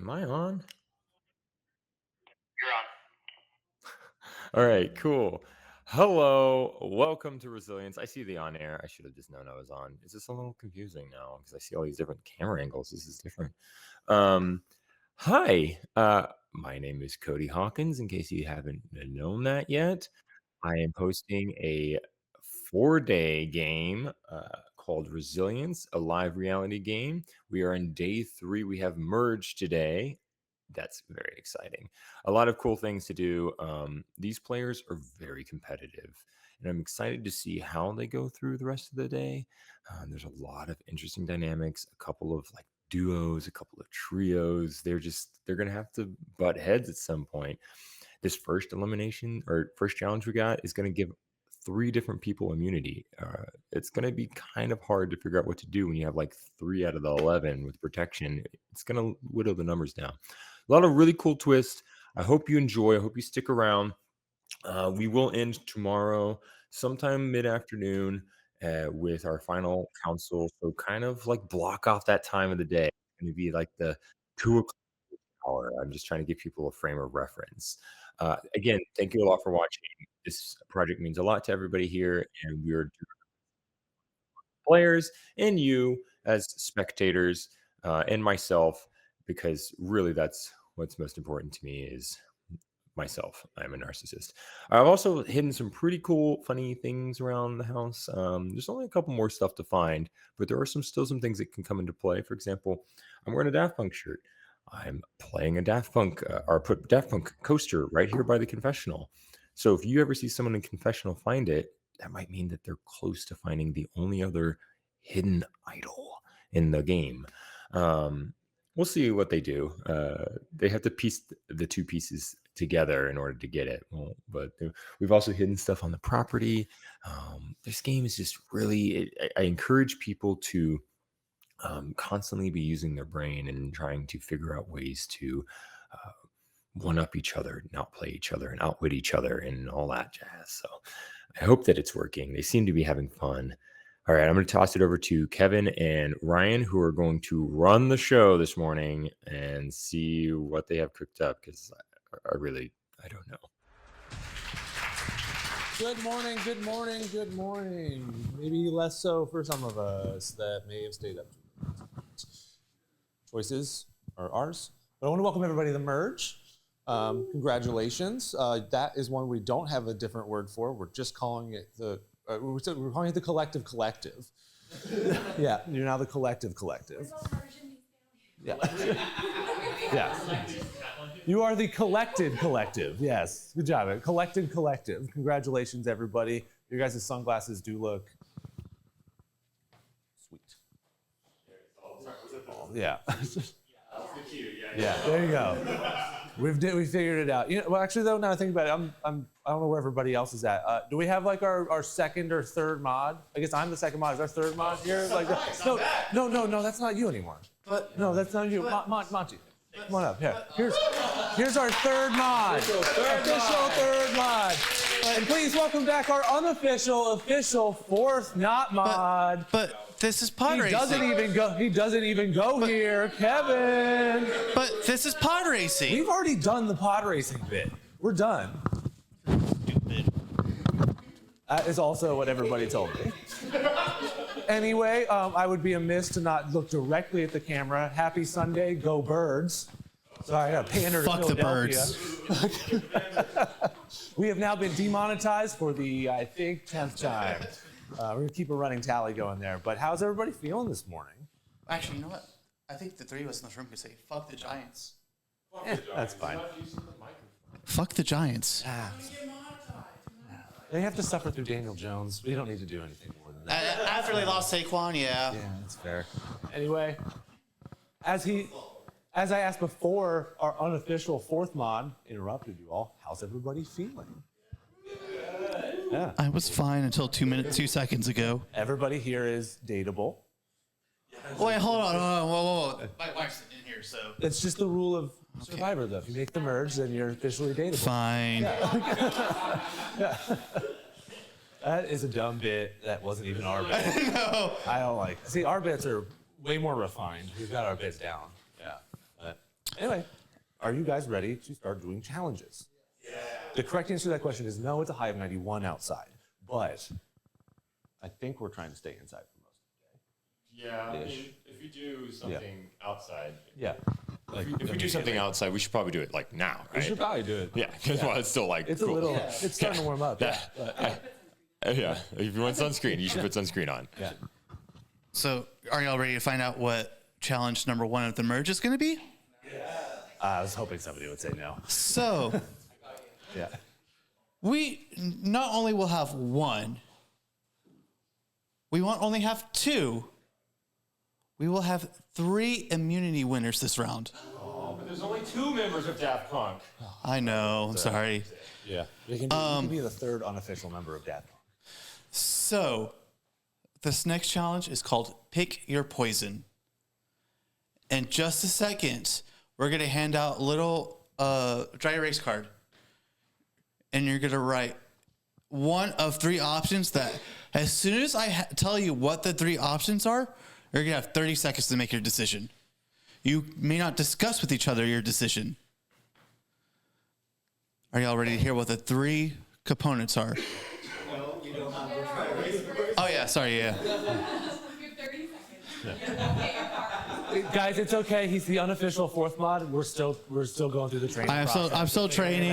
Am I on? You're on. All right, cool. Hello, welcome to Resilience. I see the on air. I should have just known I was on. Is this a little confusing now? Because I see all these different camera angles. This is different. Um, Hi, my name is Cody Hawkins. In case you haven't known that yet, I am hosting a 4-day game called Resilience, a live reality game. We are in day 3. We have merged today. That's very exciting. A lot of cool things to do. These players are very competitive, and I'm excited to see how they go through the rest of the day. There's a lot of interesting dynamics, a couple of like duos, a couple of trios. They're gonna have to butt heads at some point. This first elimination or first challenge we got is going to give 3 different people immunity. It's going to be kind of hard to figure out what to do when you have like 3 out of the 11 with protection. It's going to whittle the numbers down. A lot of really cool twists. I hope you enjoy. I hope you stick around. We will end tomorrow sometime mid-afternoon with our final council. So kind of like block off that time of the day. It's going to be like the 2 o'clock hour. I'm just trying to give people a frame of reference. Again, thank you a lot for watching. This project means a lot to everybody here, and we're players and you as spectators and myself, because really that's what's most important to me is myself. I'm a narcissist. I've also hidden some pretty cool, funny things around the house. There's only a couple more stuff to find, but there are still some things that can come into play. For example, I'm wearing a Daft Punk shirt. I'm playing a Daft Punk or put Daft Punk coaster right here by the confessional. So if you ever see someone in confessional find it, that might mean that they're close to finding the only other hidden idol in the game. Um, we'll see what they do. They have to piece the 2 pieces together in order to get it. Well, but we've also hidden stuff on the property. This game is just really. I encourage people to constantly be using their brain and trying to figure out ways to uh, one up each other, and outplay each other, and outwit each other, and all that jazz. So I hope that it's working. They seem to be having fun. All right, I'm going to toss it over to Kevin and Ryan, who are going to run the show this morning and see what they have cooked up, because I don't know. Good morning, good morning, good morning. Maybe less so for some of us that may have stayed up. Choices are ours. But I want to welcome everybody to the merge. Congratulations. That is one we don't have a different word for. We're just calling it we're calling it the collective. Yeah, you're now the collective. Yeah. Yeah. You are the collective. Yes. Good job. Collective. Congratulations, everybody. Your guys' sunglasses do look sweet. Oh, yeah. Yeah, there you go. We figured it out. Well, actually, though, now I think about it, I don't know where everybody else is at. Do we have like our second or third mod? I guess I'm the second mod. Is our third mod here? Like, no, that's not you anymore. But No, that's not you. Monty, come on up. Here's our third mod. Official third mod. And please welcome back our unofficial, official fourth not mod. but this is pod racing. He doesn't even go here, Kevin. But this is pod racing. We've already done the pod racing bit. We're done. Stupid. That is also what everybody told me. Anyway, I would be amiss to not look directly at the camera. Happy Sunday, go Birds. Sorry, I got to pander to Fuck the Philadelphia. birds. We have now been demonetized for the, I think, 10th time. We're going to keep a running tally going there. But how's everybody feeling this morning? Actually, you know what? I think the 3 of us in this room could say, fuck the Giants. That's fine. Fuck the Giants. They have to suffer through Daniel Jones. We don't need to do anything more than that. After they lost Saquon, yeah. Yeah, that's fair. Anyway, as I asked before, our unofficial fourth mod interrupted you all. How's everybody feeling? Yeah. I was fine until 2 seconds ago. Everybody here is dateable. Wait, hold on. Whoa. My wife's in here, so. It's just the rule of Survivor, though. If you make the merge, then you're officially dateable. Fine. That is a dumb bit. That wasn't even our bit. No. I don't like. See, our bits are way more refined. We've got our bits down. Yeah. Anyway, are you guys ready to start doing challenges? Yeah. The correct answer to that question is no, it's a high of 91 outside. But I think we're trying to stay inside for most of the day. Yeah, I mean, if we do something outside. Yeah. Like, if we do something outside, we should probably do it like now, right? We should probably do it. Yeah, because while it's still like It's cool. a little, it's starting to warm up. Yeah. Yeah, if you want sunscreen, you should put sunscreen on. Yeah. So, are y'all ready to find out what challenge number 1 of the merge is going to be? I was hoping somebody would say no. So, Yeah. we not only will have 1, we won't only have 2, we will have 3 immunity winners this round. Oh, but there's only 2 members of Daft Punk. I know, I'm sorry. Yeah. You can be the third unofficial member of Daft Punk. So, this next challenge is called Pick Your Poison. In just a second, we're going to hand out a little dry erase card. And you're going to write one of 3 options that, as soon as I tell you what the 3 options are, you're going to have 30 seconds to make your decision. You may not discuss with each other your decision. Are y'all ready to hear what the 3 components are? No, we don't have the dry erase board. Oh, yeah, sorry, yeah. You have 30 seconds. Guys, it's okay. He's the unofficial 4th mod. We're still going through the training process. I'm still training.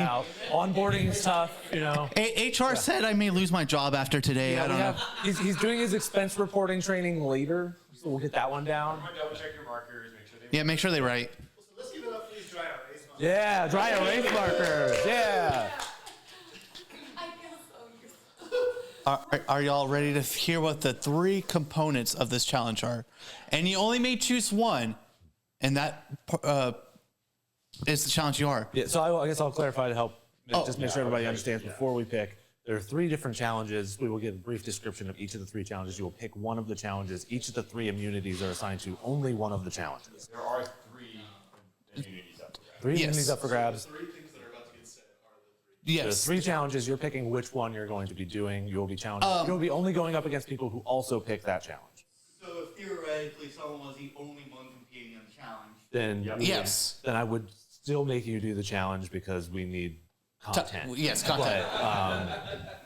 Onboarding is tough, you know. HR said I may lose my job after today. I don't know. He's doing his expense reporting training later, so we'll get that one down. Double check your markers, make sure they. Yeah, make sure they write. So let's give it up for these dry erase markers. Yeah, dry erase markers. Yeah. I feel so useful. Are y'all ready to hear what the 3 components of this challenge are? And you only may choose one, and that is the challenge you are. Yeah. So I guess I'll clarify to help just make sure everybody understands before we pick. There are 3 different challenges. We will give a brief description of each of the 3 challenges. You will pick one of the challenges. Each of the 3 immunities are assigned to only one of the challenges. There are 3 immunities up for grabs. 3 Yes. immunities up for grabs. 3 things that are about to get said are the 3. There's Yes. 3 challenges. You're picking which one you're going to be doing. You will be challenged. You'll be only going up against people who also pick that challenge. So if theoretically someone was the only one competing in the challenge, Then Yes. then I would still make you do the challenge because we need content. Yes, content.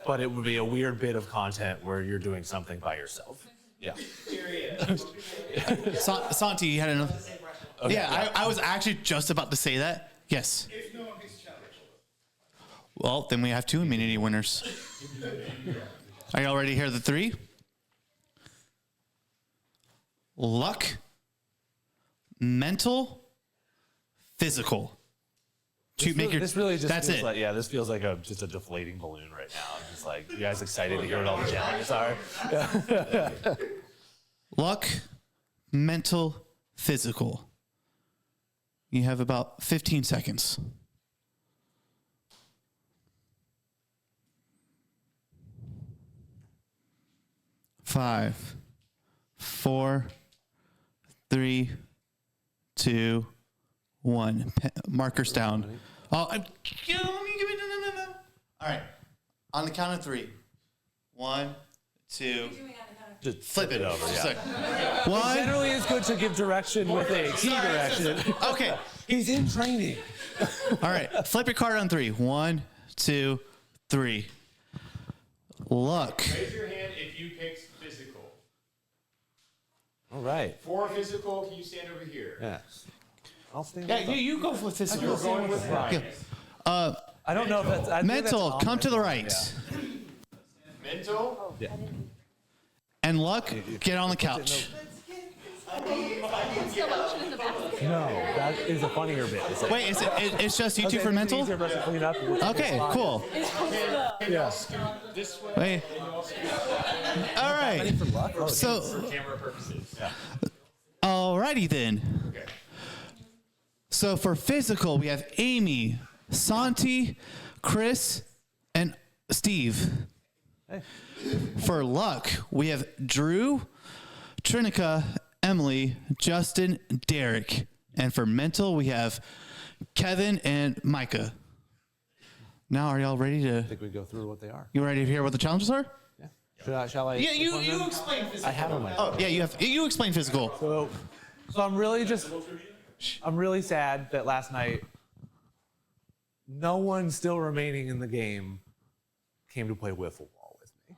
But it would be a weird bit of content where you're doing something by yourself. Yeah. Santi, you had another. Yeah, I was actually just about to say that. Yes. if no one picks challenge. Well, then we have 2 immunity winners. Are y'all ready to hear the 3? Luck, mental, physical. This really just that's feels it. like this feels like just a deflating balloon right now. Just like you guys excited to hear what all the challenges are. Luck, mental, physical. You have about 15 seconds. Five, 4, 3, 2, 1. Markers down. Oh, give me. No. All right. On the count of 3. 1, 2. Just Flip it over. Yeah. Sorry. 1. Generally, it's good to give direction with a key direction. Okay. He's in training. All right. Flip your card on 3. 1, 2, 3. Luck. Raise your hand if you picked physical. All right. For physical, can you stand over here? Yeah. I'll stand. Yeah, you go with physical. You're going with Ryan. I don't know if that's I think Mental, that's come to the right. Mental? And Luck, get on the couch. No, that is a funnier bit. It's like, Wait, it's just you two okay, for it's mental? easier for us to clean up. Okay, cool. Yes. This way. Wait. All right. So, For camera purposes. alrighty then. Okay. So for physical, we have Amy, Santi, Chris, and Steve. For luck, we have Drew, Trinica, Emily, Justin, Derek. And for mental, we have Kevin and Micah. Now, are y'all ready to? I think we go through what they are. You ready to hear what the challenges are? Yeah. Shall I? Yeah, pick one you then? explain physical. I have on my. Oh, yeah, you explain physical. So I'm really just. I'm really sad that last night no one still remaining in the game came to play wiffle ball with me.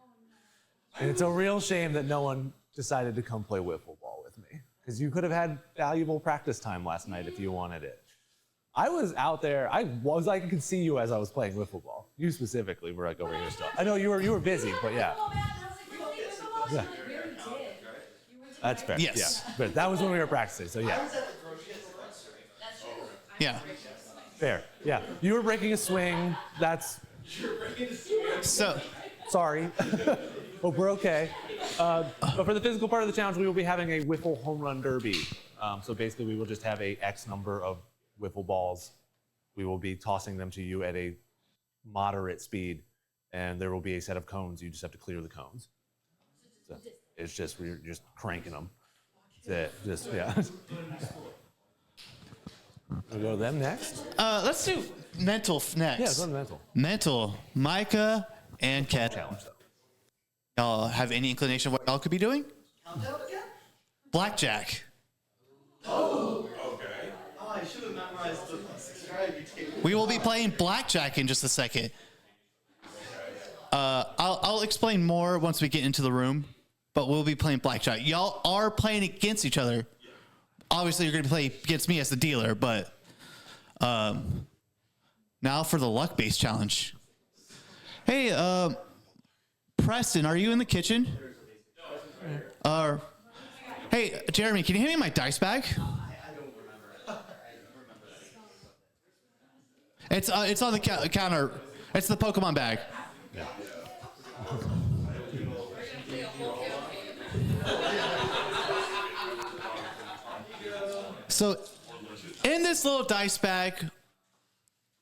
And it's a real shame that no one decided to come play wiffle ball with me, because you could have had valuable practice time last night if you wanted it. I was out there. I could see you as I was playing wiffle ball. You specifically were like over here still. I know you were busy, but yeah. Yeah. That's fair. Yes. Yeah. But that was when we were practicing, so yeah. Yeah. Fair. Yeah. You were breaking a swing. That's. So, Sorry. Hope we're okay. But for the physical part of the challenge, we will be having a wiffle home run derby. So basically, we will just have a X number of wiffle balls. We will be tossing them to you at a moderate speed, and there will be a set of cones. You just have to clear the cones. So it's just we're just cranking them. That's it. Just yeah. We'll go to them next. let's do mental next. Yeah, go to mental. Mental. Micah and Kat. Challenge though. Y'all have any inclination of what y'all could be doing? Blackjack. Oh, I should have memorized the strategy table. We will be playing blackjack in just a second. I'll explain more once we get into the room, but we'll be playing blackjack. Y'all are playing against each other. Obviously, you're going to play against me as the dealer, but now for the luck-based challenge. Hey, Preston, are you in the kitchen? Hey, Jeremy, can you hand me my dice bag? It's on the counter. It's the Pokemon bag. Yeah. So, in this little dice bag,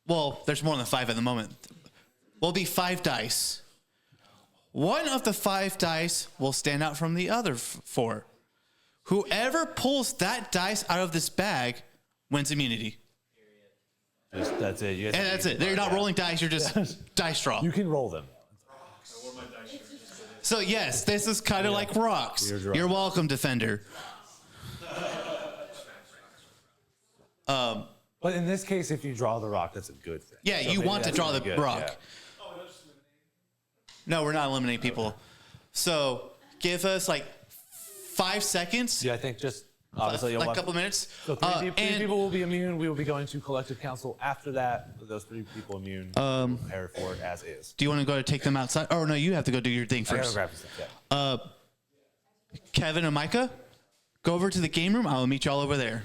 well, there's more than 5 at the moment. Will be 5 dice. One of the 5 dice will stand out from the other 4. Whoever pulls that dice out of this bag wins immunity. That's it. You guys And that's it. You're not rolling dice, you're just dice draw. You can roll them. So yes, this is kind of like rocks. You're welcome, Defender. But in this case, if you draw the rock, that's a good thing. Yeah, So you maybe want to that's draw really the good, rock. yeah. No, we're not eliminating people. So give us like 5 seconds. Yeah, I think just obviously you'll like a have- couple minutes. So three people will be immune. We will be going to collective council after that. With those 3 people immune, prepare for it as is. Do you want to go to take them outside? Oh no, you have to go do your thing I gotta first. grab some stuff. Yeah. Kevin and Micah, go over to the game room. I'll meet y'all over there.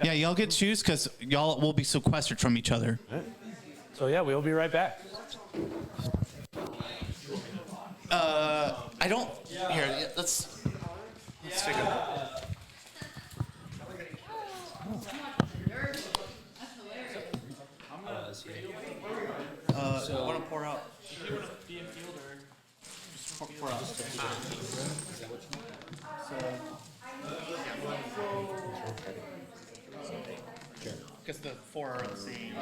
Yeah, y'all get to choose because y'all will be sequestered from each other. So yeah, we'll be right back. I don't. Here, let's figure it out. I want to pour out. Pour out. Because the 4 are the same.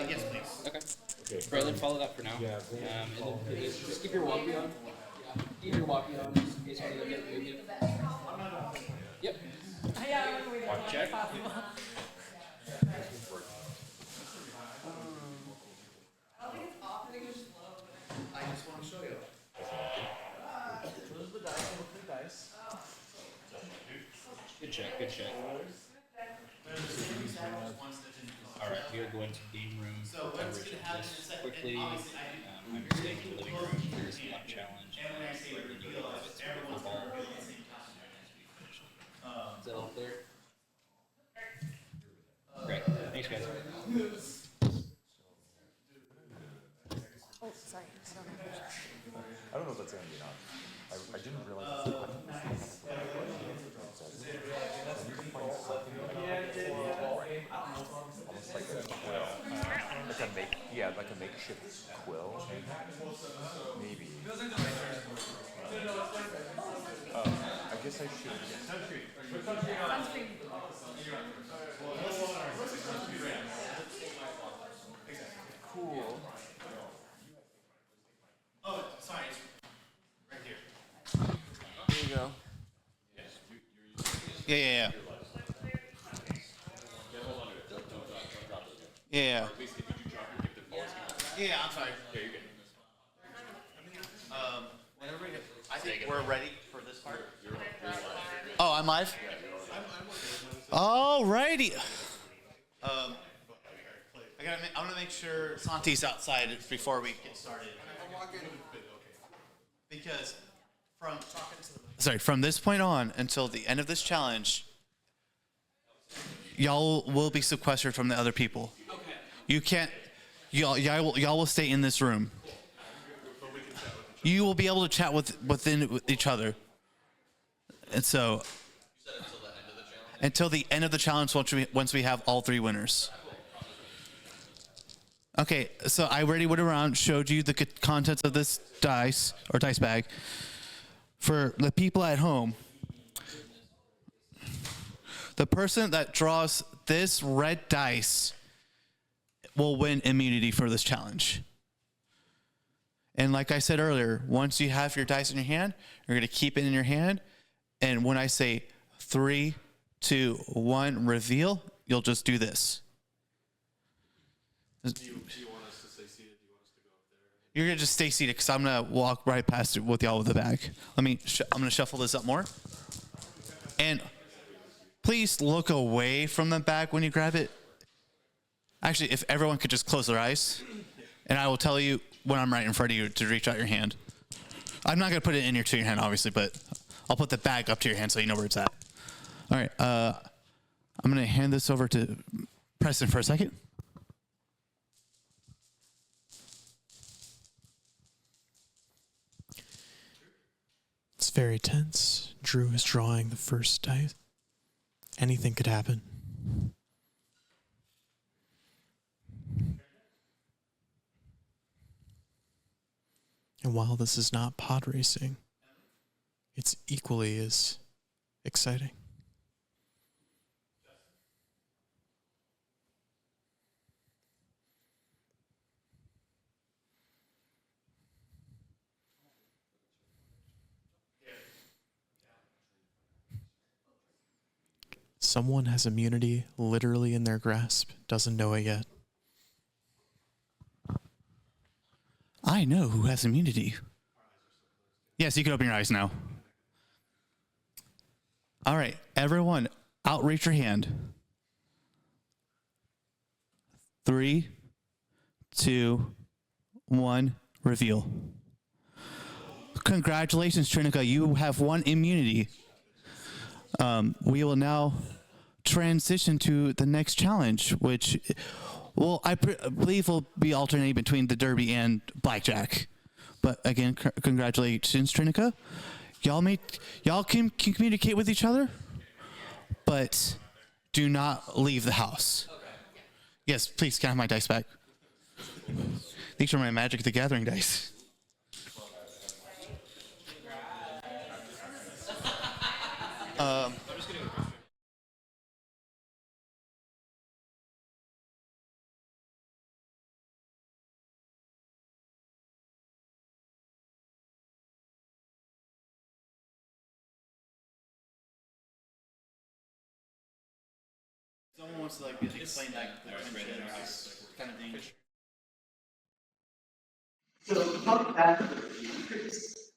Yes, please. Okay. Braylon, follow that for now. And then just keep your walkie on. Keep your walkie on. Just in case you need to get Yep. Check. I just want to show you. Those are the dice. Look at the dice. Good check. Good check. All right, we are going to game room. So what's going to happen is that quickly. I'm staying in the living room. There's one challenge. Is that all clear? Great. Thanks, guys. Oh, sorry. I don't know if that's gonna be enough. I didn't realize. Like a makeshift quill. Maybe. I guess I should. Sunscreen. Cool. Oh, sorry. Yeah, yeah, yeah. Yeah. Yeah, I'm sorry. Whenever I think we're ready for this part. Oh, I'm live? Alrighty. I want to make sure Santi's outside before we get started. Because from this point on until the end of this challenge, y'all will be sequestered from the other people. Okay. You can't. Y'all will stay in this room. You will be able to chat within each other. And so. Until the end of the challenge, once we have all three winners. Okay, so I already went around, showed you the contents of this dice or dice bag. For the people at home, the person that draws this red dice will win immunity for this challenge. And like I said earlier, once you have your dice in your hand, you're going to keep it in your hand. And when I say 3, 2, 1, reveal, you'll just do this. Do you want us to stay seated? Do you want us to go up there? You're going to just stay seated because I'm going to walk right past it with y'all with the bag. I'm going to shuffle this up more. And please look away from the bag when you grab it. Actually, if everyone could just close their eyes, and I will tell you when I'm right in front of you to reach out your hand. I'm not going to put it in your hand, obviously, but I'll put the bag up to your hand so you know where it's at. All right. I'm going to hand this over to Preston for a second. It's very tense. Drew is drawing the first dice. Anything could happen. And while this is not pod racing, it's equally as exciting. Someone has immunity literally in their grasp, doesn't know it yet. I know who has immunity. Yes, you can open your eyes now. All right, everyone, outreach your hand. 3, 2, 1, reveal. Congratulations, Trinica. You have won immunity. We will now transition to the next challenge, which, well, I believe will be alternating between the Derby and Blackjack. But again, congratulations, Trinica. Y'all can communicate with each other, but do not leave the house. Okay. Yes, please, can I have my dice back? These are my Magic the Gathering dice. Someone wants to explain that kind of thing. So come back to the features.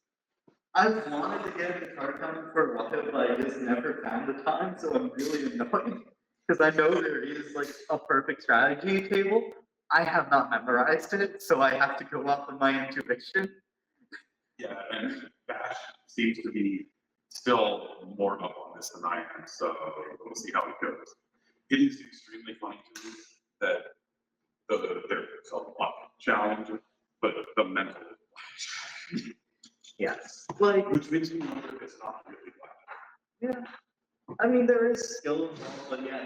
I've wanted to get into card counting for a while, but I just never found the time, so I'm really annoyed. Because I know there is like a perfect strategy table. I have not memorized it, so I have to go off of my intuition. Yeah, and Bash seems to be still more up on this than I am, so we'll see how it goes. It is extremely funny to me that there's a lot challenge, but the mental strategy. Yes. Which makes me wonder if it's not really black. Yeah. I mean, there is skill involved, but yeah,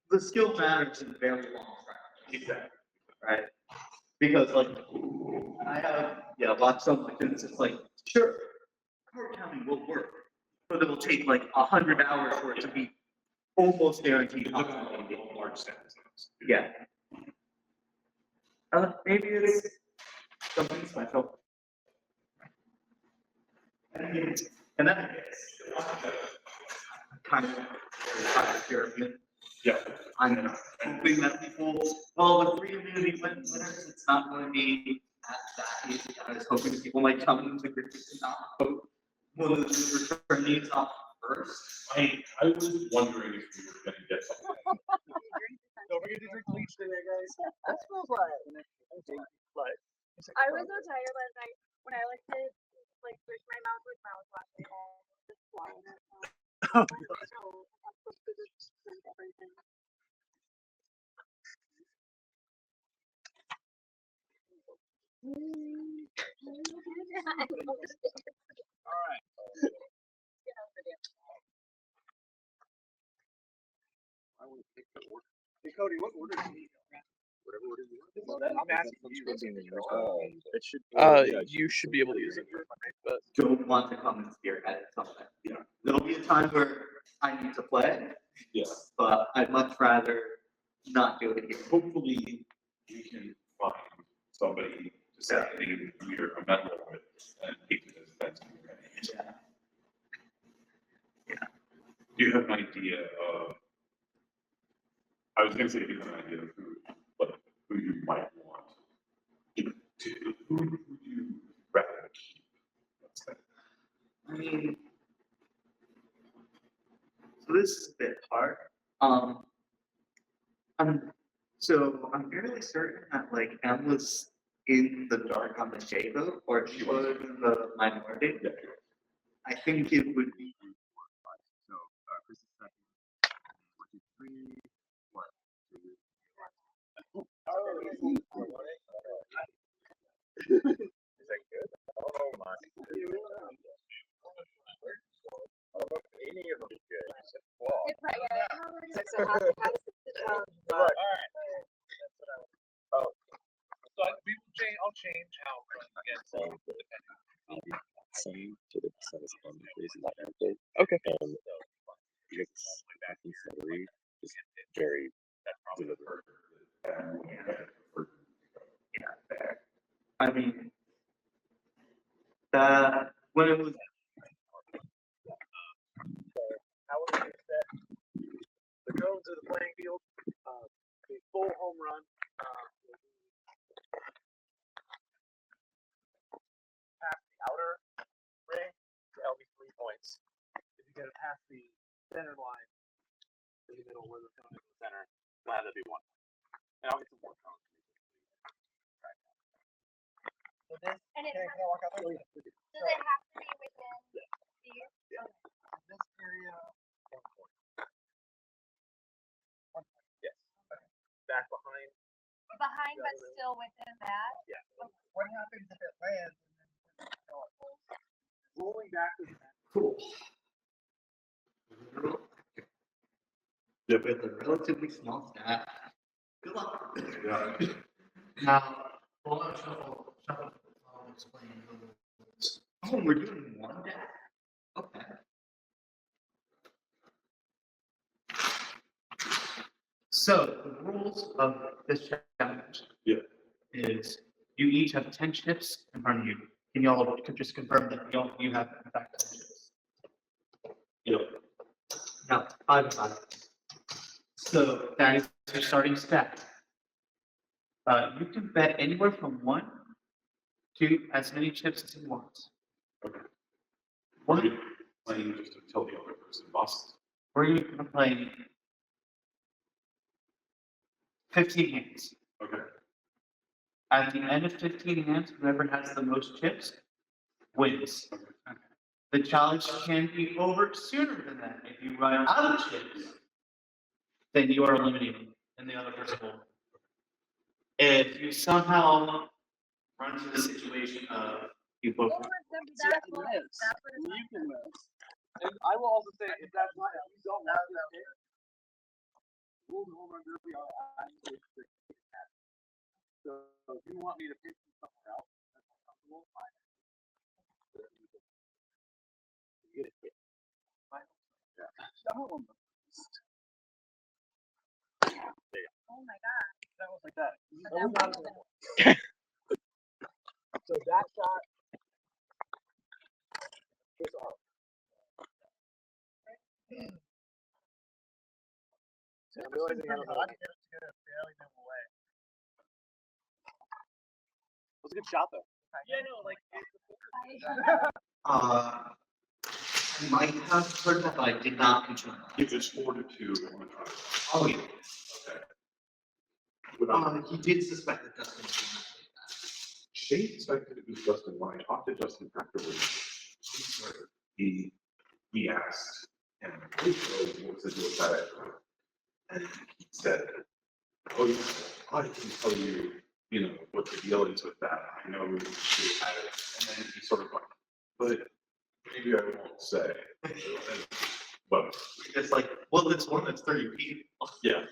the skill matters in very long strategy. Exactly. Right? Because, I have, watched some like this, it's like, sure, card counting will work, but it will take 100 hours for it to be almost guaranteed. Large sentences. Yeah. Maybe it's something special. And then kind of pyramid. Yeah. I'm hoping that people, well, with three immunity winners, it's not going to be that easy. I was hoping people might come into the group and not vote one of the returnees off first. I was wondering if we were going to get something. Don't forget to drink bleach today, guys. That smells like. I was so tired last night when I like to like brush my mouth with mouthwash and just swallow it. Oh, So I'm supposed to just drink everything. all right. I want to pick the order. Hey, Cody, what order do you need? Whatever order you want. Well, I'm asking you. It should. You should be able to use it. But Don't want to come and spearhead something. Yeah. There'll be a time where I need to play. Yes. But I'd much rather not do it here. Hopefully, we can find somebody to say we're amenable with and keep it as best we can. Yeah. Yeah. Do you have an idea of? I was going to say, do you have an idea of who you might want? Who would you rather keep? Let's say. I mean, so this is a bit hard. I'm fairly certain that like Em was in the dark on the J vote, or she was in the minority. Yeah. I think it would be. so, Chris is second. 1, 2, 3. 1, 2. Is that good? Oh my. Any of them is good. You said flaw. It's like, So how does Right. Oh. So we will change. I'll change how it gets. Same to the percentage on the places after. Okay. It's celery is very deliberate. Yeah. I mean, when it was. How would you set the cones of the playing field? A full home run. Past the outer ring, that'll be 3 points. If you get it past the center line, in the middle where the cone is in the center, that'll be 1 point. And I'll get some more cones. So this, and it can I walk out there? does it have to be within these? Yeah. This area, 1 point. 1 point. Yes. Okay. Back behind. Behind, but still within that? Yeah. What happens if it lands and then rolling back to the net? Cool. With a relatively small staff. Good luck. Yeah. Now, hold on, shuffle. I'll explain the rules. Oh, we're doing one deck. Okay. So the rules of this challenge is you each have 10 chips in front of you. Can you all just confirm that you have in fact 10 chips? Yep. No, 5 and 5. So that is your starting stack. You can bet anywhere from 1 to as many chips as you want. Okay. What? We're playing just until the other person busts. We're going to play 15 hands. Okay. At the end of 15 hands, whoever has the most chips wins. Okay. The challenge can be over sooner than that. If you run out of chips, then you are eliminated and the other person will. If you somehow run into the situation of you both. You can miss. And I will also say, if that's not, if you don't have that hit, we'll home run derby on actually 6. So if you want me to pick somewhere else, that's more comfortable, fine. You get a hit. Fine. Yeah. Some of them. Oh my god. That was like that. But that So that shot is off. I'm realizing I don't know. It was a good shot though. Yeah, no, like. I might have heard that, but I did not confirm. If it's 4-2, I'm gonna try. Oh, yeah. Okay. Without- He did suspect that Dustin. Shane suspected it was Justin when I talked to Justin afterwards. He asked, and what was the deal with that? And he said, "Oh, yeah, I can tell you, what the deal is with that. I know you had it." And then he sort of went, "But maybe I won't say." But It's like, well, it's one that's 30 people. yeah,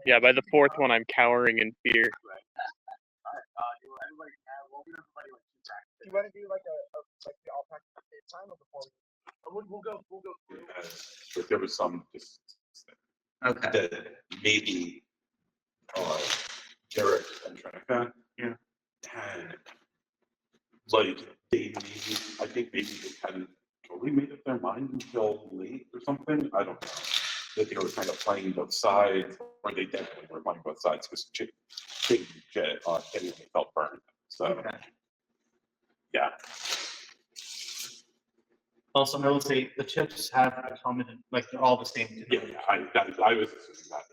Yeah, by the fourth one, I'm cowering in fear. Do you want to do like like the all practice at the same time or before we'll go through? but there was some just Okay. that maybe Derek and Trnica had like they maybe I think maybe they hadn't totally made up their mind until late or something. I don't know. That they were kind of playing both sides, or they definitely were playing both sides because Kenny felt burned. So yeah. Also, I will say the chips have a common, like they're all the same. Yeah, I was assuming that.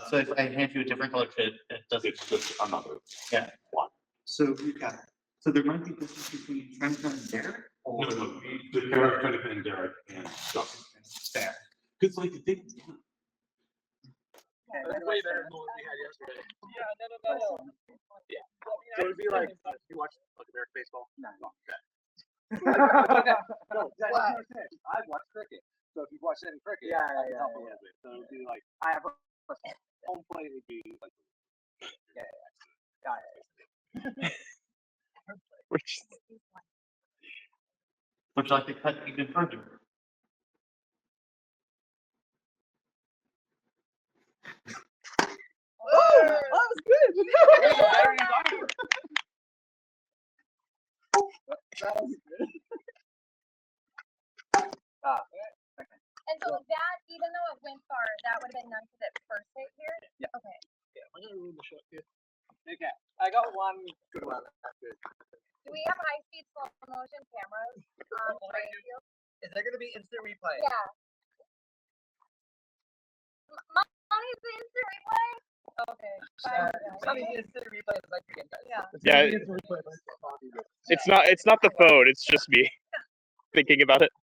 So if I hand you a different color chip, it doesn't. It's just another one. So we've got. So there might be difference between Trenta and Derek. No, the Derek and Derek and Justin. Fair. Because like they That's way better than what we had yesterday. Yeah, no. Yeah. So it'd be like, you watch like American baseball? No. Okay. No, that's what I'm saying. I've watched cricket. So if you've watched any cricket, I can help a little bit. So it'd be like, I have home plate would be like, Which Would you like to cut even further? oh, that was good. That was good. And so that, even though it went far, that would have been none because it first hit here? Yeah. Okay. Yeah, I'm gonna ruin the shot here. Okay, I got one good one. That's good. Do we have high-speed slow motion cameras on the playing field? Is there gonna be instant replay? Yeah. Money's the instant replay? Okay. Money's instant replay is like again, guys. Yeah. It's not the phone. It's just me thinking about it.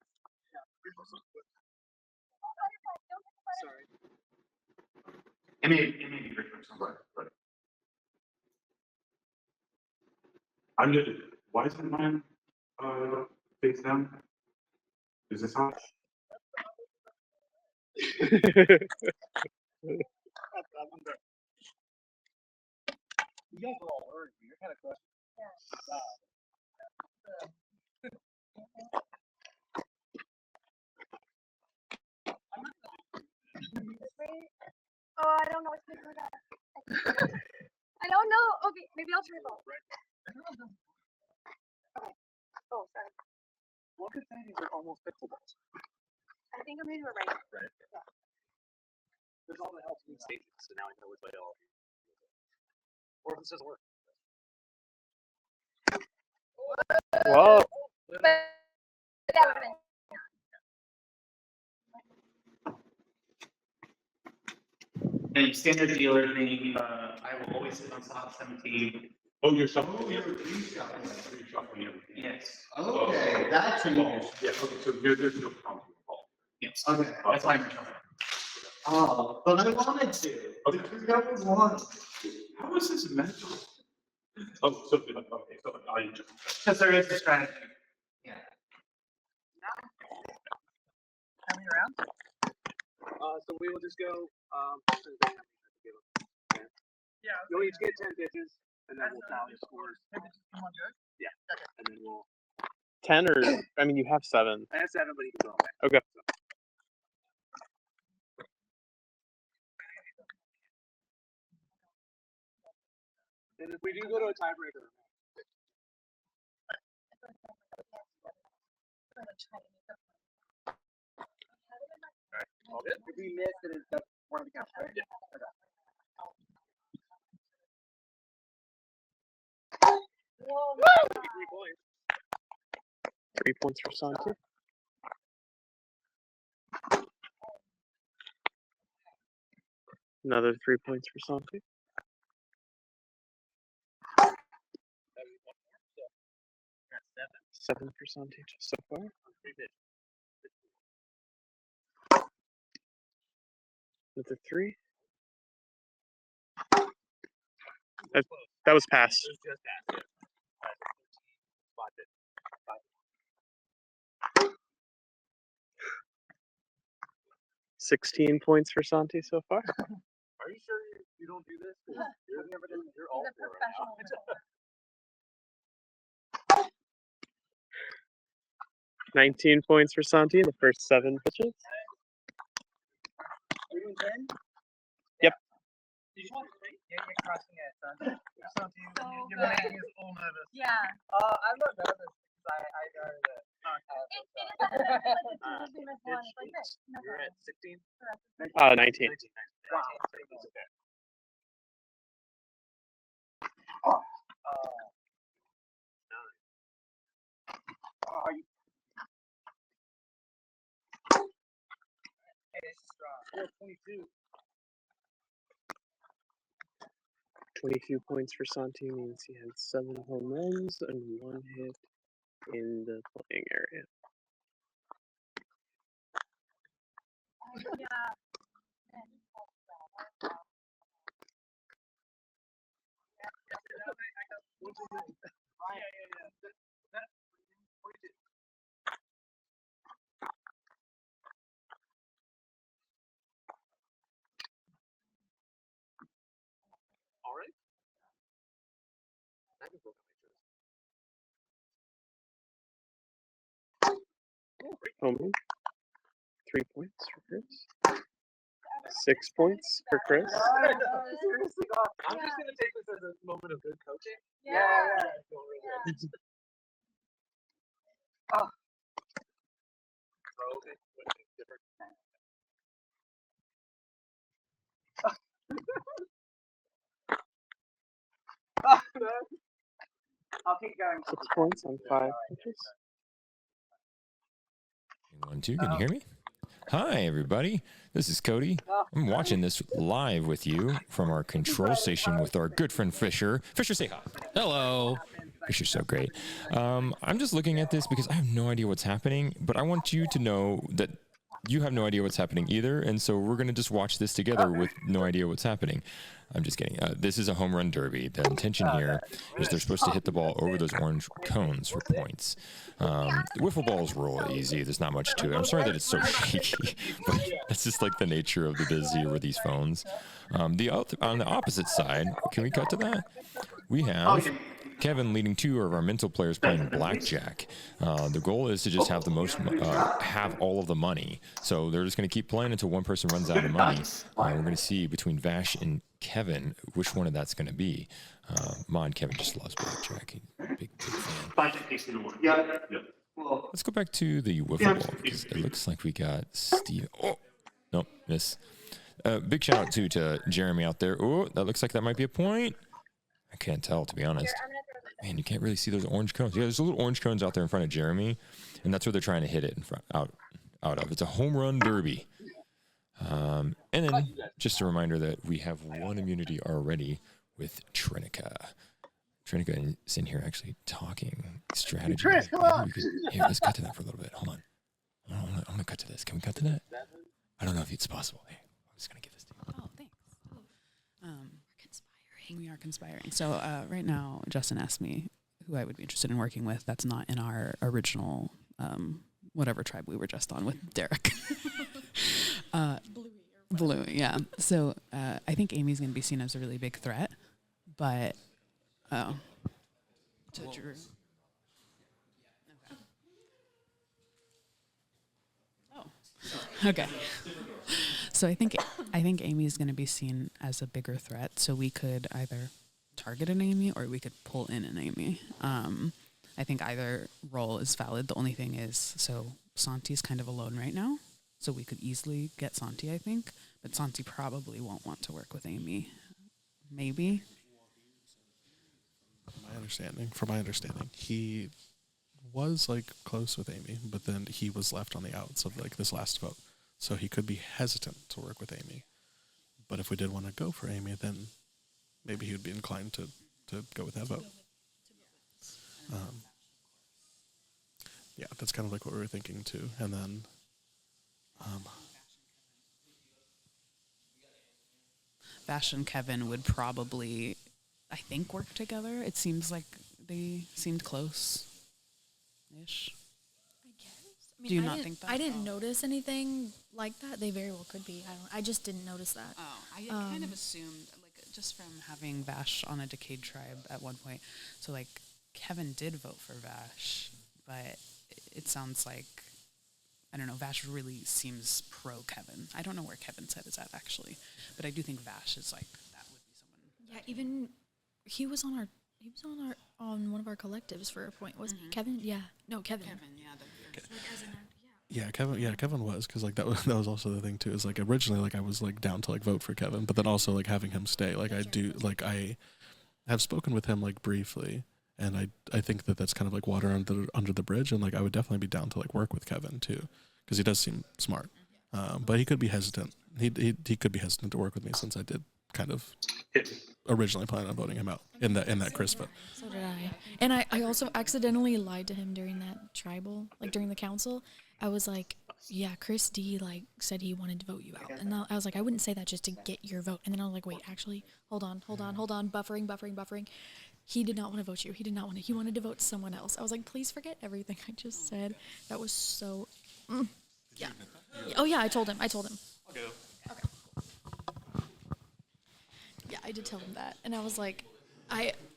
Sorry. It may be different somewhere, but I'm just why isn't mine face down? Is this how? You guys are all learning. You're kind of close. Oh, I don't know what's going on. I don't know. Okay, maybe I'll dribble. Okay. Oh, sorry. One could say these are almost pixel balls. I think I'm going to do it right. Yeah. There's all the help in stages, so now I know which way to all. Or if this doesn't work. Whoa. But that would have been. and standard dealer thing, I will always sit on slot 17. Oh, you're shuffling everything? You're shuffling everything. Yes. Okay, that's Yeah, okay, so there's no problem involved. Yes. Okay. That's why I'm shuffling. Oh, but I wanted to. Okay. That was one. How is this mental? Oh, so, okay, so I just. Because there is a strategy. Yeah. How many rounds? So we will just go. Yeah. You'll each get 10 pitches, and then we'll tally scores. Yeah. And then we'll. 10 or I mean, you have 7. I have 7, but you can go away. Okay. And if we do go to a tiebreaker. If we miss, then it's one of the counts, right? Okay. 3 points for Santi. Another 3 points for Santi. 7 for Santi just so far. Another 3. That was pass. 16 points for Santi so far. Are you sure you don't do this? 'Cause you're all for it right now. 19 points for Santi in the first 7 pitches. Are you in 10? Yep. You just want to say, yeah, you're crushing it, son. You're making us all nervous. Yeah. I'm not nervous because I know that. You're at 16? 19. Wow. Oh, you. Hey, it's strong. 22. 22 points for Santi means he has 7 home runs and 1 hit in the playing area. Yeah. All right. Home run. 3 points for Chris. 6 points for Chris. Seriously, God. I'm just gonna take this as a moment of good coaching. Yeah. Oh. Okay. Different. I'll keep going. 6 points on 5 pitches. 1, 2. Can you hear me? Hi, everybody. This is Cody. I'm watching this live with you from our control station with our good friend Fisher. Fisher, say hi. Hello. Fisher's so great. I'm just looking at this because I have no idea what's happening, but I want you to know that you have no idea what's happening either, and so we're going to just watch this together with no idea what's happening. I'm just kidding. This is a home run derby. The intention here is they're supposed to hit the ball over those orange cones for points. Wiffle balls roll easy. There's not much to it. I'm sorry that it's so shaky, but that's just like the nature of the biz here with these phones. On the opposite side, can we cut to that? We have Kevin leading 2 of our mental players playing blackjack. The goal is to just have the most, have all of the money. So they're just going to keep playing until one person runs out of money. We're going to see between Vash and Kevin which one of that's going to be. Kevin just loves blackjack. He's a big fan. Yeah. Let's go back to the wiffle ball because it looks like we got Steve. Oh, nope, miss. Big shout out to Jeremy out there. Oh, that looks like that might be a point. I can't tell, to be honest. Man, you can't really see those orange cones. Yeah, there's little orange cones out there in front of Jeremy, and that's where they're trying to hit it out of. It's a home run derby. And then just a reminder that we have one immunity already with Trinica. Trinica is in here actually talking strategy. Here, let's cut to that for a little bit. Hold on. I'm going to cut to this. Can we cut to that? I don't know if it's possible. Hey, I'm just going to give this to you. Oh, thanks. We are conspiring. So right now, Justin asked me who I would be interested in working with. That's not in our original, whatever tribe we were just on with Derek. Blue, yeah. So I think Amy's going to be seen as a really big threat, but to Drew. Okay. So I think Amy is going to be seen as a bigger threat. So we could either target an Amy or we could pull in an Amy. I think either role is valid. The only thing is, so Santi's kind of alone right now, so we could easily get Santi, I think. But Santi probably won't want to work with Amy. Maybe. From my understanding, he was like close with Amy, but then he was left on the outs of like this last vote, so he could be hesitant to work with Amy. But if we did want to go for Amy, then maybe he would be inclined to go with that vote. Yeah, that's kind of like what we were thinking too. And then, Vash and Kevin would probably, I think, work together. It seems like they seemed close-ish. I mean, Do you I not didn't- think that? I didn't notice anything like that. They very well could be. I just didn't notice that. Oh, I had kind of assumed, like, just from having Vash on a Decay'd tribe at one point. So, like, Kevin did vote for Vash, but it sounds like, I don't know, Vash really seems pro Kevin. I don't know where Kevin's head is at, actually. But I do think Vash is, like, that would be someone. Yeah, even he was on one of our collectives for a point, wasn't he? Kevin? Yeah. No, Kevin. Kevin, yeah. Kevin was, because like that was also the thing too. Is like originally like I was like down to like vote for Kevin, but then also like having him stay. Like I have spoken with him like briefly, and I think that's kind of like water under the bridge, and like I would definitely be down to like work with Kevin too, because he does seem smart. But he could be hesitant. He could be hesitant to work with me, since I did kind of originally plan on voting him out in that Chris vote. So did I. And I also accidentally lied to him during that tribal, like during the council. I was like, yeah, Chris D like said he wanted to vote you out. And I was like, I wouldn't say that just to get your vote. And then I was like, wait, actually, hold on. Buffering. He did not want to vote you. He wanted to vote someone else. I was like, please forget everything I just said. That was so, yeah. Oh yeah, I told him. Okay. Yeah, I did tell him that. And I was like,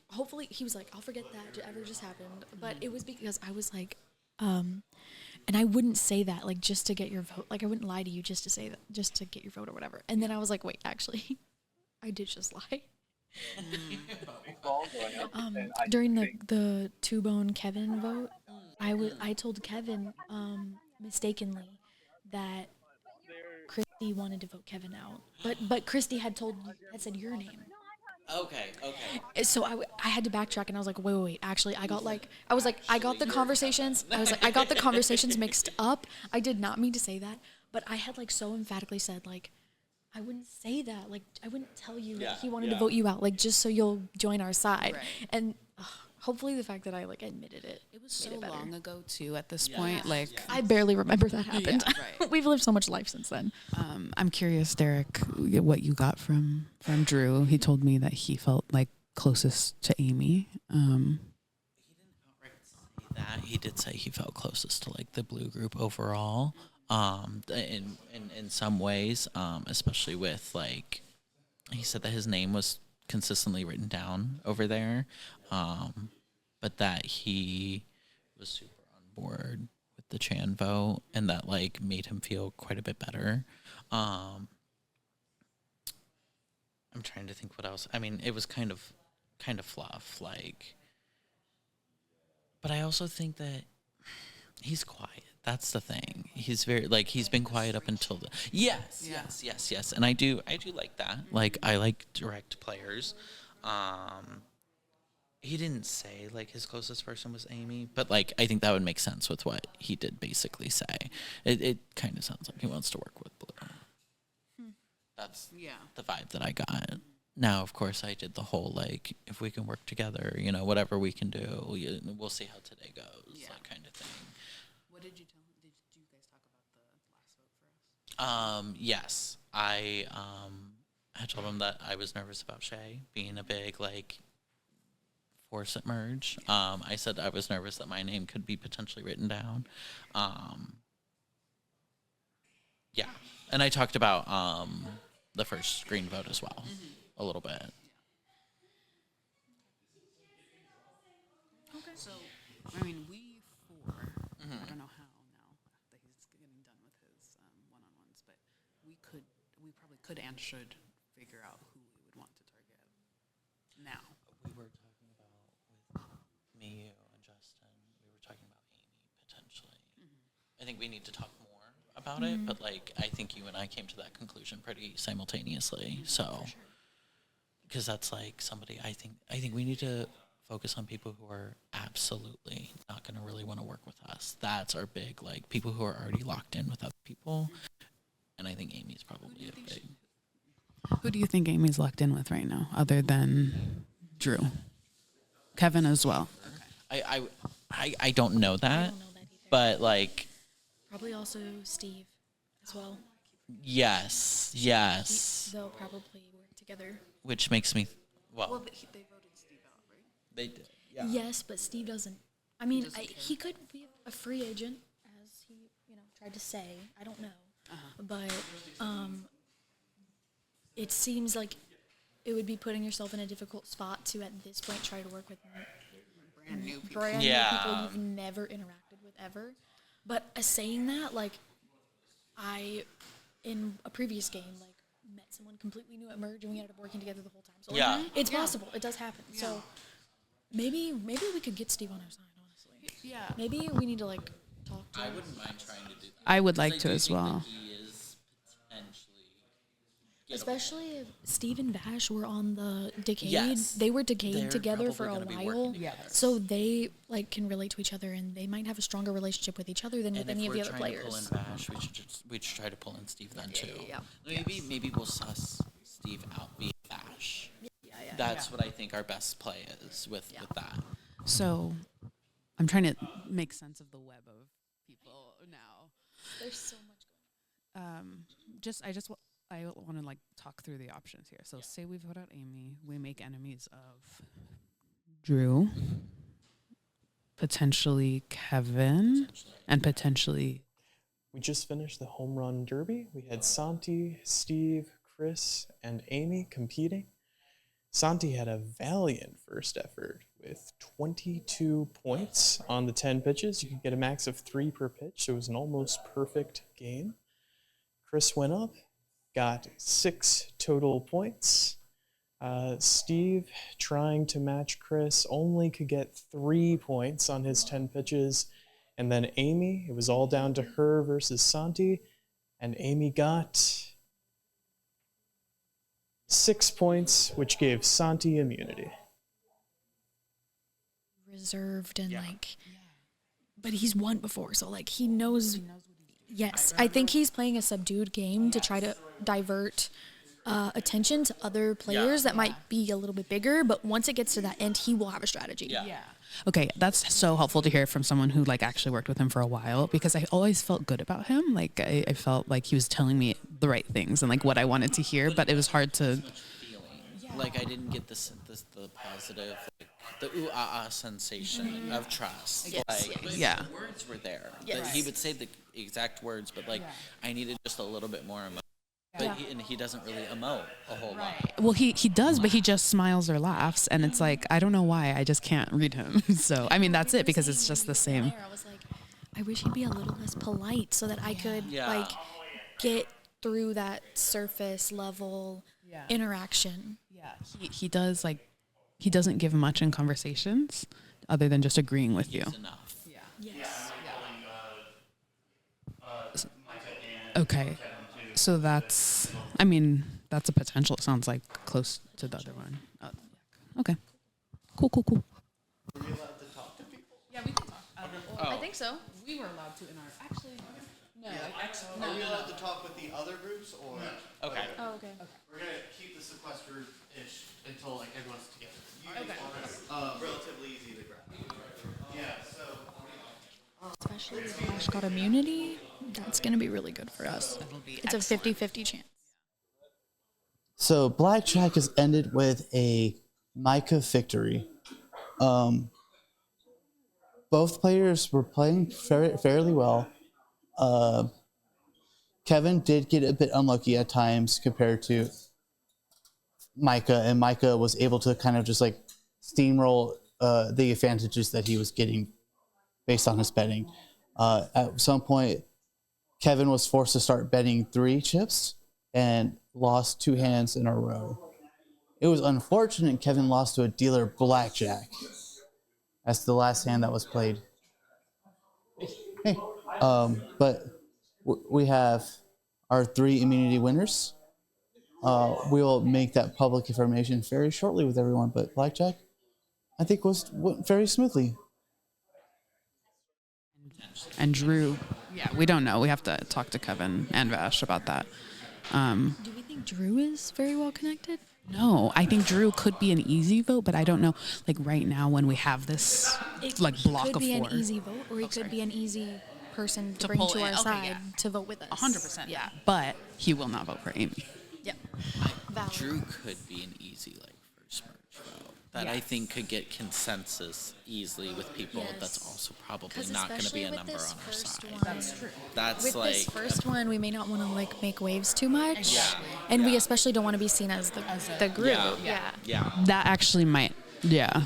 hopefully, he was like, I'll forget that ever just happened. But it was because I was like, and I wouldn't say that, like, just to get your vote. Like, I wouldn't lie to you just to say that, just to get your vote or whatever. And then I was like, wait, actually, I did just lie. During the two-bone Kevin vote, I told Kevin, mistakenly, that Christy wanted to vote Kevin out. But Christy had said your name. Okay. So I had to backtrack, and I was like, wait. Actually, I got the conversations mixed up. I did not mean to say that, but I had like so emphatically said like, I wouldn't say that. Like, I wouldn't tell you that he wanted to vote you out. Like, just so you'll join our side. Right. And hopefully the fact that I like admitted it. It was so long ago too. At this point, like I barely remember that happened. Yeah, right. We've lived so much life since then. I'm curious, Derek, what you got from Drew. He told me that he felt like closest to Amy. He didn't outright say that. He did say he felt closest to like the blue group overall. In some ways, especially with like, he said that his name was consistently written down over there, but that he was super on board with the Chan vote, and that like made him feel quite a bit better. I'm trying to think what else. I mean, it was kind of fluff, like, but I also think that he's quiet. That's the thing. He's very like, he's been quiet up until the yes, and I do like that. Like, I like direct players. He didn't say like his closest person was Amy, but like I think that would make sense with what he did basically say. It kind of sounds like he wants to work with Blue. That's the vibe that I got. Now, of course, I did the whole like, if we can work together, whatever we can do, we'll see how today goes, that kind of thing. What did you tell him? Did you guys talk about the last vote for us? Yes, I told him that I was nervous about Shay being a big like force at merge. I said I was nervous that my name could be potentially written down. Yeah, and I talked about the first screen vote as well, a little bit. Okay. So, I mean, we four, I don't know how now that he's getting done with his one-on-ones, but we probably could and should figure out who we would want to target now. We were talking about with me, you, and Justin, I think we need to talk more about it, but like I think you and I came to that conclusion pretty simultaneously. So, because that's like somebody I think we need to focus on people who are absolutely not going to really want to work with us. That's our big like people who are already locked in with other people, and I think Amy's probably a big. Who do you think Amy's locked in with right now, other than Drew? Kevin as well. I don't know that, but like Probably also Steve as well. yes, They'll probably work together. which makes me Well, they voted Steve out, right? they did. Yeah. Yes, but Steve doesn't. I mean, he could be a free agent, as he, tried to say. I don't know, but it seems like it would be putting yourself in a difficult spot to, at this point, try to work with Brand new people. brand new people you've never interacted with ever. But saying that, like, I, in a previous game, like, met someone completely new at Merge, and we ended up working together the whole time. So, like, it's possible. It does happen. Yeah. So, maybe we could get Steve on our side, honestly. Yeah. Maybe we need to, like, talk to I him. wouldn't mind trying to do that. I would like I to do as think that well. he is potentially Especially if Steve and Vash were on the Decay'd. Yes. They were Decay'd They're together for a probably gonna be while. working together. So they like can relate to each other, and they might have a stronger relationship with each other than with And any if of we're the other trying to pull players. in Vash, we should try to pull in Steve then too. Yeah. Maybe we'll suss Steve out via Vash. That's what I think our best play is with that. So, I'm trying to make sense of the web of people now. There's so much going on. I want to like talk through the options here. So say we vote out Amy, we make enemies of Drew, potentially Kevin, and potentially. We just finished the home run derby. We had Santi, Steve, Chris, and Amy competing. Santi had a valiant first effort with 22 points on the 10 pitches. You could get a max of 3 per pitch, so it was an almost perfect game. Chris went up, got 6 total points. Steve, trying to match Chris, only could get 3 points on his 10 pitches. And then Amy, it was all down to her versus Santi, and Amy got 6 points, which gave Santi immunity. Reserved and like, but he's won before, so like he knows. Yes, I think he's playing a subdued game to try to divert attention to other players that might be a little bit bigger. But once it gets to that end, he will have a strategy. Yeah. Okay, that's so helpful to hear from someone who like actually worked with him for a while, because I always felt good about him. Like I felt like he was telling me the right things and like what I wanted to hear, but it was hard to. Like I didn't get the positive, like, the sensation of trust. Yes, Like yeah. the words were there. Yes. He would say the exact words, but like I needed just a little bit more emotion. But he doesn't really emote a whole lot. Well, he does, but he just smiles or laughs, and it's like I don't know why. I just can't read him. So I mean that's it, because it's just the same. I was like, I wish he'd be a little less polite so that I could like get through that surface level interaction. Yeah, he does like he doesn't give much in conversations other than just agreeing with you. Enough. Yes. Okay, so that's that's a potential. It sounds like close to the other one. Okay, cool. Were we allowed to talk to people? Yeah, we can talk. I think so. We were allowed to in our actually. No, Are we allowed to talk with the other groups, or? Okay. Oh, okay. We're gonna keep the sequestered-ish until like everyone's together. Okay. Relatively easy to grab. Yeah. So. Especially if Vash got immunity, that's going to be really good for us. It's a 50-50 chance. So Blackjack has ended with a Micah victory. Both players were playing fairly well. Kevin did get a bit unlucky at times compared to Micah, and Micah was able to kind of just like steamroll the advantages that he was getting based on his betting. At some point, Kevin was forced to start betting 3 chips and lost 2 hands in a row. It was unfortunate Kevin lost to a dealer Blackjack. That's the last hand that was played. Hey, But we have our 3 immunity winners. We'll make that public information very shortly with everyone. But Blackjack, I think went very smoothly. And Drew, yeah, we don't know. We have to talk to Kevin and Vash about that. Do we think Drew is very well connected? No, I think Drew could be an easy vote, but I don't know. Like right now, when we have this block He of could be 4, an easy vote, or he could be an easy person to bring pull to in. our Okay, side yeah. to vote with us. 100%. Yeah, but he will not vote for Amy. Yep. Drew could be an easy first merge vote that I think could get consensus easily with people. Yes. That's also probably 'Cause not going to be especially a with number this on our first side. one- That's true. That's With like this first one, we may not want to make waves too much, Yeah. and we especially don't want to be seen as the group. Yeah. That actually might, yeah.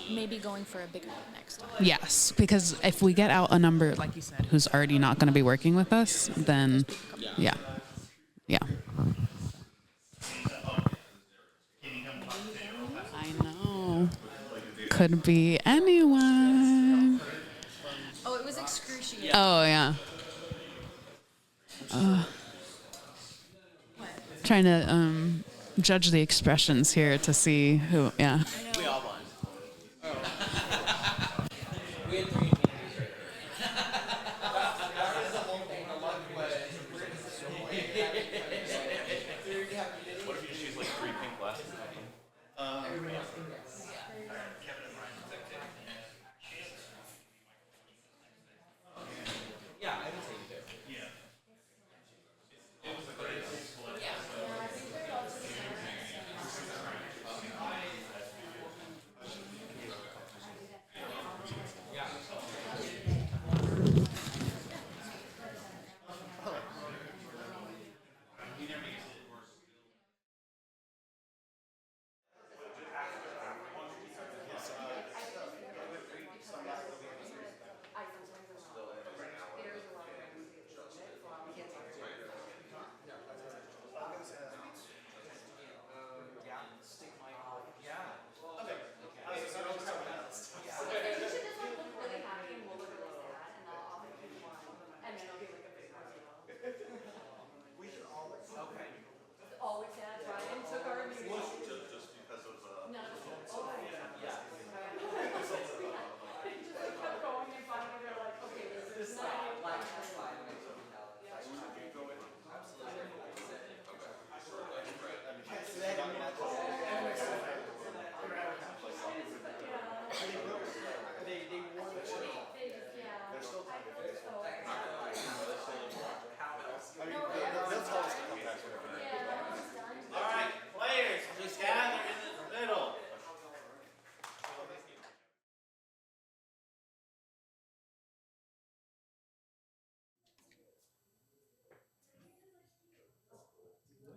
Maybe going for a bigger vote next time. Yes, because if we get out a number, like you said, who's already not going to be working with us, then yeah. I know. Could be anyone. Oh, it was excruciating. Oh, yeah. Trying to judge the expressions here to see who, yeah. We all won. We had 3 What if you choose like 3 pink glasses? Yeah, I would say you do. Yeah.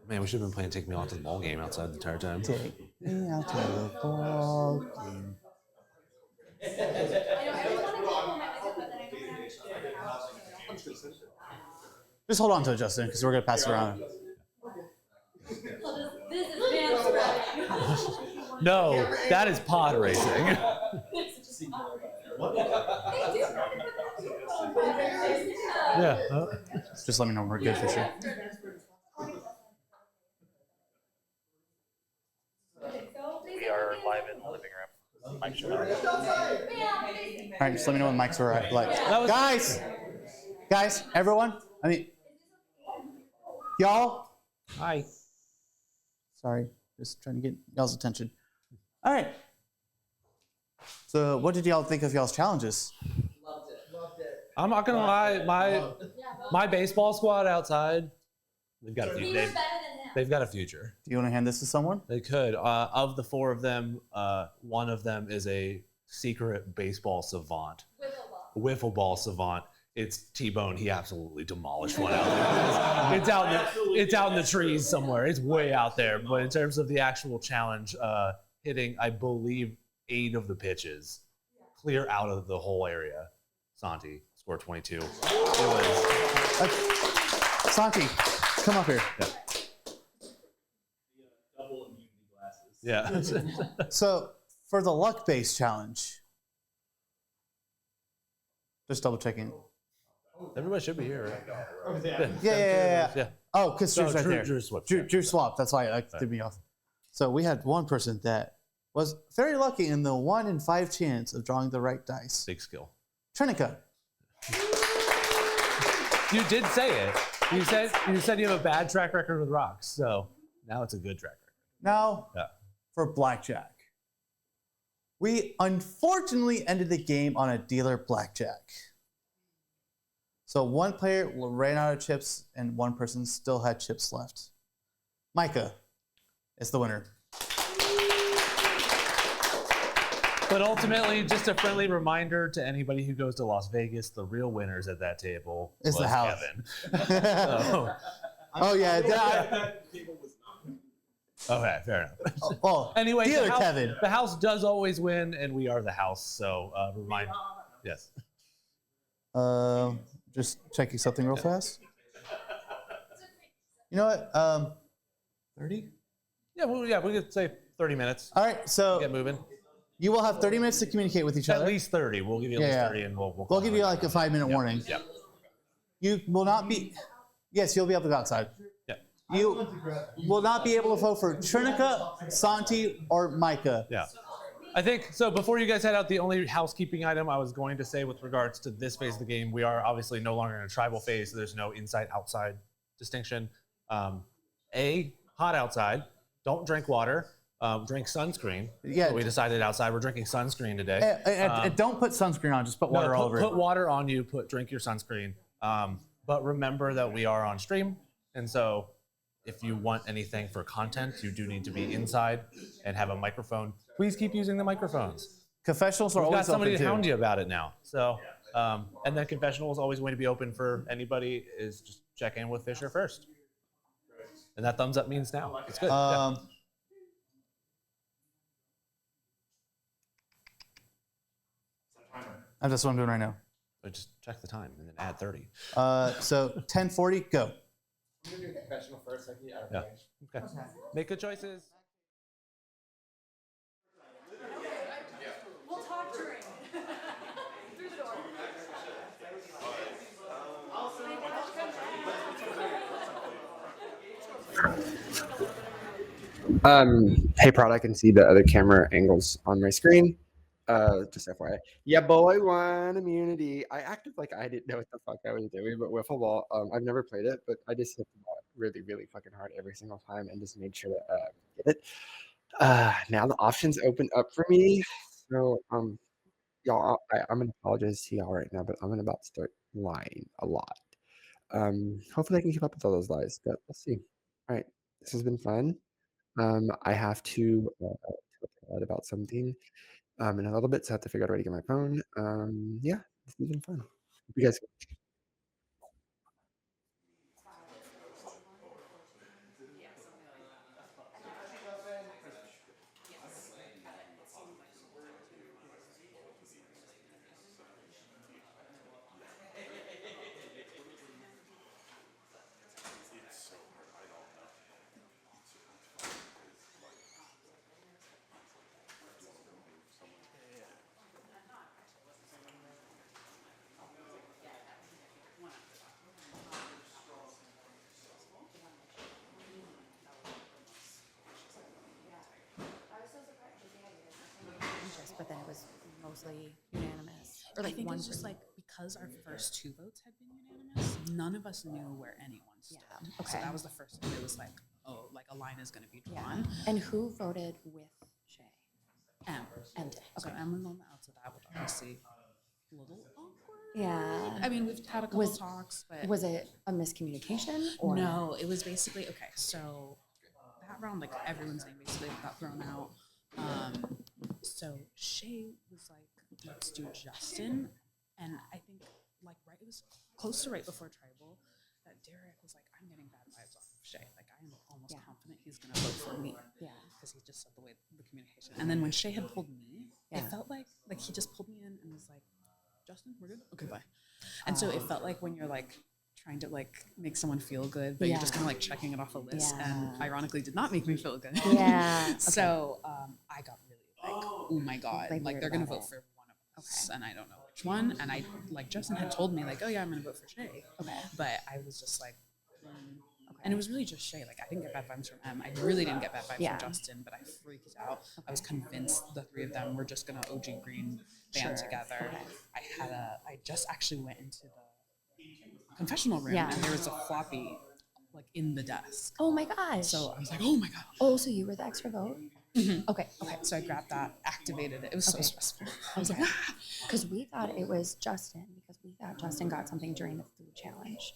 Man, we should have been playing Take Me Out to the Ball game outside the entire time. Take me out to the ball game. Just hold on to it, Justin, because we're going to pass it around. No, that is pod racing. Yeah. Just let me know when we're good for sure. We are live in the living room. Mike should know. All right, just let me know when mics are right. Guys, everyone. Y'all. Hi. Sorry, just trying to get y'all's attention. All right. So, what did y'all think of y'all's challenges? I'm not gonna lie, my baseball squad outside, they've got a future. Do you want to hand this to someone? They could. Of the 4 of them, one of them is a secret baseball savant. Wiffle ball savant. It's T-Bone. He absolutely demolished one out there. It's out in the trees somewhere. It's way out there. But in terms of the actual challenge, hitting, I believe, 8 of the pitches, clear out of the whole area. Santi scored 22. It was Santi, come up here. Yeah. So for the luck-based challenge, just double checking. Everybody should be here, right? Yeah. Oh, because So Drew's right there. Drew swapped. Drew swapped. That's why it threw me off. So we had one person that was very lucky in the 1 in 5 chance of drawing the right dice. Big skill. Trinica. You did say it. You said you have a bad track record with rocks, so now it's a good track record. Now, Yeah. for blackjack. We unfortunately ended the game on a dealer blackjack. So one player ran out of chips and one person still had chips left. Micah is the winner. But ultimately, just a friendly reminder to anybody who goes to Las Vegas, the real winners at that table Is the was house. Kevin. Oh yeah. Okay, fair enough. Oh, Anyway, dealer the house, Kevin. the house does always win, and we are the house. So remind, yes. Just checking something real fast. You know what? 30? Yeah, we could say 30 minutes. All right, so get moving. You will have 30 minutes to communicate with each other. At least 30. We'll give you at least 30, and we'll give you like a 5-minute warning. Yeah. You will not be. Yes, you'll be able to go outside. Yeah. You will not be able to vote for Trinica, Santi, or Micah. Yeah. I think, so before you guys head out, the only housekeeping item I was going to say with regards to this phase of the game, we are obviously no longer in a tribal phase, so there's no inside-outside distinction. Hot outside, don't drink water, drink sunscreen. Yeah. So we decided outside, we're drinking sunscreen today. And don't put sunscreen on, just put water all over Put it. water on you, drink your sunscreen. But remember that we are on stream, and so if you want anything for content, you do need to be inside and have a microphone. Please keep using the microphones. Confessionals are We've always got somebody open to too. hound you about it now. So, and then confessional is always going to be open for anybody. Is just check in with Fisher first, and that thumbs up means now. It's good. Yeah. That's what I'm doing right now. So just check the time and then add 30. So 10:40, go. I'm gonna do confessional first, so I can get out of Yeah. range. Okay. Make good choices. We'll talk during. Through the door. Hey, Prod, I can see the other camera angles on my screen. Just FYI. Yeah, boy, won immunity. I acted like I didn't know what the fuck I was doing, but wiffle ball, I've never played it, but I just hit the ball really, really fucking hard every single time and just made sure to get it. Now the options open up for me. So, y'all, I'm gonna apologize to y'all right now, but I'm about to start lying a lot. Hopefully I can keep up with all those lies, but we'll see. All right, this has been fun. I have to tell Ed about something in a little bit, so I have to figure out a way to get my phone. Yeah, this has been fun. Hope you guys. But then it was mostly unanimous. Or like I think one it's just person. like because our first 2 votes had been unanimous, none of us knew where anyone stood. Okay. So that was the first time it was like, oh, like a line is going to be drawn. And who voted with Shay? M. M did. So Okay. M was on the outside. That would obviously a little awkward. Yeah. I mean, we've had a couple talks, but was it a miscommunication or no? It was basically okay. So that round, like everyone's name basically got thrown out. So Shay was like, let's do Justin, and I think like it was close to right before tribal that Derek was like, I'm getting bad vibes off of Shay. Like I am almost confident he's gonna vote for me. Yeah. Because he just said the way the communication. And then when Shay had pulled me, Yeah. it felt like he just pulled me in and was like, Justin, we're good. Okay, bye. And so it felt like when you're like trying to like make someone feel good, but you're just kind of like checking it off a list, and ironically did not make me feel good. Yeah. So I got really like, oh my god, Like like weird they're gonna about vote it. for one of us, and I don't know which one, and I like Justin had told me like, oh yeah, I'm gonna vote for Shay. Okay. But I was just like, and it was really just Shay. Like I didn't get bad vibes from him. I really didn't get bad vibes Yeah. from Justin, but I freaked out. I was convinced the three of them were just gonna OG Green band Sure. together. Okay. I just actually went into the confessional room Yeah. and there was a floppy like in the desk. Oh my gosh. So I was like, oh my god. Oh, so you were the extra vote? Okay. Okay. So I grabbed that, activated it. It was so Okay. stressful. I was like, ah. Because we thought it was Justin, because we thought Justin got something during the food challenge.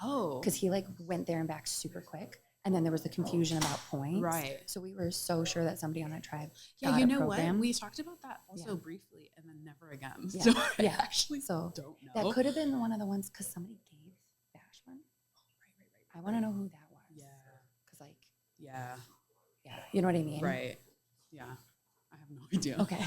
Oh. Because he like went there and back super quick. And then there was the confusion about points. Right. So we were so sure that somebody on that tribe Yeah, got you a know program. what? We talked about that also Yeah. briefly and then never again. Yeah. So Yeah. I actually So don't know. that could have been one of the ones because somebody gave Bash one. I want to know who that was. Yeah. Because like, Yeah. you know what I mean? Right. Yeah. I have no idea. Okay.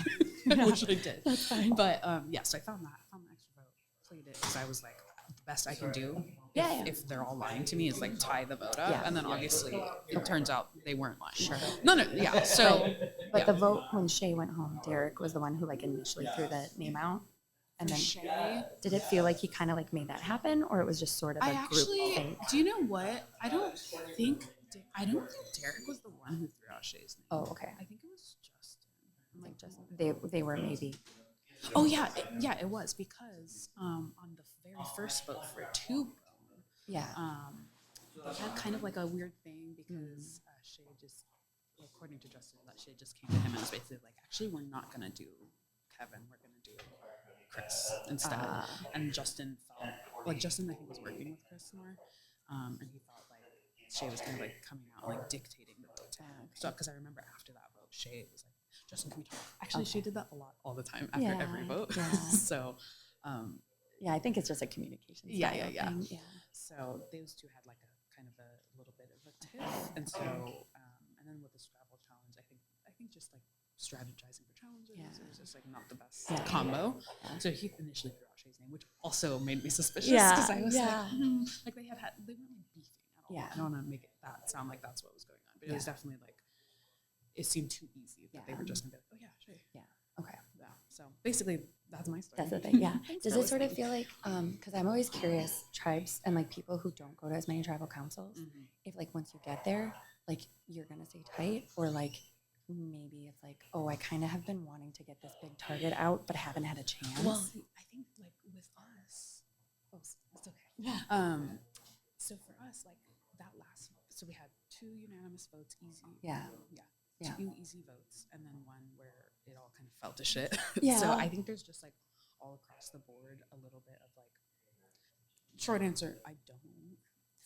I wish I did. That's fine. But yes, I found that. I found the extra vote. Played it because I was like, the best I can do if they're all lying to me is like tie the vote up. Yeah. And then obviously it turns out they weren't lying. Sure. No, yeah. So But yeah. the vote when Shay went home, Derek was the one who like initially threw the name out. And then Shay? Did it feel like he kind of like made that happen, or it was just sort of a I group actually thing? do you know what? I don't think Derek was the one who threw out Shay's name. Oh, okay. I think it was Justin. I'm like just they were maybe. Oh yeah, it was because on the very first vote for two bone, Yeah. they had kind of like a weird thing because Shay just, according to Justin, that Shay just came to him and was basically like, actually, we're not gonna do Kevin, we're gonna do Chris instead. And Justin felt like Justin I think was working with Chris more, and he felt like Shay was kind of like coming out like dictating the vote to him. So because I remember after that vote, Shay was like, Justin, can we talk? Actually, Shay did that a lot all the time after Yeah, every vote. yeah. So Yeah, I think it's just a communication. yeah. style thing, yeah. So those two had like a kind of a little bit of a tiff, and so and then with the Scrabble challenge, I think just like strategizing for challenges, it was just like not the best combo. So he initially threw out Shay's name, which also made me suspicious because I was like they weren't like beefing at all. Yeah. I don't want to make that sound like that's what was going on, but it was definitely like it seemed too easy that they were just gonna be like, oh yeah, Shay. Yeah. Okay. Yeah. So basically, that's my story. That's the thing. Yeah. Thanks Does for it sort of listening. feel like because I'm always curious, tribes and like people who don't go to as many tribal councils, if like once you get there, like you're gonna stay tight, or like maybe it's like, oh, I kind of have been wanting to get this big target out, but haven't had a chance. Well, I think like with us, it's okay. So for us, like that last, so we had 2 unanimous votes, easy. Yeah. Yeah. 2 easy votes, and then one where it all kind of fell to shit. Yeah. So I think there's just like all across the board a little bit of like. Short answer: I don't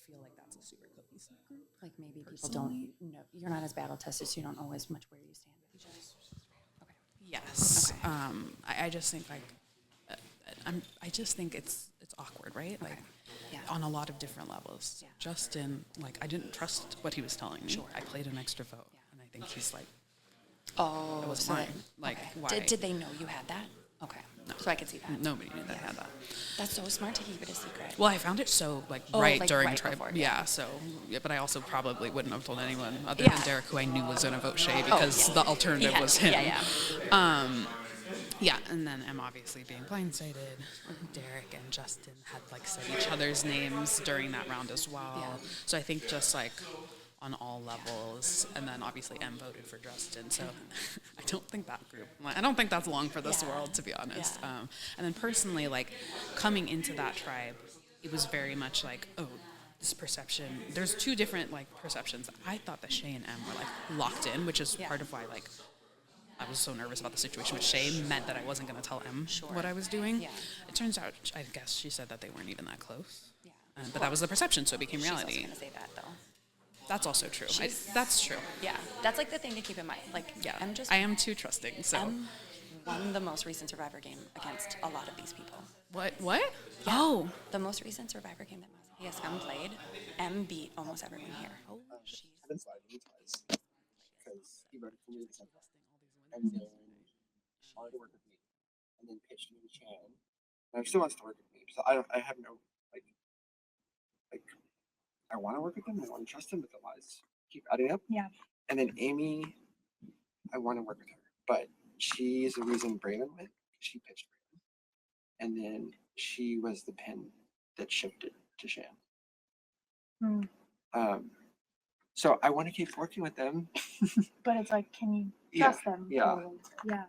feel like that's a super cohesive group. Like maybe people Personally. don't know, you're not as battle tested, so you don't know as much where you stand with each other. Yes. I just think like I just think it's awkward, right? Like on a lot of different levels. Yeah. Justin, like I didn't trust what he was telling me. I played an extra vote, and I think he's like, Oh, that was so mine. then- Like okay. why? Did they know you had that? Okay. No. So I could see that. Nobody knew that I had that. That's so smart to keep it a secret. Well, I found it so like Oh, right like, during right tribe. before, Yeah. So yeah, but I also probably wouldn't have told anyone other Yeah. than Derek, who I knew was gonna vote Shay Oh, because yeah. the alternative Yeah, was him. yeah, Yeah, and then I'm obviously being blindsided. Derek and Justin had like said each other's names during that round as well. Yeah. So I think just like on all levels, and then obviously M voted for Justin. So I don't think that group. I don't think that's long for this world, to be honest. And then personally, like coming into that tribe, it was very much like, oh, this perception. There's 2 different like perceptions. I thought that Shay and M were like locked in, which is part of why like I was so nervous about the situation with Shay, meant that I wasn't going to tell M what I was doing. Yeah. It turns out, I guess she said that they weren't even that close. Yeah. But that was the perception, so it became reality. She's also gonna say that though. That's also true. She's- That's true. Yeah, that's like the thing to keep in mind. Like, Yeah. M just I am too trusting, so. M won the most recent Survivor game against a lot of these people. What? What? Yeah. Oh. The most recent Survivor game that ESM played, M beat almost everyone here. Kevin's lied to me twice because he voted for me the second time, and then wanted to work with me, and then pitched me to Chan. And he still wants to work with me, so I have no like I want to work with him, I want to trust him, but the lies keep adding up. Yeah. And then Amy, I want to work with her, but she's the reason Braylon went. She pitched Braylon. and then she was the pin that shifted to Shan. Hmm. So I want to keep working with them. But it's like, can you Yeah, trust them? yeah. Totally. Yeah.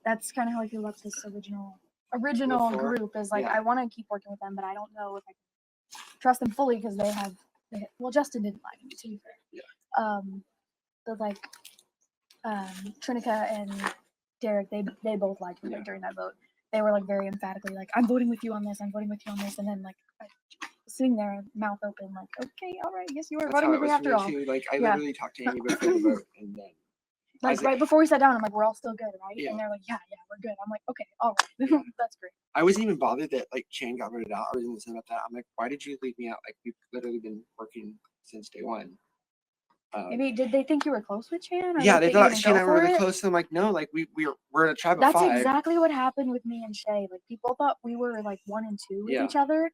That's kind of how I feel about this original Before? group. Is like, Yeah. I want to keep working with them, but I don't know if I can trust them fully because well, Justin didn't lie to me, to be fair. Yeah. But like, Trinica and Derek, they both lied to me like, during that vote. They were like very emphatically like, I'm voting with you on this, I'm voting with you on this, and then like sitting there, mouth open, like, okay, all right, yes, you are That's voting how with it me was for after me all. too. Like I Yeah. literally talked to Amy before the vote, and then I Like was right before we sat down, I'm like, we're all still good, right? Yeah. And they're like, yeah, we're good. I'm like, okay, all right, that's great. I wasn't even bothered that like Chan got voted out. I wasn't upset about that. I'm like, why did you leave me out? Like we've literally been working since day one. Maybe did they think you were close with Chan? Or Yeah, they you thought didn't Shan and I go were for really it? close. So I'm like, no, like we're in a tribe of That's 5. exactly what happened with me and Shay. Like people thought we were like 1 and 2 with Yeah. each other,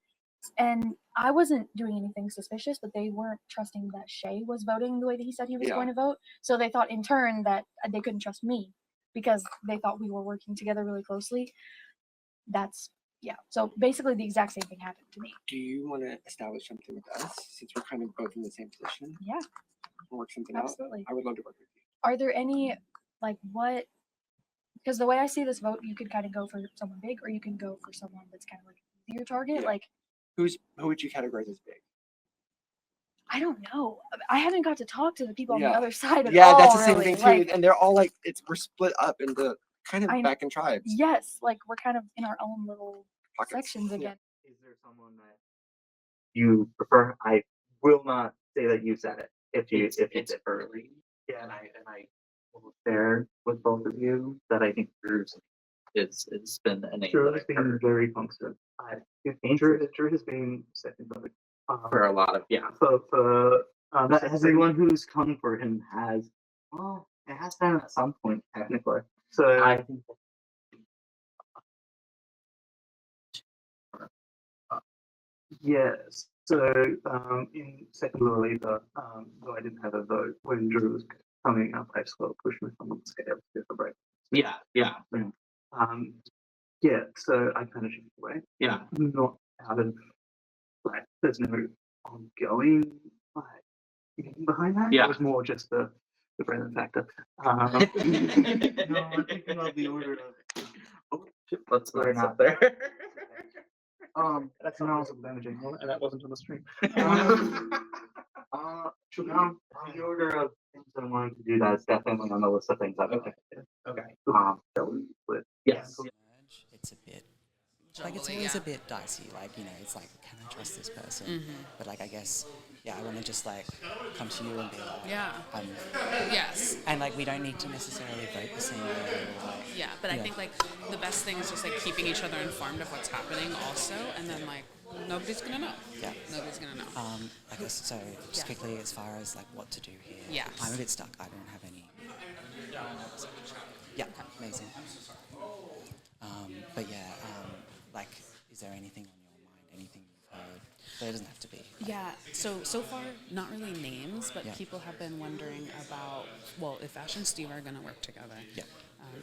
and I wasn't doing anything suspicious, but they weren't trusting that Shay was voting the way that he said he was Yeah. going to vote. So they thought in turn that they couldn't trust me because they thought we were working together really closely. Yeah. So basically, the exact same thing happened to me. Do you want to establish something with us since we're kind of both in the same position? Yeah. Work something Absolutely. out. I would love to work with you. Are there any like what? Because the way I see this vote, you could kind of go for someone big, or you can go for someone that's kind of like your target. Yeah. Like Who would you categorize as big? I don't know. I haven't got to talk to the people on the Yeah. other side at Yeah, all. that's the same really. thing too. Like, And they're all like we're split up into kind of I- back in tribes. yes, like we're kind of in our own little Pockets. sections again. Is there someone that you prefer? I will not say that you said it. If you early, yeah, and I will share with both of you that I think Drew's it's been an Drew has been very constant. Drew has been second vote for a lot of So that everyone who's come for him has it has been at some point technically. So I think. Yes. So in second law leader, though I didn't have a vote when Drew was coming up, I still pushed me on the scale to the break. Yeah. Yeah. So I kind of shifted away. Yeah. Not out of like there's no ongoing like thinking behind that. Yeah. It was more just the present factor. No, I'm thinking of the order of. Oh, shit, let's put it out there. That's not also damaging, and that wasn't on the stream. The order of things I wanted to do that is definitely on the list of things I've okay. Yes. It's a bit like it's always a bit dicey. Like it's like, can I trust this person? But like I guess I want to just like come to you and be like, yes, and like we don't need to necessarily vote the same way. Or, like, but I think like the best thing is just like keeping each other informed of what's happening also, and then like nobody's gonna know. Yeah, nobody's gonna know. I guess so. Just quickly, as far as like what to do here. Yes. I'm a bit stuck. I don't have any. Yeah, amazing. But like, is there anything on your mind? Anything you've heard? But it doesn't have to be. Yeah, so far, not really names, but people have been wondering about, if Vash and Steve are going to work together. Yeah.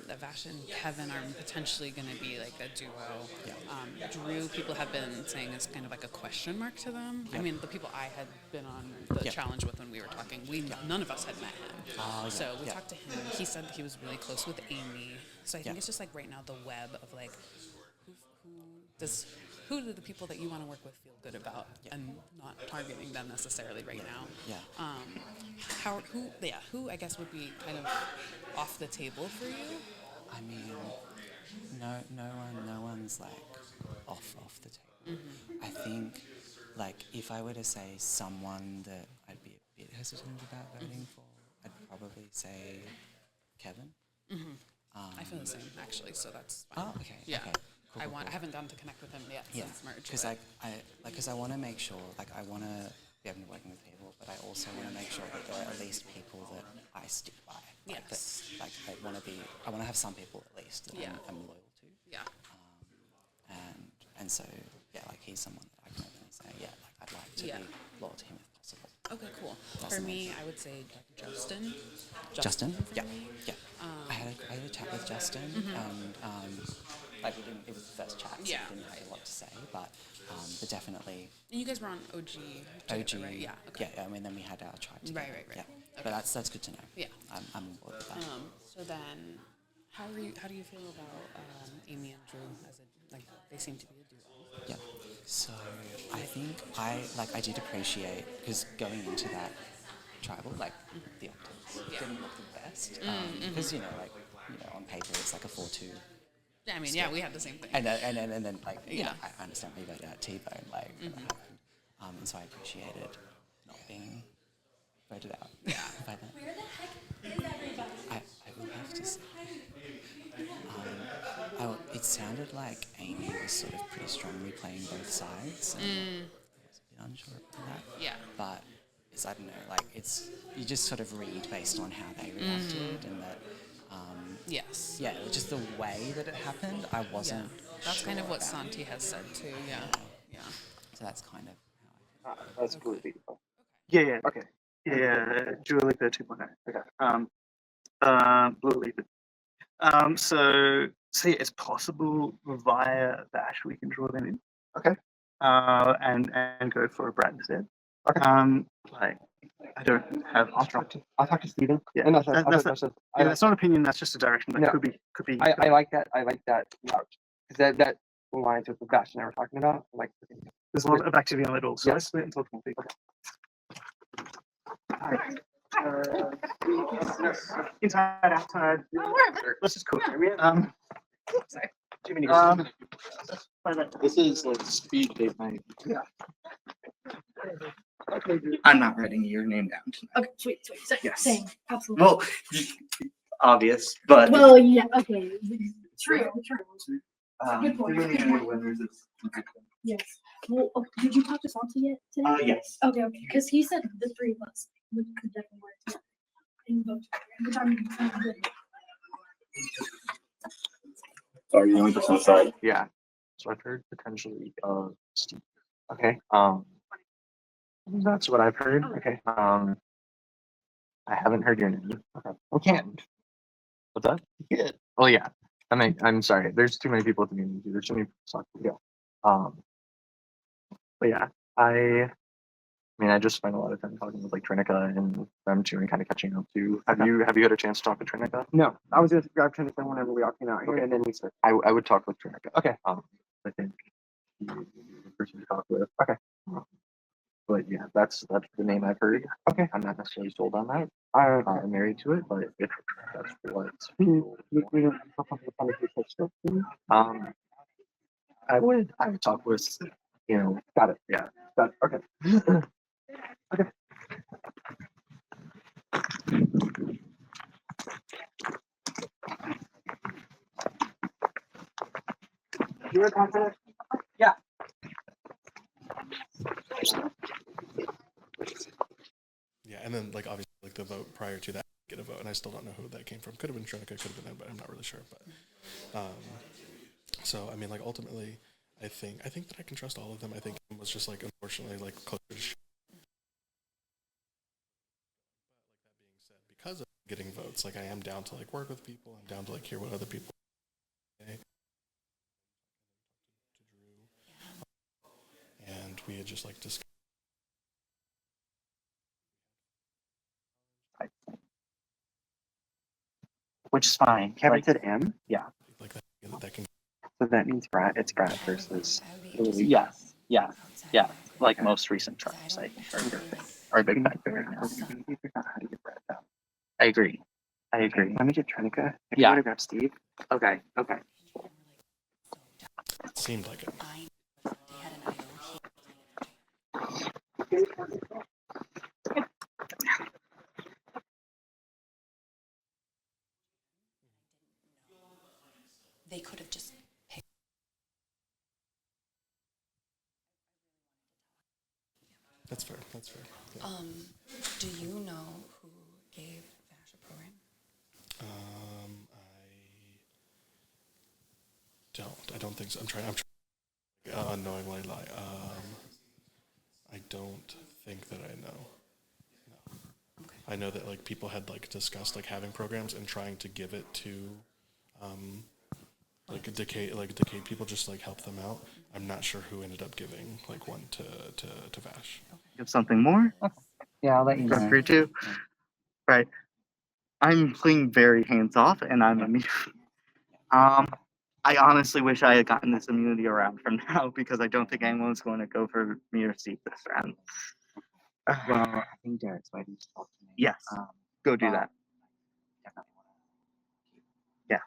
That Vash and Kevin are potentially going to be like a duo. Yeah. Drew, people have been saying is kind of like a question mark to them. Yeah. I mean, the people I had been on the challenge with when we were talking, none of us had met him. So we talked to him. He said he was really close with Amy. So I think it's just like right now the web of like, who do the people that you want to work with feel good about, and not targeting them necessarily right now. Yeah. Who I guess would be kind of off the table for you? I mean, no one's like off the table. I think like if I were to say someone that I'd be a bit hesitant about voting for, I'd probably say Kevin. I feel the same actually, so that's fine. Oh, okay. Yeah. Okay. Cool, I haven't gotten to connect with him yet since merge. Because I want to make sure, like I want to be able to work with people, but I also want to make sure that there are at least people that I stick by. Like yes. That, like I want to have some people at least that I'm loyal to. Yeah. And so like he's someone that I can openly say, like I'd like to be loyal to him if possible. Okay, cool. That's for amazing. me, I would say Justin. Justin? For Yeah. me. Yeah. I had a chat with Justin, and like we didn't. It was the first chat, so Yeah. we didn't have a lot to say, but definitely. And you guys were on OG. OG, together, right? Yeah. Okay. yeah, I mean, then we had our tribe together. Right. Yeah, Okay. but that's good to know. Yeah. I'm on board with that. So then, how do you feel about Amy and Drew as a like they seem to be a duo? Yeah. So I think I did appreciate because going into that tribal the optics didn't look the best because on paper it's like a 4-2. Yeah, I mean, step. we had the same thing. And then Yeah. I understand why you voted out T-Bone that happened. And so I appreciated not being voted out. Yeah. By that. Where the heck is everybody? I will have to say. It sounded like Amy was sort of pretty strongly playing both sides. And I was a bit unsure about that. Yeah. But I don't know, you just sort of read based on how they reacted and that. Yes. Yeah, just the way that it happened, I wasn't. That's kind of what sure about. Santi has said too. Yeah. Yeah. So that's kind of That's completely beautiful. Yeah. Okay. Yeah. Julie 2.0. Blue Leaf. So see, it's possible via Bash we can draw them in. Okay. And go for a Brad instead. Okay. I don't have. I'll talk to Steven. Yeah. And That's not an opinion. That's just a direction that could be. I like that. I like that route because that aligns with what Bash and I were talking about. There's a lot of activity on it all. So let's wait until 20. Inside, outside. Let's just cook. Sorry. Too many. This is like speed date night. Yeah. I'm not writing your name down tonight. Okay, sweet. Yes. Same. Absolutely. Well, obvious, but Well, yeah. Okay. True. Good point. Yes. Well, did you talk to Santi yet today? Yes. Okay. Because he said the three of us could definitely work together and vote together, which I'm good. Sorry, the only person outside. Yeah. So I've heard potentially Steve. Okay. That's what I've heard. Okay. I haven't heard your name. Okay. Okay. What's that? Yeah. Oh yeah. I'm sorry. There's too many people at the meeting. There's too many people talking. Yeah. But yeah, I I just spent a lot of time talking with Trinica and them too, and kind of catching up too. Have you had a chance to talk to Trinica? No, I was just grab Trinica whenever we all came out here, okay. And then we start. I would talk with Trinica. Okay. I think he's the person to talk with. Okay. But yeah, that's the name I've heard. Okay. I'm not necessarily sold on that. I'm married to it, but if that's what I would talk with, got it. Yeah. Okay. Okay. You were confident? Yeah. Yeah, and then obviously the vote prior to that, get a vote, and I still don't know who that came from. Could have been Trinica, could have been them, but I'm not really sure. But so ultimately, I think that I can trust all of them. I think it was just unfortunately closer to. That being said, because of getting votes, I am down to work with people. I'm down to hear what other people say. And we had just discussed. Which is fine. Kevin said M? Yeah. That can. So that means it's Brad versus. Yes. Yeah. Most recent tribes, I think, are big factor. I agree. Let me get Trinica. Yeah. I'm gonna grab Steve. Okay. It seemed like it. They could have just picked. That's fair. Yeah. Do you know who gave Vash a program? I don't think so. I'm trying unknowingly lie. I don't think that I know. No. Okay. I know that people had discussed having programs and trying to give it to like Decay'd people just like help them out. I'm not sure who ended up giving like one to Vash. Have something more? Yeah, I'll let you Feel know. free to. Right. I'm playing very hands off, and I'm immune. I honestly wish I had gotten this immunity around from now because I don't think anyone's going to go for me or Steve this round. Well, I think Derek's waiting to talk to me. Yes. Go do that. Definitely Yeah.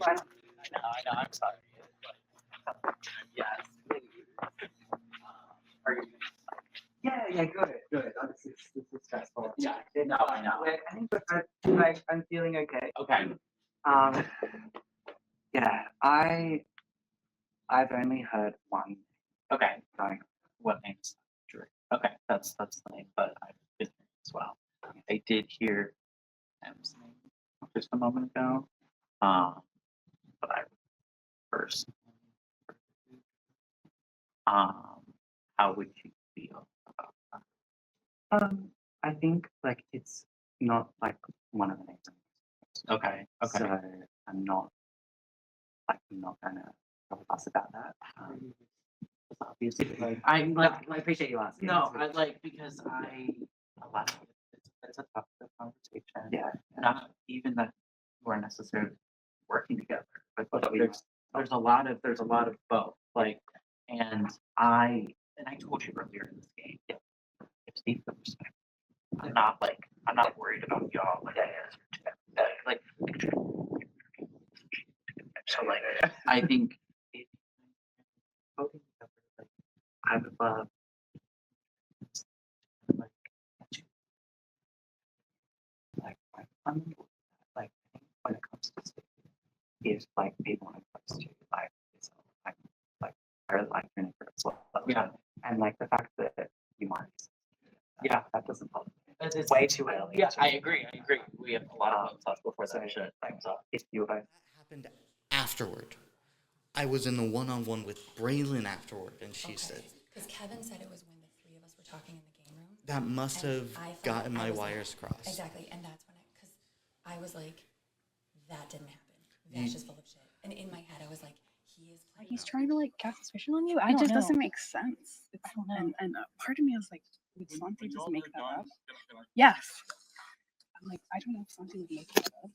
I know, I'm sorry. Yes. Are you? Yeah, good. This is stressful. Yeah, no, I know. I think I'm feeling okay. Okay. Yeah, I've only heard one. Okay. Going, what name's Drew? Okay, that's the name, but I've been here as well. I did hear M's name just a moment ago. But I first, how would you feel about that? I think like it's not like one of the names. Okay. So I'm not gonna talk fuss about that. Obviously, I appreciate you asking. No, I like because a lot of it's a tough conversation. Yeah. Not even that we're necessarily working together, but there's a lot of both. Like, and I told you earlier in this game, if Steve could respect, I'm not worried about y'all. Like, so like, I think if voting together, like, I would love like like when it comes to safety, is like people when it comes to like it's like or like vinegar as well. Yeah. And like the fact that you want that doesn't bother me. It's way too early. Yeah, I agree. We have a lot of thoughts before that shit comes up. If you happened afterward. I was in the one-on-one with Braylon afterward, and she said Because Kevin said it was when the three of us were talking in the game room. that must and have I thought- gotten I my was like- wires crossed. Exactly, and that's when because I was like, that didn't happen. You- That's just full of shit. And in my head, I was like, he is. He's trying to like cast suspicion on you. I It don't just know. doesn't make sense. I don't know. And part of me was like, would Santi just make that up? Yes. I'm like, I don't know if Santi would make that up.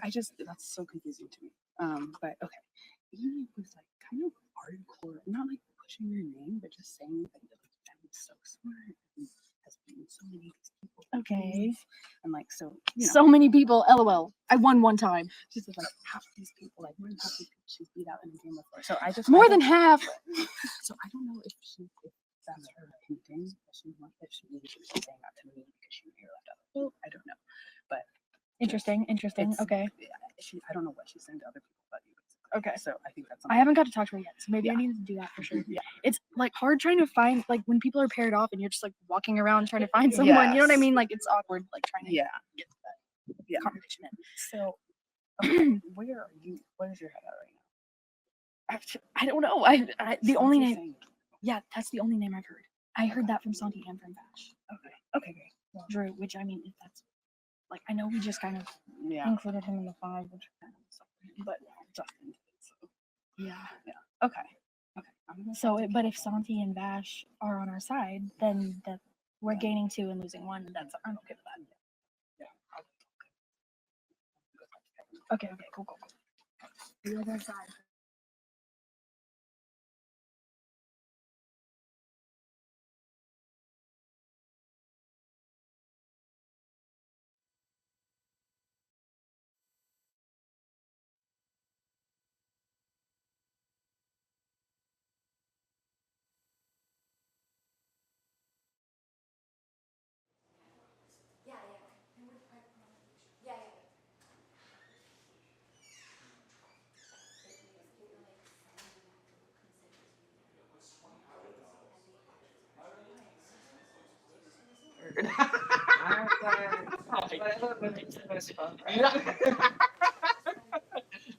I just that's so confusing to me. But okay, Amy was like kind of hardcore, not like pushing your name, but just saying that I'm so smart and has beaten so many of these people. Okay. And like so, So many people. LOL. I won one time. She said like half of these people, like more than half of these people she's beat out in a game before. So I just More than half. So I don't know if that's her hinting that she maybe she was just saying that to me because she knew left out. Well, I don't know, but Interesting. it's- Okay. I don't know what she's saying to other people but you. Okay. So I think that's I haven't got to talk to her yet, so maybe I Yeah. need to do that for sure. Yeah. It's like hard trying to find like when people are paired off and you're just like walking around trying to find someone. You know what I Yes. mean? Like it's awkward, like trying to Yeah. get that Yeah. conversation in. So okay, where are you? What is your head at right now? I don't know. The only Santi's name. saying- Yeah, that's the only name I've heard. I heard that from Santi and from Bash. Okay, great. Well, Drew, which I mean, if that's like I know we just kind of Yeah. included him in the five, which kind of sucked, but Justin did it, so yeah. okay. I'm gonna So, Santi but if keep Santi and Bash are on our side, then that we're gaining 2 and losing 1. And that's I'm okay with that. Okay. Cool. You're on our side.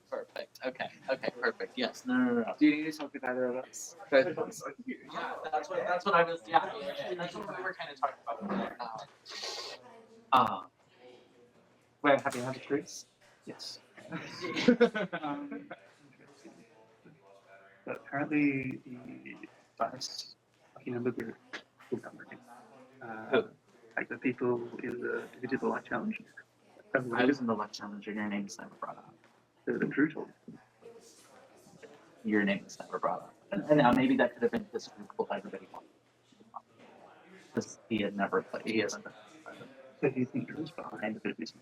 Perfect. Okay. Perfect. Yes. No. Do you need to talk with either of us? Yeah, that's what I was. Yeah, that's what we were kind of talking about. Wait, have you had a truce? Yes. But apparently the vice, the group will come with like the people in the who did the light challenge. I was in the luck challenge and your name was never brought up. The Drew told me. Your name was never brought up. And now maybe that could have been disagreeable to everybody else. Because he had never played. He hasn't been. So do you think Drew's behind the business?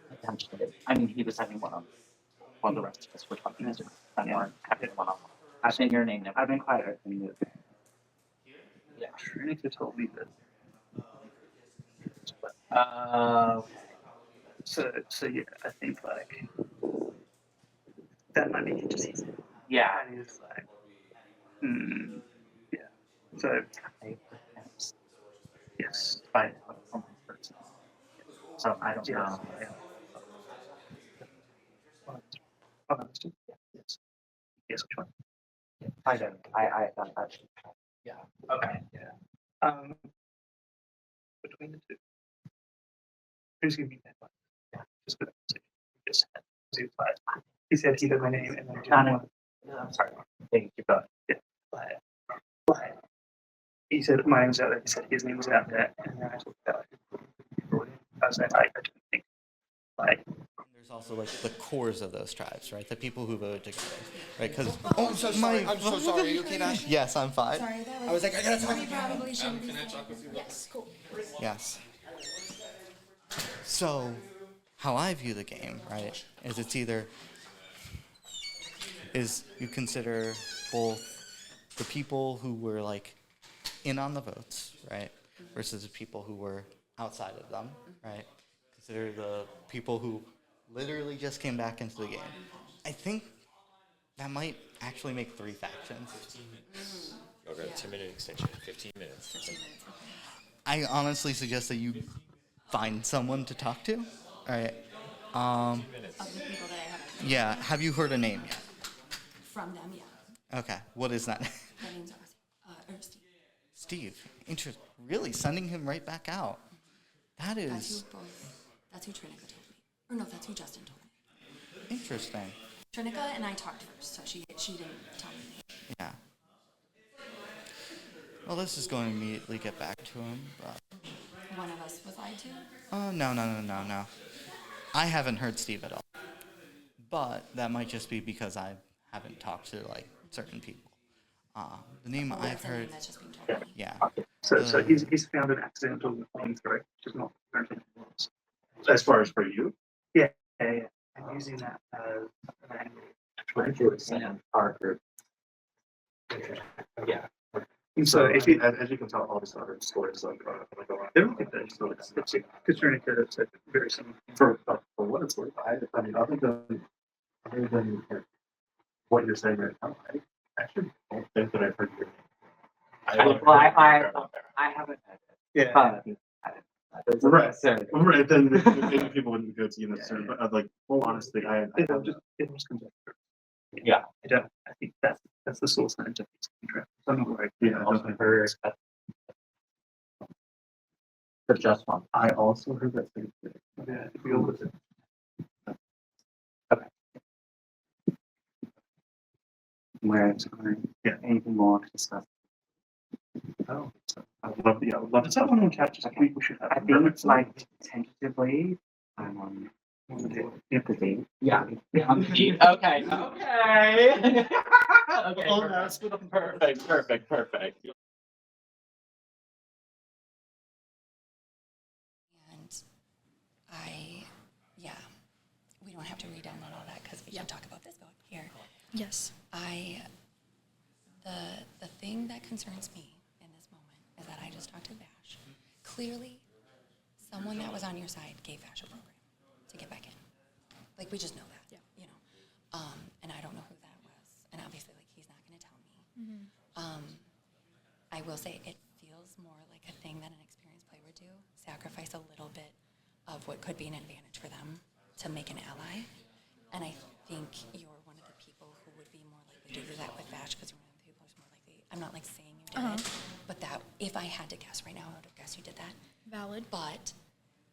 Potentially. I mean, he was having one on while the rest of us were talking as and weren't having one on one. I think your name never. I've been quiet. Yeah. Trinica told me that. Okay. So yeah, I think like that might be interesting. Yeah. And he's like, yeah. So yes, by one person. So I don't yes. know. Yes. Yes, which one? I don't. I thought that should. Yeah. Okay. Yeah. Between the two, who's gonna be that one? Yeah. Just for that. Just he said he did my name and then I'm sorry. Thank you, but yeah. But he said my name's out there. He said his name was out there, and then I talked about it. I was like, I don't think like. There's also like the cores of those tribes, right? The people who voted together, right? Because Oh, I'm so sorry. I'm so sorry. Are you okay, Dash? Yes, I'm fine. Sorry, that was. I was like, I gotta talk to you. Probably shouldn't be Can I saying- talk with you? Yes, cool. Yes. So, how I view the game, right, is it's either is you consider both the people who were like in on the votes, right, versus the people who were outside of them, right? Consider the people who literally just came back into the game. I think that might actually make 3 factions. 15 minutes. Okay, 2-minute extension. 15 minutes. 15 minutes. I honestly suggest that you find someone to talk to. All right. Of the people that I haven't. Yeah. Have you heard a name yet? From them, yeah. Okay. What is that? Their names are Steve. Steve. Interesting. Really sending him right back out. That is That's who Trinica told me. Or no, that's who Justin told me. interesting. Trinica and I talked first, so she didn't tell me. Yeah. Well, this is going to immediately get back to him, but. One of us was lied to. Oh, no. I haven't heard Steve at all. But that might just be because I haven't talked to, like, certain people. The name Oh, I've that's a name heard. that's just been told me. Yeah. So he's found an accidental flamethrower, which is not apparently was. As far as for you? Yeah. I'm using that as an angle. Yeah. So if you, as you can tell, all these other stories like they don't think that so it's because Trinica said very similar. For what it's worth, I mean other than what you're saying right now, I actually don't think that I've heard your name. I haven't had it. Yeah. Right. Then maybe people wouldn't go to you necessarily, but like, well, honestly, it just comes up. Yeah. I think that's the source that I'm just contract. I don't know where Yeah, Also very but just one. I also heard that same thing. Yeah, if we all listen. Where Yeah. anything more to discuss? Oh, I would love to. Is that one on captures? I think we should have. I think it's like tentatively. I'm on the date. Yeah. On the date. Okay. Okay. Perfect. And we don't have to re-download all that because we can talk about this vote here. Yes. The thing that concerns me in this moment is that I just talked to Vash. Clearly, someone that was on your side gave Vash a program to get back in. Like, we just know that, you know. And I don't know who that was. And obviously, like, he's not going to tell me. I will say it feels more like a thing that an experienced player would do. Sacrifice a little bit of what could be an advantage for them to make an ally. And I think you're one of the people who would be more likely to do that with Vash because you're one of the people who's more likely. I'm not like saying you did it, but that if I had to guess right now, I would have guessed you did that. Valid. But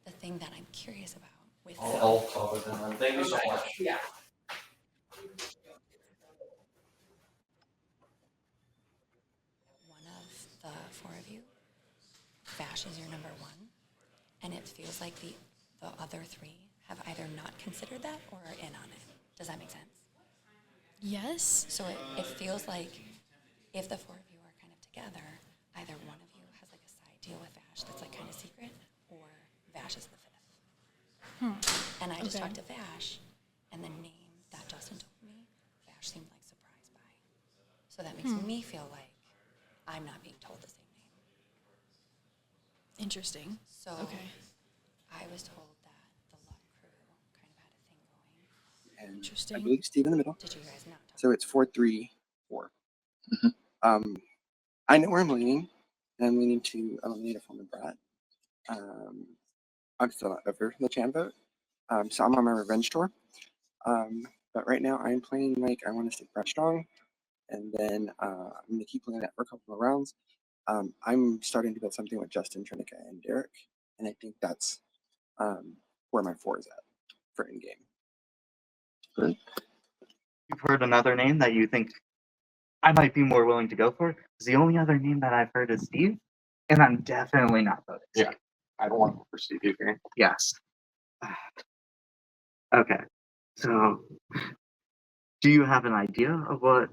the thing that I'm curious about with I'll cover them. Thank you so much. Yeah. One of the four of you, Vash is your number one, and it feels like the other three have either not considered that or are in on it. Does that make sense? Yes. So it feels like if the four of you are kind of together, either one of you has like a side deal with Vash that's like kind of secret, or Vash is the fifth. And I just Okay. talked to Vash, and the name that Justin told me, Vash seemed like surprised by. So that makes me feel like I'm not being told the same name. Interesting. So Okay. I was told that the Luck crew kind of had a thing going. And Interesting. I believe Steve in the middle. Did you guys not talk? So it's 4-3-4. I know where I'm leaning, and I'm leaning to eliminate a former brat. I'm still not over the Chan vote, so I'm on my revenge tour. But right now I'm playing like I want to stick brat strong, and then I'm gonna keep playing that for a couple of rounds. I'm starting to build something with Justin, Trinica, and Derek, and I think that's where my 4 is at for in game. You've heard another name that you think I might be more willing to go for? Because the only other name that I've heard is Steve, and I'm definitely not voting. Yeah, I don't want to go for Steve either. Yes. Okay. So, do you have an idea of what?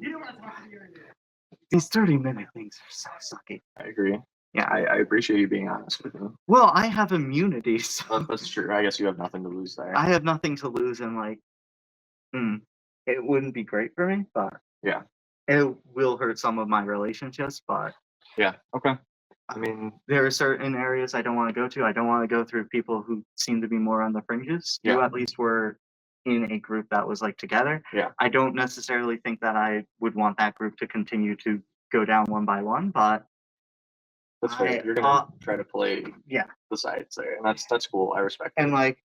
These 30-minute things are so sucky. I agree. Yeah. I appreciate you being honest with me. Well, I have immunity, so That's true. I guess you have nothing to lose there. I have nothing to lose, and like, it wouldn't be great for me, but Yeah. it will hurt some of my relationships. But Yeah. Okay. I mean, there are certain areas I don't want to go to. I don't want to go through people who seem to be more on the fringes. You Yeah. at least were in a group that was like together. Yeah. I don't necessarily think that I would want that group to continue to go down one by one, but that's fair. You're gonna try to play the sides there, and that's cool. I respect it. and like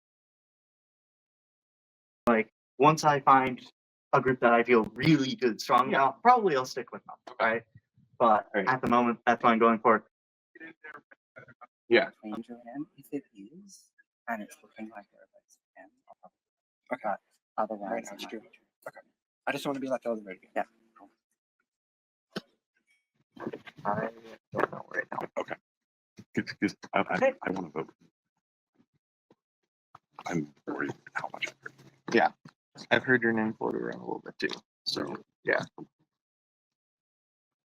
once I find a group that I feel really good, strong about, probably I'll stick with them, right? But at the moment, that's what I'm going for. Yeah. Danger in if it is, and it's looking like everybody's in. Okay. Otherwise, Right now it's true. Okay. I just want to be like elevator again. Yeah. I don't know right now. Okay. Because I want to vote. I'm worried how much I've heard. Yeah. I've heard your name float around a little bit too. So yeah.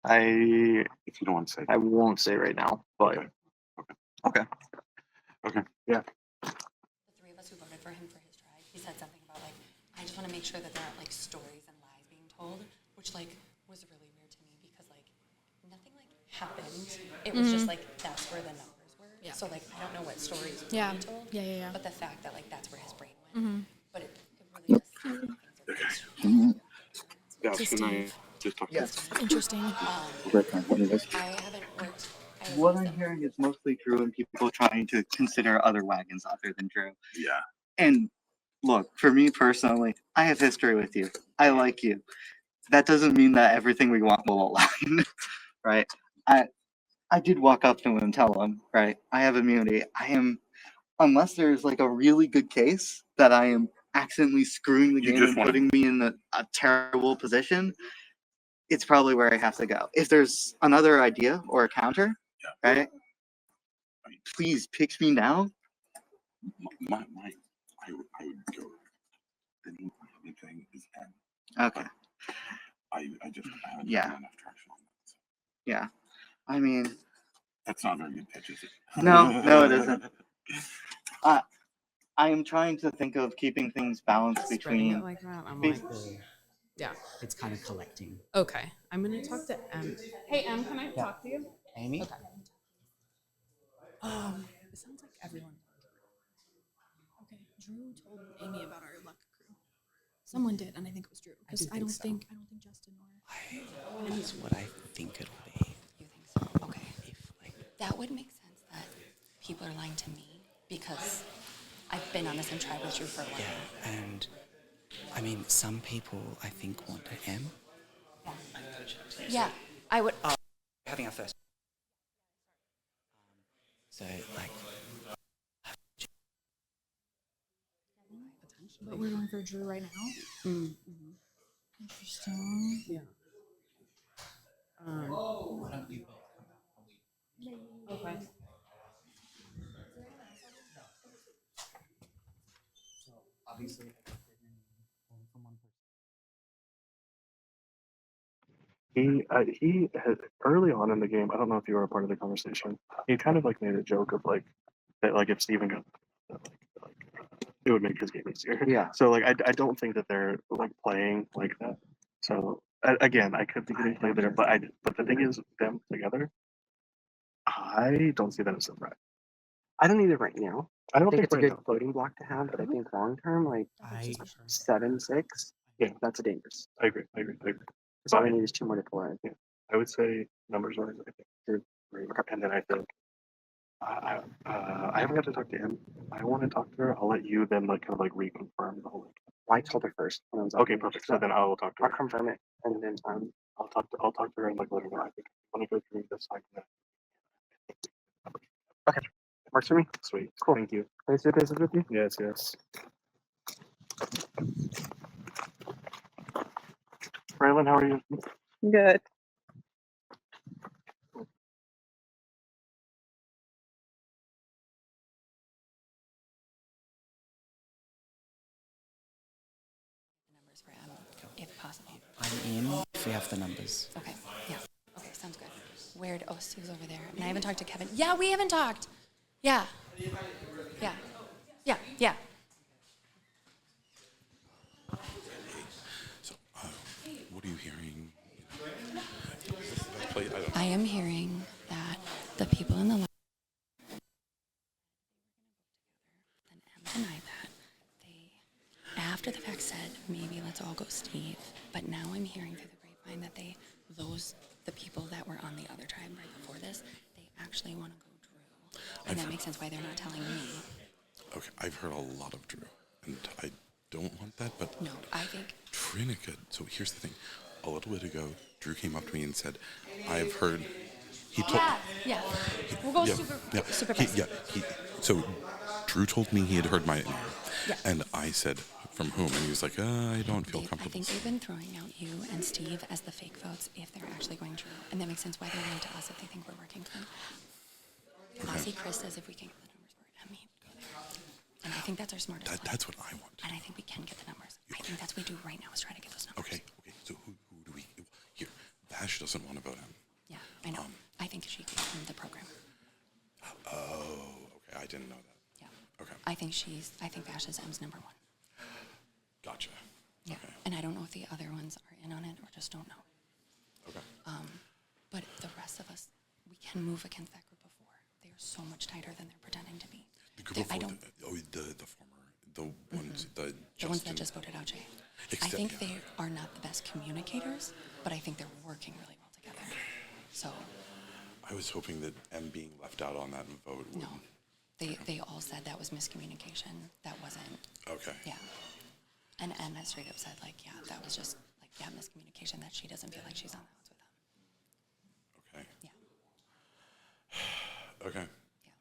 If you don't want to say, I won't say right now, but okay. Yeah. The three of us who voted for him for his tribe, he said something about like, I just want to make sure that there aren't like stories and lies being told, which like was really weird to me because like nothing like happened. It was just like that's where the numbers were. Yeah. So like I don't know what stories were Yeah. being told. Yeah. But the fact that like that's where his brain went. But it really does seem like things are Yeah, To can I Steve. just talk? Yes. Interesting. I haven't worked. What I'm hearing is mostly Drew and people trying to consider other wagons other than Drew. Yeah. And look, for me personally, I have history with you. I like you. That doesn't mean that everything we want will align, right? I did walk up to him and tell him, right? I have immunity. Unless there's like a really good case that I am accidentally screwing the game and putting me in a terrible position, it's probably where I have to go. If there's another idea or a counter, right? Please pitch me now. I would go. The only thing is N. Okay. I just haven't Yeah. gotten enough traction on that. So. Yeah. I mean, That's not a very good pitch, is it? no, it isn't. I am trying to think of keeping things balanced Spreading between. it like that, I'm like, yeah. It's kind of collecting. Okay, I'm gonna talk to Em. Hey, Em, can I talk to you? Amy? Okay. It sounds like everyone. Okay, Drew told Amy about our luck crew. Someone did, and I think it was Drew. Because I don't think Justin or. That's what I think it'll be. You think so? Okay. That would make sense that people are lying to me because I've been on the same tribe with Drew for a while. Yeah, and I mean, some people I think want to M. Yeah, I would. Having our first. So like, But we're going for Drew right now. Mm-hmm. Interesting. Yeah. Why don't you both come out? Okay. So obviously, only from one person. He had early on in the game. I don't know if you were a part of the conversation. He kind of like made a joke of like that, like if Steven got that, it would make his game easier. Yeah. So like I don't think that they're like playing like that. So again, I could be getting played there, but the thing is, them together, I don't see that as a threat. I don't either right now. I don't think it's a right good now. floating block to have, but I think long term, like I 7-6, Yeah. that's a dangerous. I agree. I agree. So all I need is 2 more to pull in. Yeah, I would say numbers wise, I think they're great. And then I think I haven't got to talk to him. I want to talk to her. I'll let you then like kind of like reconfirm the whole. Well, I told her first when I was Okay, perfect. So then I will talk to I'll her. confirm it, and then I'll talk to her and like let her know. I think I want to go through this like that. okay, works for me. Sweet. Cool. Thank you. Can I do business with you? Yes. Yes. Braylon, how are you? Good. Numbers for if possible. I'm in if we have the numbers. Okay. Yeah. Okay. Sounds good. Steve's over there, and I haven't talked to Kevin. Yeah, we haven't talked. Yeah. Yeah. Yeah. Yeah. So, what are you hearing? I am hearing that the people in the lab denied that. They, after the fact, said maybe let's all go Steve. But now I'm hearing through the grapevine that the people that were on the other tribe right before this, they actually want to go Drew, and that makes sense why they're not telling me. Okay, I've heard a lot of Drew, and I don't want that, but No, I think Trinica. So here's the thing: a little bit ago, Drew came up to me and said, "I've heard." He told. Yeah. We'll go Yeah, super he, fast. so Drew told me he had heard my name, Yeah. and I said, "From whom?" And he was like, "I don't feel I comfortable." think they've been throwing out you and Steve as the fake votes if they're actually going Drew, and that makes sense why they're lying to us if they think we're working for them. Bossy Chris says if we can get the numbers for it, and me would go there. And I think that's our smartest one. That's what I want. And I think we can get the numbers. I think that's what we do right now is try to get those numbers. Okay. So who do we? Here, Vash doesn't want to vote him. Yeah, I know. I think she gave him the program. Oh, okay. I didn't know that. Yeah. Okay. I think Vash is M's number one. Gotcha. Yeah. Okay. And I don't know if the other ones are in on it or just don't know. Okay. But the rest of us, we can move against that group of four. They are so much tighter than they're pretending to be. The group of four, the ones, the ones that just voted out Jay. I think they are not the best communicators, but I think they're working really well together. So. I was hoping that M being left out on that vote would. No, they all said that was miscommunication. That wasn't. Okay. Yeah. And Anna straight up said like, yeah, that was just like, yeah, miscommunication. That she doesn't feel like she's on the outs with them. Okay. Yeah. Okay. Yeah.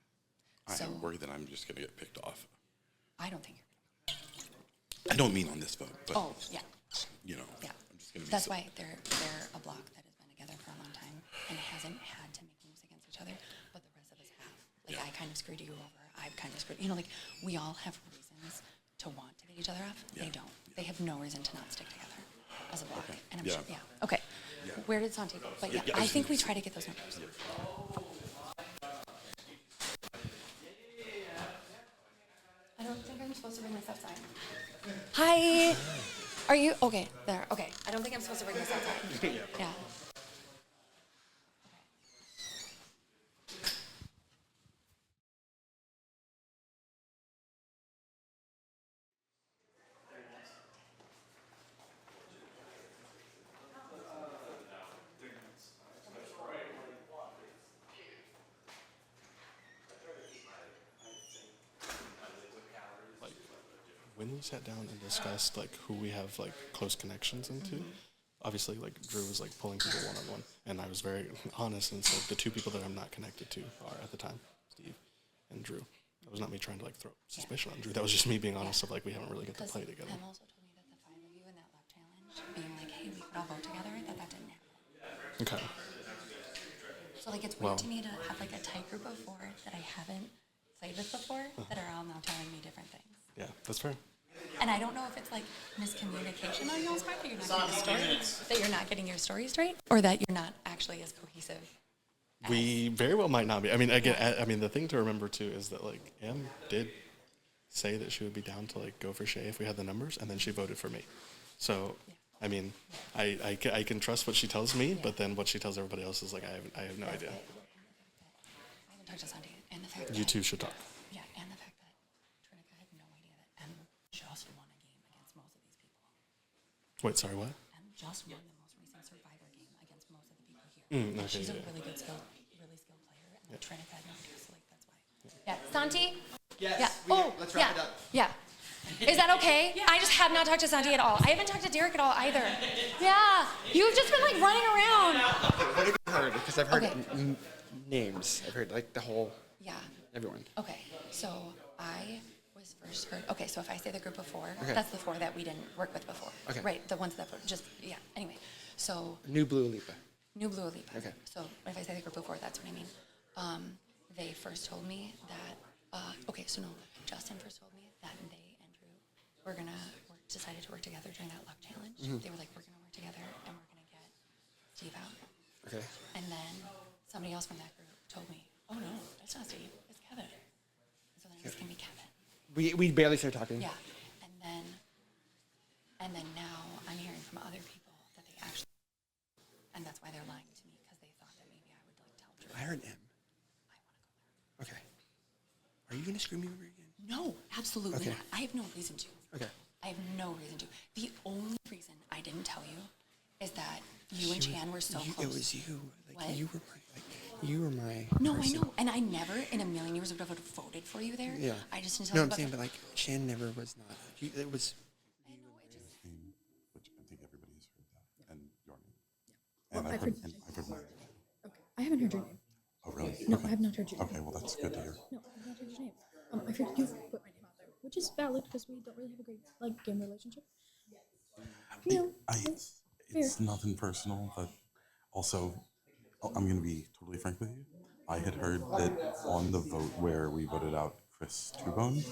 I am worried that I'm just gonna get picked off. I don't think you're I don't mean on this vote, but yeah. You know. Yeah. I'm just gonna be That's why they're a block that has been together for a long time and hasn't had to make moves against each other, but the rest of us have. Like I kind of screwed you over. I've kind of screwed. Like we all have reasons to want to get each other off. Yeah. They don't. They have no reason to not stick together as a block. Okay. And I'm Yeah. sure. Yeah. Okay. Yeah. Where did Santi go? But Yeah, I think we try to get those numbers. I don't think I'm supposed to bring this outside. Hi. Are you okay? There. Okay. I don't think I'm supposed to bring this outside. Yeah. When we sat down and discussed like who we have like close connections into, obviously like Drew was like pulling people one-on-one, and I was very honest and said the two people that I'm not connected to are at the time Steve and Drew. That was not me trying to like throw suspicion on Drew. That was just me being honest of like we haven't really got to play together. Em also told me that the 5 of you in that luck challenge, being like, hey, we could all vote together, that didn't happen. Okay. So like it's weird to me to have like a tight group of 4 that I haven't played with before that are all now telling me different things. Yeah, that's fair. And I don't know if it's like miscommunication on y'all's part that you're not getting the story, that you're not getting your story straight, or that you're not actually as cohesive. We very well might not be. I mean, again, I mean, the thing to remember too is that like Em did say that she would be down to like go for Shay if we had the numbers, and then she voted for me. So, I mean, I can trust what she tells me, but then what she tells everybody else is like I have no idea. I haven't talked to Sandy, and the fact that You two should talk. Yeah, and the fact that Trinica had no idea that Em just won a game against most of these people. Wait, sorry, what? Em just won the most recent Survivor game against most of the people here. Okay, She's a yeah. really skilled player, and Trinica had no idea, so like that's why. Yeah, Santi. Yes. Yeah. Let's wrap it up. Yeah. Is that okay? I just have not talked to Santi at all. I haven't talked to Derek at all either. Yeah. You've just been like running around. What have you heard? Because I've heard names. I've heard like the whole. Yeah. Everyone. Okay. So I was first heard. Okay. So if I say the group of 4, Okay. that's the 4 that we didn't work with before. Okay. Right. The ones that were just yeah. Anyway. So. New Blue Lipa. New Blue Lipa. Okay. So if I say the group of 4, that's what I mean. They first told me that. Okay. So no. Justin first told me that they and Drew were decided to work together during that luck challenge. Mhm. They were like, we're gonna work together and we're gonna get Steve out. Okay. And then somebody else from that group told me, oh no, it's not Steve, it's Kevin. So then it's gonna be Kevin. We barely started talking. Yeah. And then now I'm hearing from other people that they actually, and that's why they're lying to me, because they thought that maybe I would like tell Drew. I heard M. Okay. Are you gonna screw me over again? No, absolutely Okay. not. I have no reason to. Okay. I have no reason to. The only reason I didn't tell you is that you and Chan were so close. It was you. Like What? you were my. No, person. I know, and I never in a million years would have voted for you there. Yeah. I just didn't tell No, you I'm about saying, the- but like Shan never was not. It was. Which I think everybody's heard that, and your name. Well, And I've I've heard heard- mine. Okay. I haven't heard your name. Oh, really? No, Okay. I have not heard your name. Okay, well, that's good to hear. No, I have not heard your name. I've heard you've put my name out there, which is valid because we don't really have a great like game relationship. You know, It's nothing personal, but also, I'm going to be totally frank with you. I had heard that on the vote where we voted out Chris Two-Bone,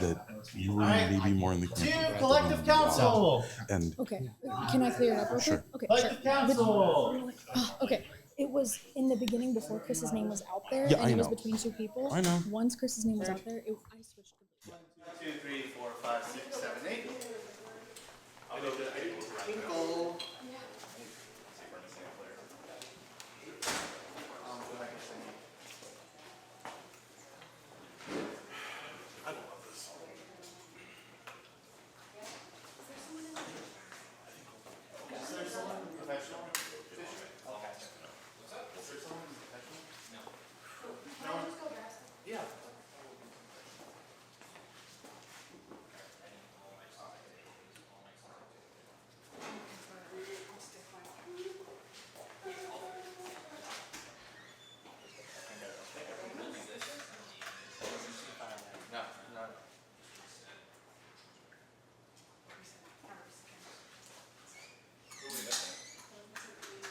that you were maybe more in the camp of Collective counsel! And Okay, can I clear it up real quick? Sure. Okay, Collective sure. counsel! Okay, it was in the beginning before Chris's name was out there, Yeah, and I it was know. between 2 people. I know. Once Chris's name was out there, I switched to Blue. 1, 2, 3, 4, 5, 6, 7, 8. Tinkle. I don't love this. Is there someone professional? Okay. Is there someone professional? No. No one? Yeah.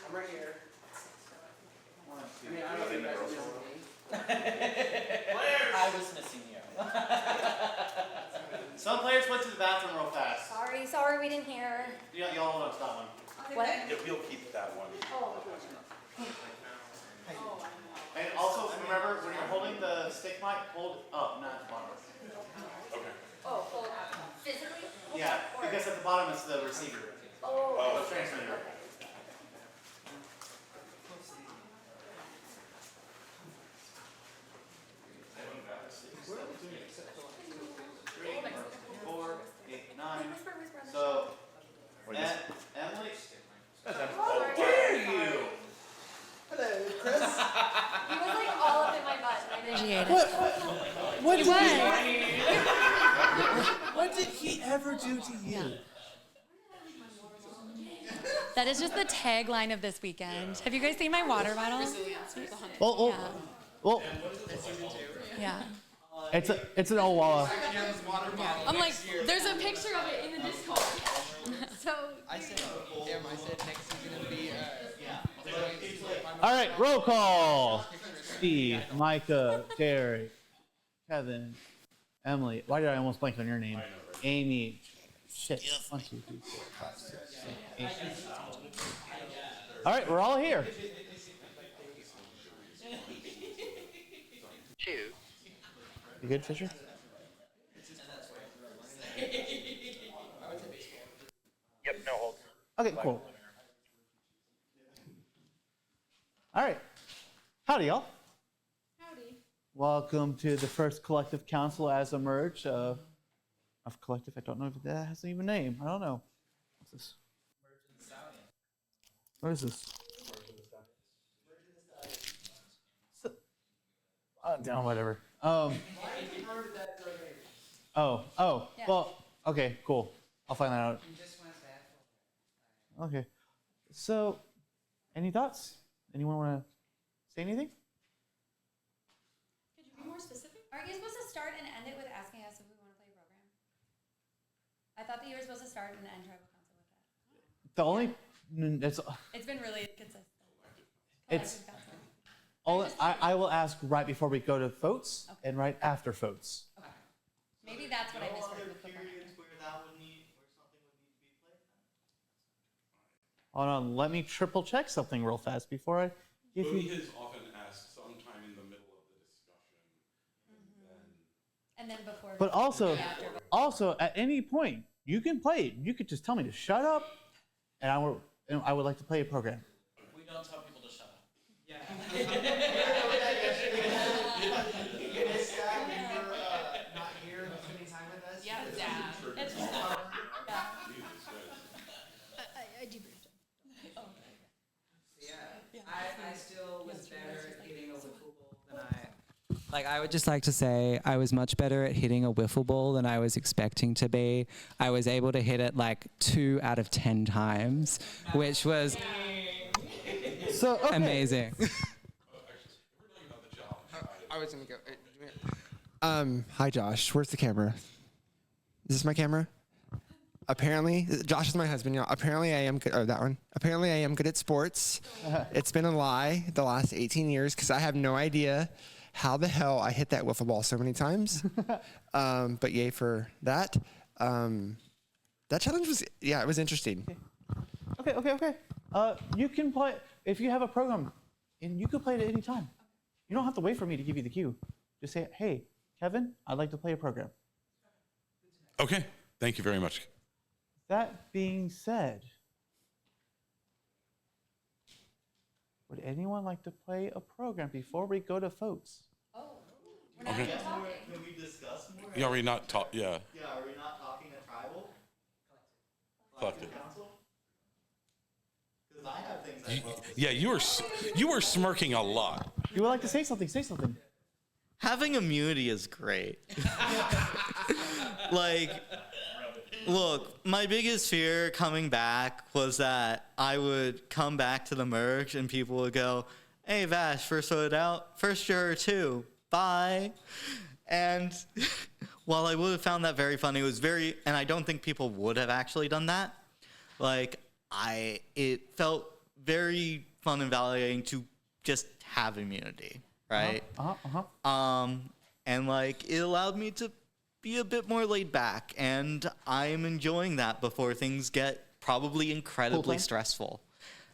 I'm right here. I was missing you. Some players went to the bathroom real fast. Sorry, we didn't hear. Y'all hold on to that one. What? Yeah, we'll keep that one. And also remember, when you're holding the stick mic, hold up, not bottom. Okay. Oh, hold physically? Yeah, because at the bottom is the receiver. Oh. The transmitter. Four, 8, 9. So, Emily. How dare you? Hello, Chris. He was like all up in my butt, and I appreciate it. What He did was. What did he ever do to you? That is just the tagline of this weekend. Have you guys seen my water bottle? Oh, Yeah. oh. Yeah. It's an Owala. I'm like, there's a picture of it in the Discord. So I said next season it'll be All right, roll call. Steve, Micah, Derek, Kevin, Emily. Why did I almost blank on your name? Amy. Shit. 1, 2, 3, 4, 5, 6, 7, 8. All right, we're all here. You good, Fisher? Yep, no hold. Okay, cool. All right. Howdy, y'all. Howdy. Welcome to the first collective council as a merge of collective. I don't know if that has even a name. I don't know. What's this? What is this? Down, whatever. Oh, Yeah. well, okay, cool. I'll find that out. Okay. So, any thoughts? Anyone want to say anything? Could you be more specific? Aren't you supposed to start and end it with asking us if we want to play a program? I thought that you were supposed to start and end tribal council with that. The only It's been really consistent. it's Collective council. I will ask right before we go to votes and right after votes. Okay. Maybe that's what I misheard with the program. Hold on, let me triple check something real fast before I give Bodhi you. has often asked sometime in the middle of the discussion. And then before. But also, and after. also at any point you can play it. You could just tell me to shut up, and I would like to play a program. We don't tell people to shut up. Yeah. Not here, spending time with us. Yeah, Dad. It's I debriefed. I still was better at hitting a wiffle ball than I would just like to say I was much better at hitting a wiffle ball than I was expecting to be. I was able to hit it like 2 out of 10 times, which was amazing. I was gonna go. Hi Josh. Where's the camera? Is this my camera? Apparently, Josh is my husband. Y'all. Apparently, I am good. Oh, that one. Apparently, I am good at sports. It's been a lie the last 18 years because I have no idea how the hell I hit that wiffle ball so many times. But yay for that. That challenge was, it was interesting. Okay. You can play if you have a program, and you can play it at any time. You don't have to wait for me to give you the cue. Just say, "Hey, Kevin, I'd like to play a program." Okay, thank you very much. That being said, would anyone like to play a program before we go to votes? Oh, we're not Okay. even talking. Can we discuss more? Yeah, are we not talk? Yeah. Yeah, are we not talking a tribal? Collective. Council? Because I have things I will. Yeah, you were smirking a lot. You would like to say something? Say something. Having immunity is great. Like, look, my biggest fear coming back was that I would come back to the merge and people would go, "Hey, Vash, first voted out, first juror too, bye." And while I would have found that very funny, it was and I don't think people would have actually done that. Like, it felt very fun and validating to just have immunity, right? And like, it allowed me to be a bit more laid back, and I'm enjoying that before things get probably incredibly stressful.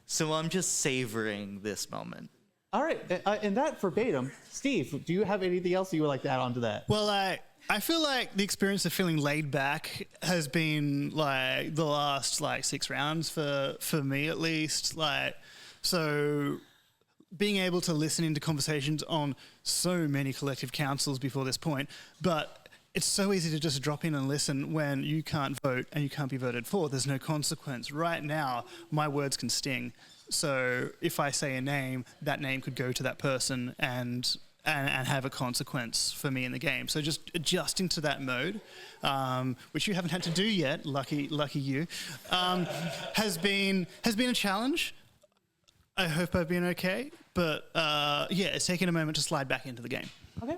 So I'm just savoring this moment. All right, in that verbatim, Steve, do you have anything else you would like to add on to that? Well, I feel like the experience of feeling laid back has been like the last 6 rounds for me at least. So being able to listen into conversations on so many collective councils before this point, but it's so easy to just drop in and listen when you can't vote and you can't be voted for. There's no consequence. Right now, my words can sting. So if I say a name, that name could go to that person and have a consequence for me in the game. So just adjusting to that mode, which you haven't had to do yet, lucky you, has been a challenge. I hope I've been okay, but it's taken a moment to slide back into the game. Okay.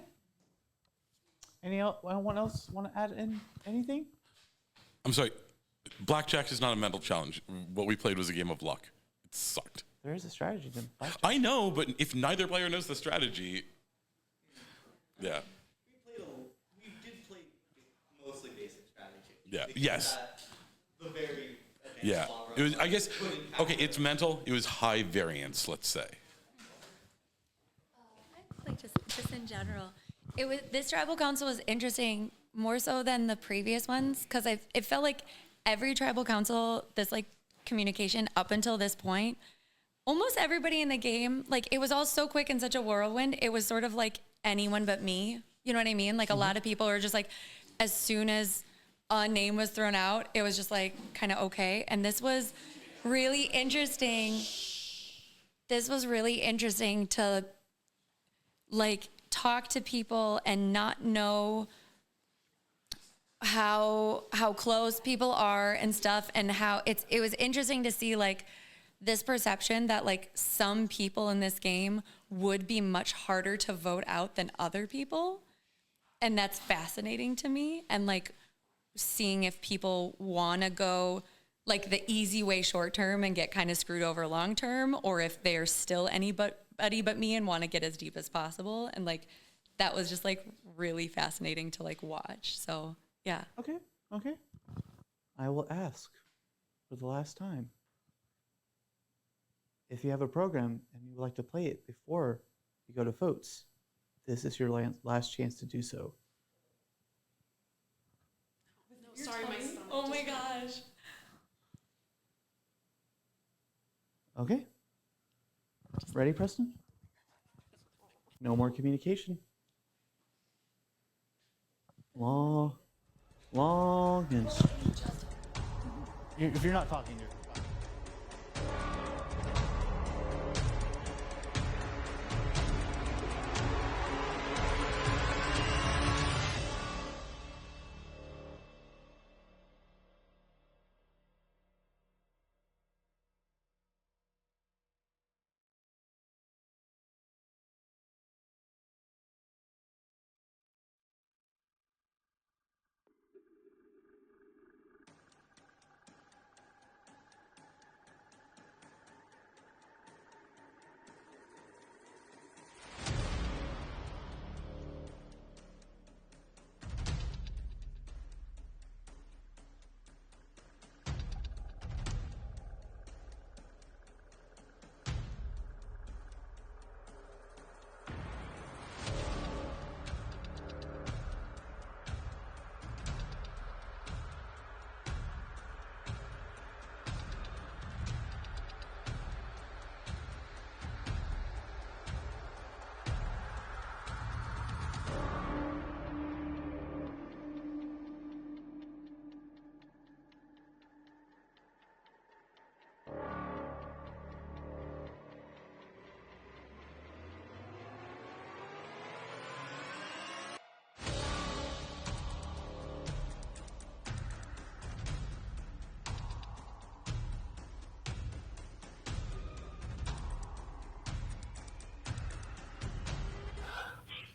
Anyone else want to add in anything? I'm sorry. Blackjack is not a mental challenge. What we played was a game of luck. It sucked. There is a strategy to blackjack. I know, but if neither player knows the strategy, yeah. We did play mostly basic strategy. Yeah. Because Yes. The very Yeah. It was. I guess. Okay. It's mental. It was high variance. Let's say. Like just in general, this tribal council was interesting more so than the previous ones because it felt like every tribal council, this like communication up until this point, almost everybody in the game, like it was all so quick and such a whirlwind. It was sort of like anyone but me. You know what I mean? Like a lot of people were just like, as soon as a name was thrown out, it was just like kind of okay. And this was really interesting. This was really interesting to like talk to people and not know how close people are and stuff, and how it was interesting to see like this perception that like some people in this game would be much harder to vote out than other people. And that's fascinating to me. And like seeing if people want to go like the easy way short term and get kind of screwed over long term, or if they're still anybody but me and want to get as deep as possible. And like that was just like really fascinating to like watch. So yeah. Okay. I will ask for the last time. If you have a program and you would like to play it before you go to votes, this is your last chance to do so. No, sorry, my stomach. Oh my gosh. Okay. Ready, Preston? No more communication. Long and if you're not talking, you're fine.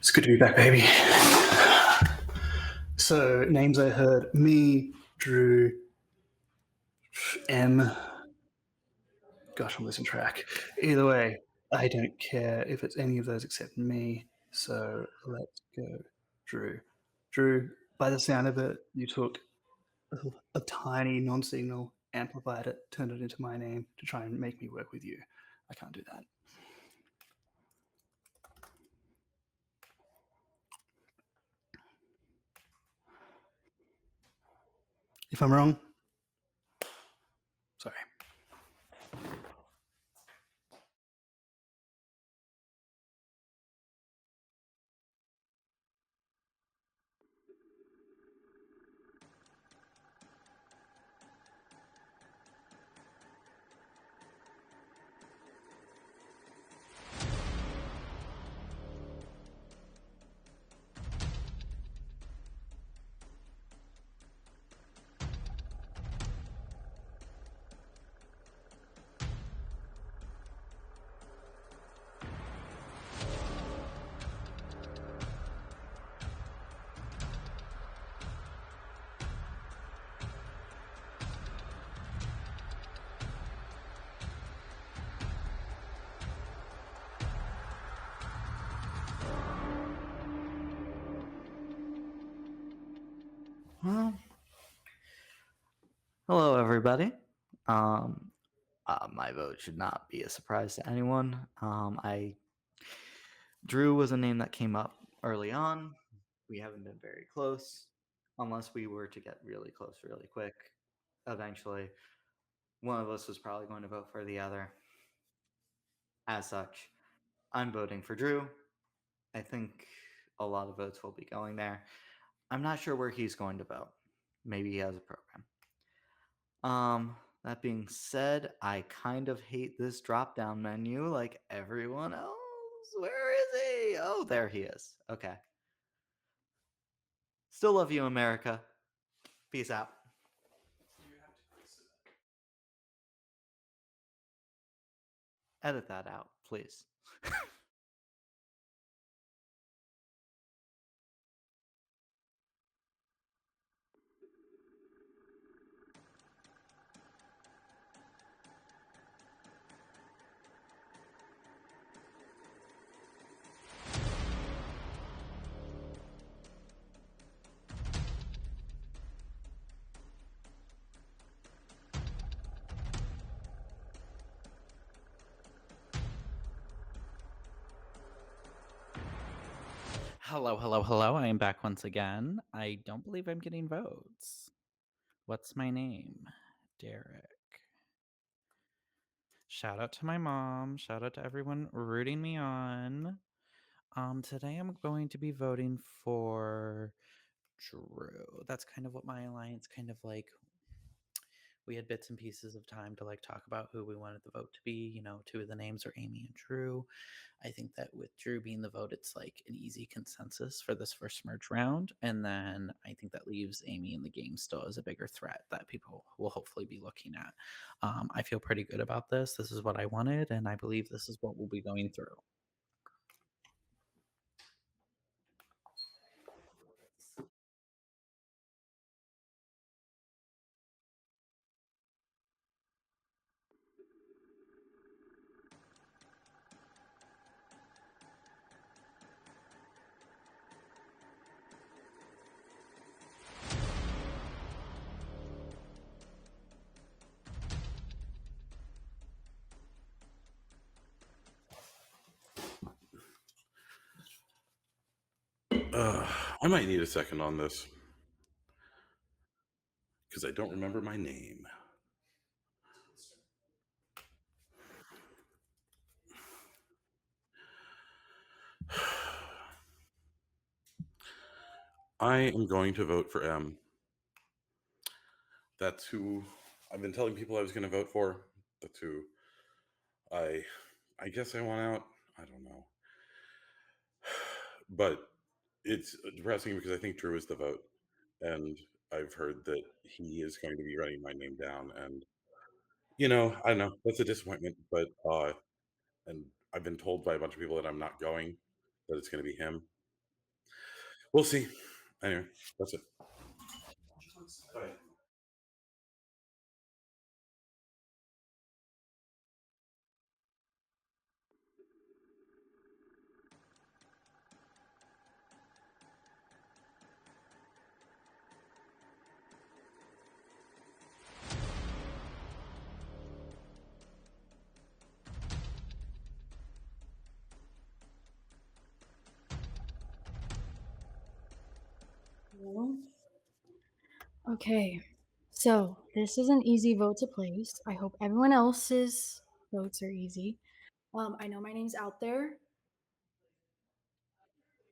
It's good to be back, baby. So, names I heard: me, Drew, M. Gosh, I'm losing track. Either way, I don't care if it's any of those except me. So, let's go, Drew. Drew, by the sound of it, you took a tiny non signal, amplified it, turned it into my name to try and make me work with you. I can't do that. If I'm wrong, sorry. Well, hello everybody. My vote should not be a surprise to anyone. Drew was a name that came up early on. We haven't been very close, unless we were to get really close really quick. Eventually, one of us was probably going to vote for the other. As such, I'm voting for Drew. I think a lot of votes will be going there. I'm not sure where he's going to vote. Maybe he has a program. That being said, I kind of hate this drop down menu like everyone else. Where is he? Oh, there he is. Okay. Still love you, America. Peace out. Edit that out, please. Hello, hello, hello. I am back once again. I don't believe I'm getting votes. What's my name? Derek. Shout out to my mom. Shout out to everyone rooting me on. Today I'm going to be voting for Drew. That's kind of what my alliance kind of like. We had bits and pieces of time to like talk about who we wanted the vote to be. You know, two of the names are Amy and Drew. I think that with Drew being the vote, it's like an easy consensus for this first merge round. And then I think that leaves Amy in the game still as a bigger threat that people will hopefully be looking at. I feel pretty good about this. This is what I wanted, and I believe this is what we'll be going through. I might need a second on this because I don't remember my name. I am going to vote for M. That's who I've been telling people I was going to vote for. That's who I guess I want out. I don't know. But it's depressing because I think Drew is the vote. And I've heard that he is going to be writing my name down. And, you know, I don't know. That's a disappointment. But, and I've been told by a bunch of people that I'm not going, that it's going to be him. We'll see. Anyway, that's it. Bye. Well, okay, so this is an easy vote to place. I hope everyone else's votes are easy. I know my name's out there.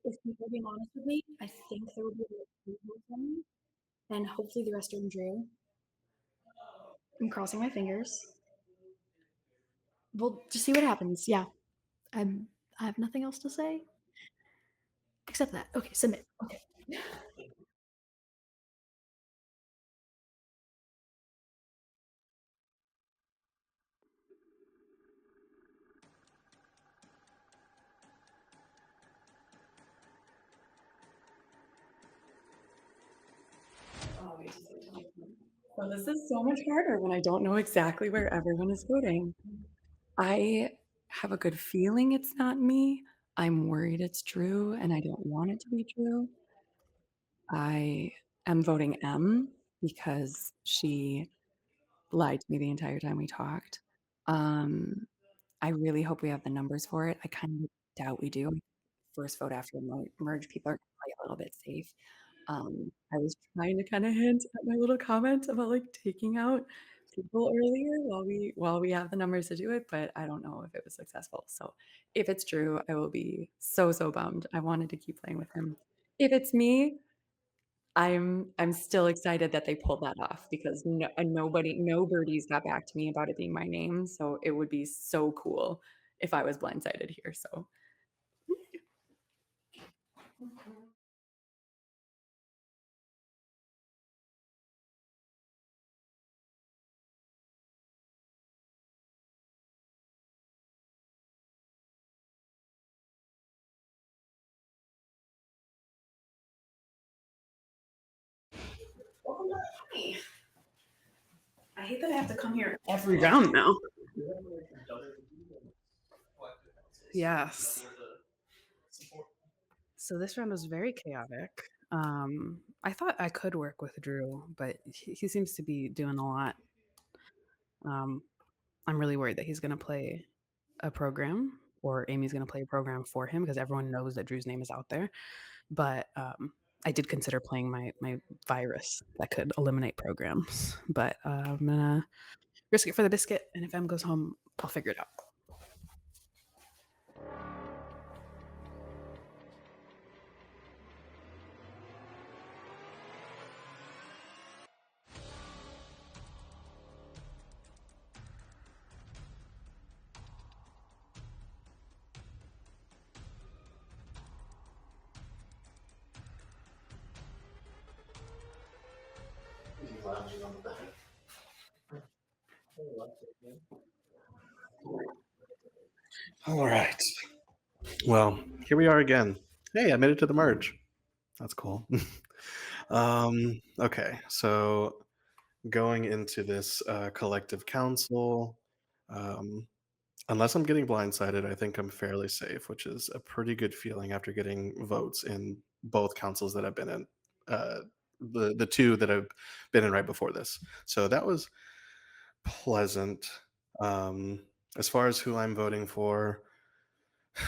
If people are being honest with me, I think there will be like 3 votes on me, and hopefully the rest are in Drew. I'm crossing my fingers. We'll just see what happens. Yeah, I have nothing else to say except that. Okay, submit. Okay. So this is so much harder when I don't know exactly where everyone is voting. I have a good feeling it's not me. I'm worried it's true, and I don't want it to be true. I am voting M because she lied to me the entire time we talked. I really hope we have the numbers for it. I kind of doubt we do. First vote after merge, people are probably a little bit safe. I was trying to kind of hint at my little comment about like taking out people earlier while we have the numbers to do it, but I don't know if it was successful. So if it's true, I will be so bummed. I wanted to keep playing with him. If it's me, I'm still excited that they pulled that off because no birdies got back to me about it being my name. So it would be so cool if I was blindsided here. So I hate that I have to come here every round now. Yes. So this round was very chaotic. I thought I could work with Drew, but he seems to be doing a lot. I'm really worried that he's going to play a program or Amy's going to play a program for him because everyone knows that Drew's name is out there. But I did consider playing my virus that could eliminate programs. But I'm going to risk it for the biscuit. And if M goes home, I'll figure it out. All right. Well, here we are again. Hey, I made it to the merge. That's cool. Okay, so going into this collective council, um, unless I'm getting blindsided, I think I'm fairly safe, which is a pretty good feeling after getting votes in both councils that I've been in. The two that I've been in right before this. So that was pleasant. As far as who I'm voting for,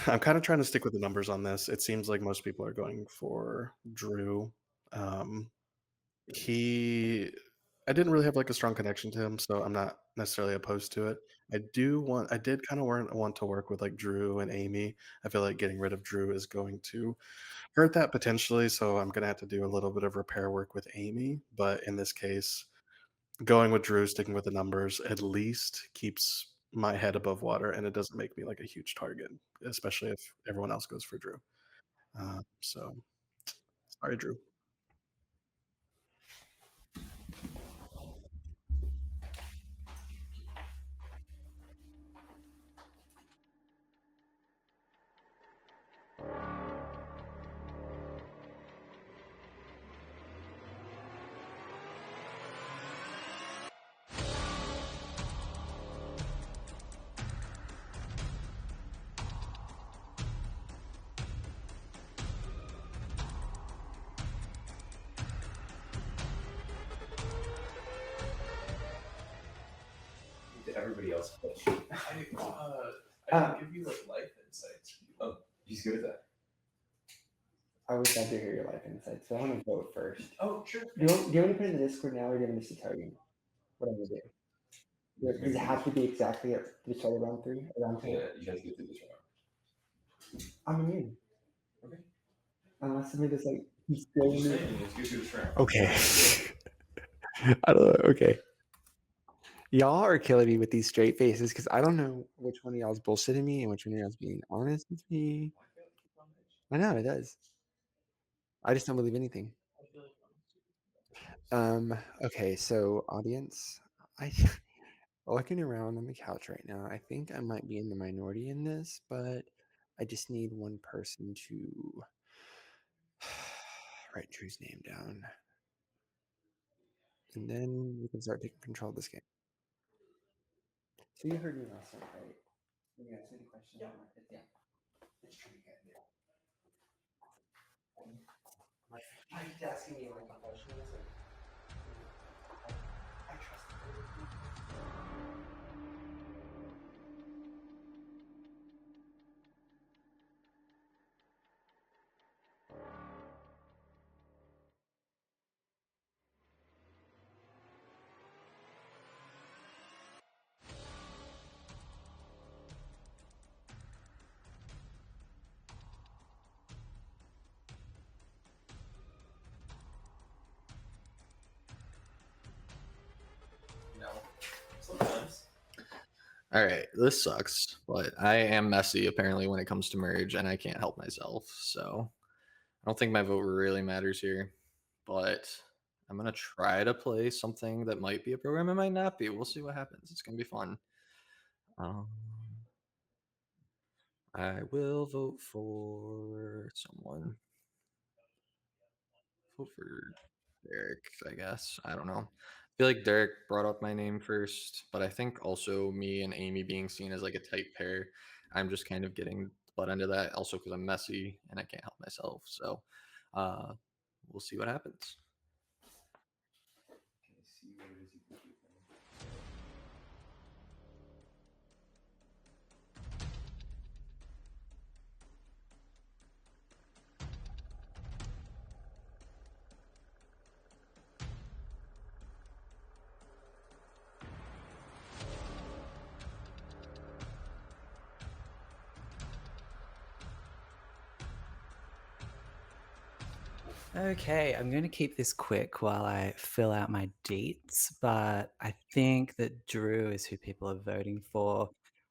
I'm kind of trying to stick with the numbers on this. It seems like most people are going for Drew. Um, he, I didn't really have like a strong connection to him, so I'm not necessarily opposed to it. I did kind of want to work with like Drew and Amy. I feel like getting rid of Drew is going to hurt that potentially, so I'm gonna have to do a little bit of repair work with Amy. But in this case, going with Drew, sticking with the numbers, at least keeps my head above water, and it doesn't make me like a huge target, especially if everyone else goes for Drew. So sorry, Drew. Did everybody else play? I can give you like life insights. Oh, he's good at that. I would love to hear your life insights, so I want to vote first. Oh, sure. Do you want to put it in the Discord now, or do you want me to tell you what I'm gonna do? Does it have to be exactly at the start of round 3 or round 2? Yeah, you guys get through this round. I'm immune. Okay. Unless somebody just like he's still I'm just immune. saying, let's get through this round. Okay. I don't know. Okay. Y'all are killing me with these straight faces because I don't know which one of y'all's bullshitting me and which one of y'all's being honest with me. I know it does. I just don't believe anything. Okay, so audience, I looking around on the couch right now, I think I might be in the minority in this, but I just need one person to write Drew's name down. And then we can start taking control of this game. So you heard me last night, right? You asked me the question. Yeah. It's pretty good. He's asking me like questions. I trust him. No. Sometimes. All right, this sucks, but I am messy apparently when it comes to merge, and I can't help myself. So I don't think my vote really matters here, but I'm gonna try to play something that might be a program, it might not be. We'll see what happens. It's gonna be fun. Um, I will vote for someone. Vote for Derek, I guess. I don't know. I feel like Derek brought up my name first, but I think also me and Amy being seen as like a tight pair, I'm just kind of getting the butt end of that. Also because I'm messy and I can't help myself. So uh, we'll see what happens. Okay, I'm going to keep this quick while I fill out my dates, but I think that Drew is who people are voting for.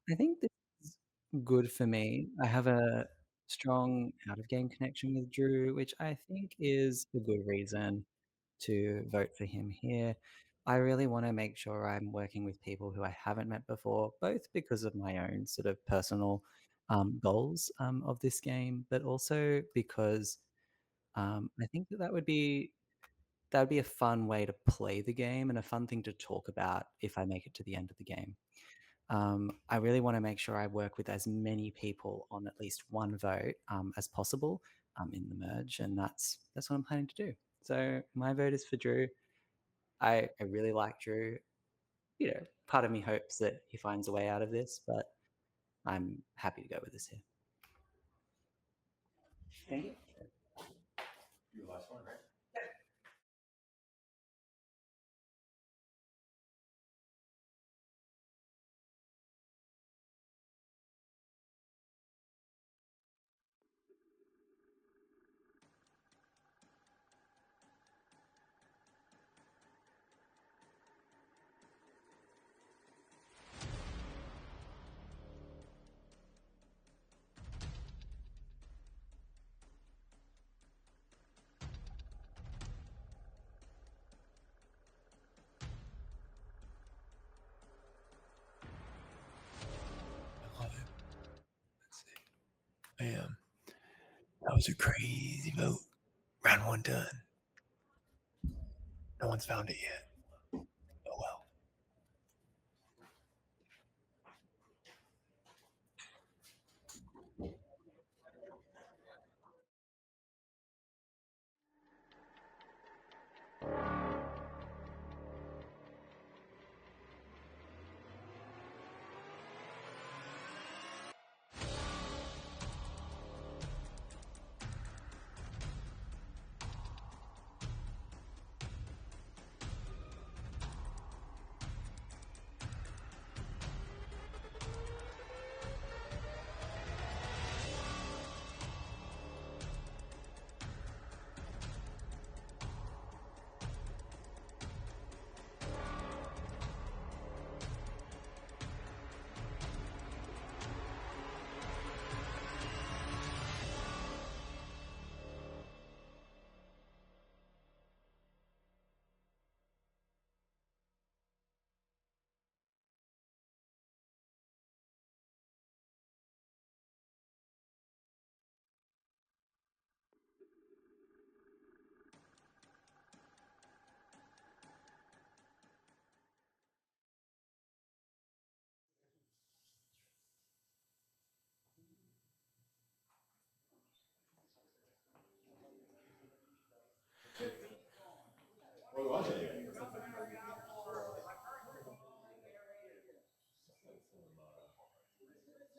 I think this is good for me. I have a strong out of game connection with Drew, which I think is a good reason to vote for him here. I really want to make sure I'm working with people who I haven't met before, both because of my own sort of personal goals of this game, but also because I think that that would be a fun way to play the game and a fun thing to talk about if I make it to the end of the game. I really want to make sure I work with as many people on at least one vote as possible in the merge, and that's what I'm planning to do. So my vote is for Drew. I really like Drew. You know, part of me hopes that he finds a way out of this, but I'm happy to go with this here. Thank you. You last one, right? I love it. Let's see. I am. That was a crazy vote. Round one done. No one's found it yet. Oh well.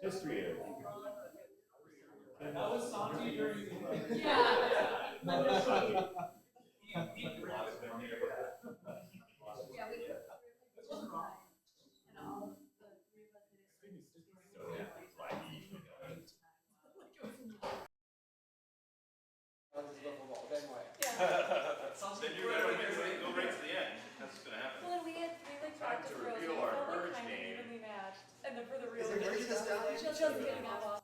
History of. That was Santi during. Then you're gonna go right to the end. That's what's gonna happen. Well, we had three like Time practice to rows. reveal We our felt like merge kind of name. evenly matched, and then for the real. Is it merging us down? Just kidding. I'm off.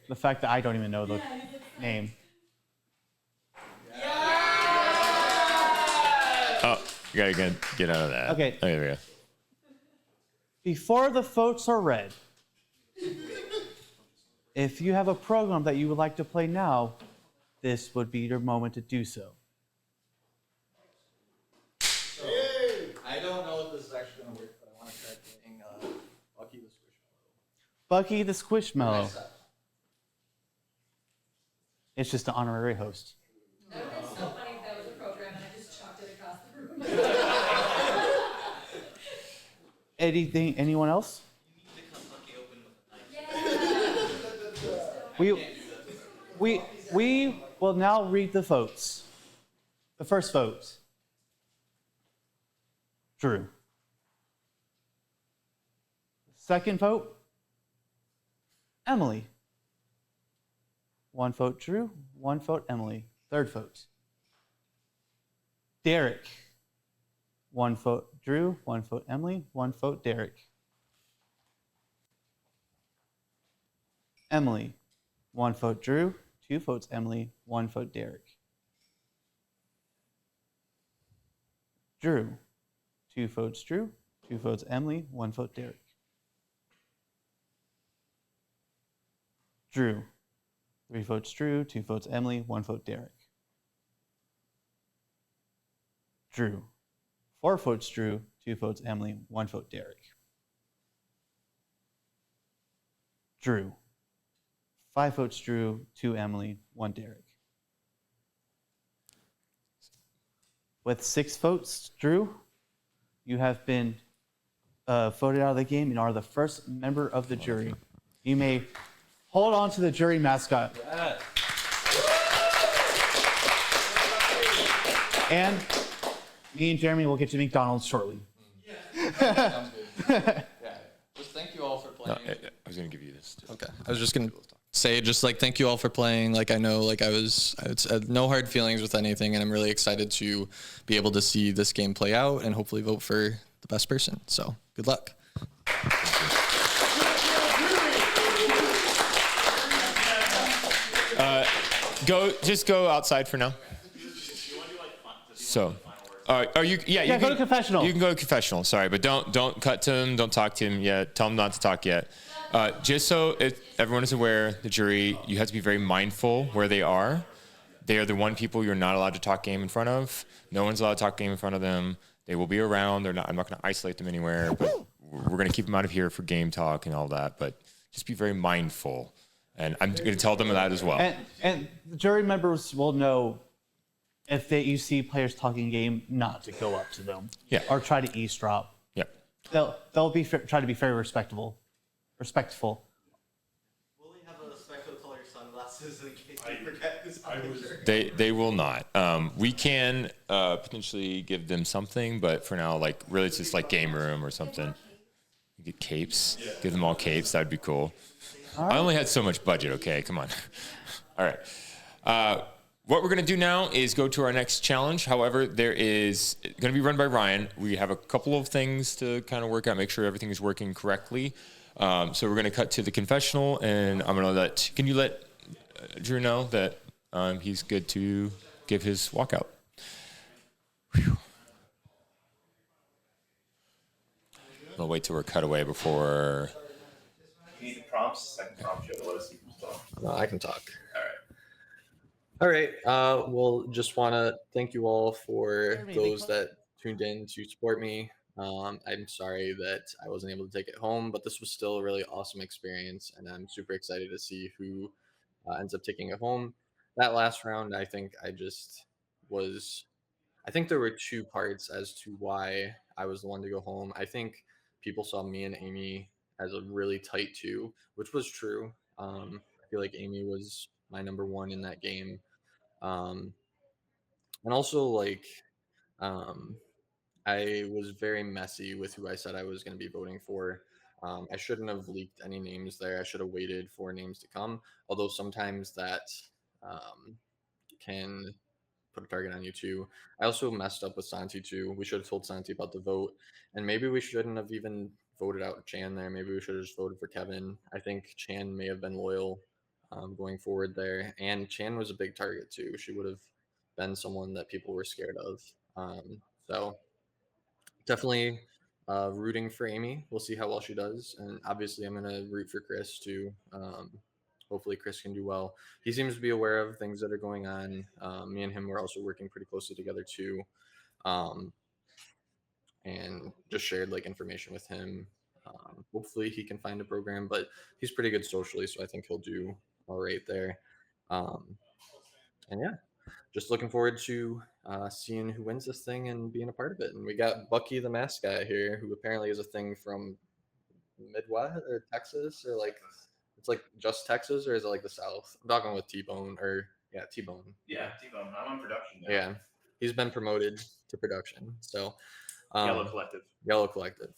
The fact that I don't even know the name. Oh, you gotta get out of that. Okay. Oh, there we go. Before the votes are read, if you have a program that you would like to play now, this would be your moment to do so. I don't know if this is actually going to work, but I want to try playing Bucky the Squishmallow. Bucky the Squishmallow. It's just an honorary host. That would have been so funny if that was a program and I just chucked it across the room. Anything? Anyone else? We will now read the votes. The first vote. Drew. Second vote. Emily. One vote Drew, one vote Emily. Third vote. Derek. One vote Drew, one vote Emily, one vote Derek. Emily. One vote Drew, two votes Emily, one vote Derek. Drew. Two votes Drew, two votes Emily, one vote Derek. Drew. Three votes Drew, two votes Emily, one vote Derek. Drew. Four votes Drew, two votes Emily, one vote Derek. Drew. Five votes Drew, two Emily, one Derek. With 6 votes, Drew, you have been voted out of the game and are the first member of the jury. You may hold on to the jury mascot. Yes. And me and Jeremy will get to McDonald's shortly. Sounds good. Yeah. Just thank you all for No, playing. I was gonna give you this too. Okay. I was just gonna say just like thank you all for playing. Like I know like it's no hard feelings with anything, and I'm really excited to be able to see this game play out and hopefully vote for the best person. So good luck. Just go outside for now. So, are you? Yeah, you go can to confessional. You can go to confessional. Sorry, but don't cut to him. Don't talk to him yet. Tell him not to talk yet. Just so everyone is aware, the jury, you have to be very mindful where they are. They are the one people you're not allowed to talk game in front of. No one's allowed to talk game in front of them. They will be around. I'm not going to isolate them anywhere, but we're going to keep them out of here for game talk and all that. But just be very mindful. And I'm going to tell them that as well. And the jury members will know if you see players talking game, not to go up to them. Yeah. Or try to eavesdrop. Yeah. They'll try to be very respectful. Will we have a spectacle color sunglasses in case we forget this? They will not. We can potentially give them something, but for now, like really, it's just like game room or something. You get capes. Give them all capes. That'd be cool. I only had so much budget. Okay, come on. All right. What we're gonna do now is go to our next challenge. However, there is gonna be run by Ryan. We have a couple of things to kind of work out, make sure everything is working correctly. So we're gonna cut to the confessional, and I'm gonna let. Can you let Drew know that he's good to give his walkout? Whew. I'll wait till we're cut away before. You need the prompts. Second prompt, you have to let us see who's talking. No, I can talk. All right. All right. We'll just want to thank you all for those that tuned in to support me. I'm sorry that I wasn't able to take it home, but this was still a really awesome experience, and I'm super excited to see who ends up taking it home. That last round, I think there were 2 parts as to why I was the one to go home. I think people saw me and Amy as a really tight 2, which was true. I feel like Amy was my number 1 in that game. And also, like, I was very messy with who I said I was going to be voting for. I shouldn't have leaked any names there. I should have waited for names to come. Although sometimes that can put a target on you too. I also messed up with Santi too. We should have told Santi about the vote, and maybe we shouldn't have even voted out Chan there. Maybe we should have just voted for Kevin. I think Chan may have been loyal going forward there, and Chan was a big target too. She would have been someone that people were scared of. So definitely rooting for Amy. We'll see how well she does, and obviously I'm gonna root for Chris too. Hopefully Chris can do well. He seems to be aware of things that are going on. Me and him were also working pretty closely together too, and just shared like information with him. Hopefully he can find a program, but he's pretty good socially, so I think he'll do all right there. And yeah, just looking forward to seeing who wins this thing and being a part of it. And we got Bucky the mascot here, who apparently is a thing from Midwest or Texas, or like it's like just Texas, or is it like the South? I'm talking with T-Bone, or yeah, T-Bone. Yeah, T-Bone. I'm on production now. Yeah, he's been promoted to production. So Yellow Collective. Yellow Collective.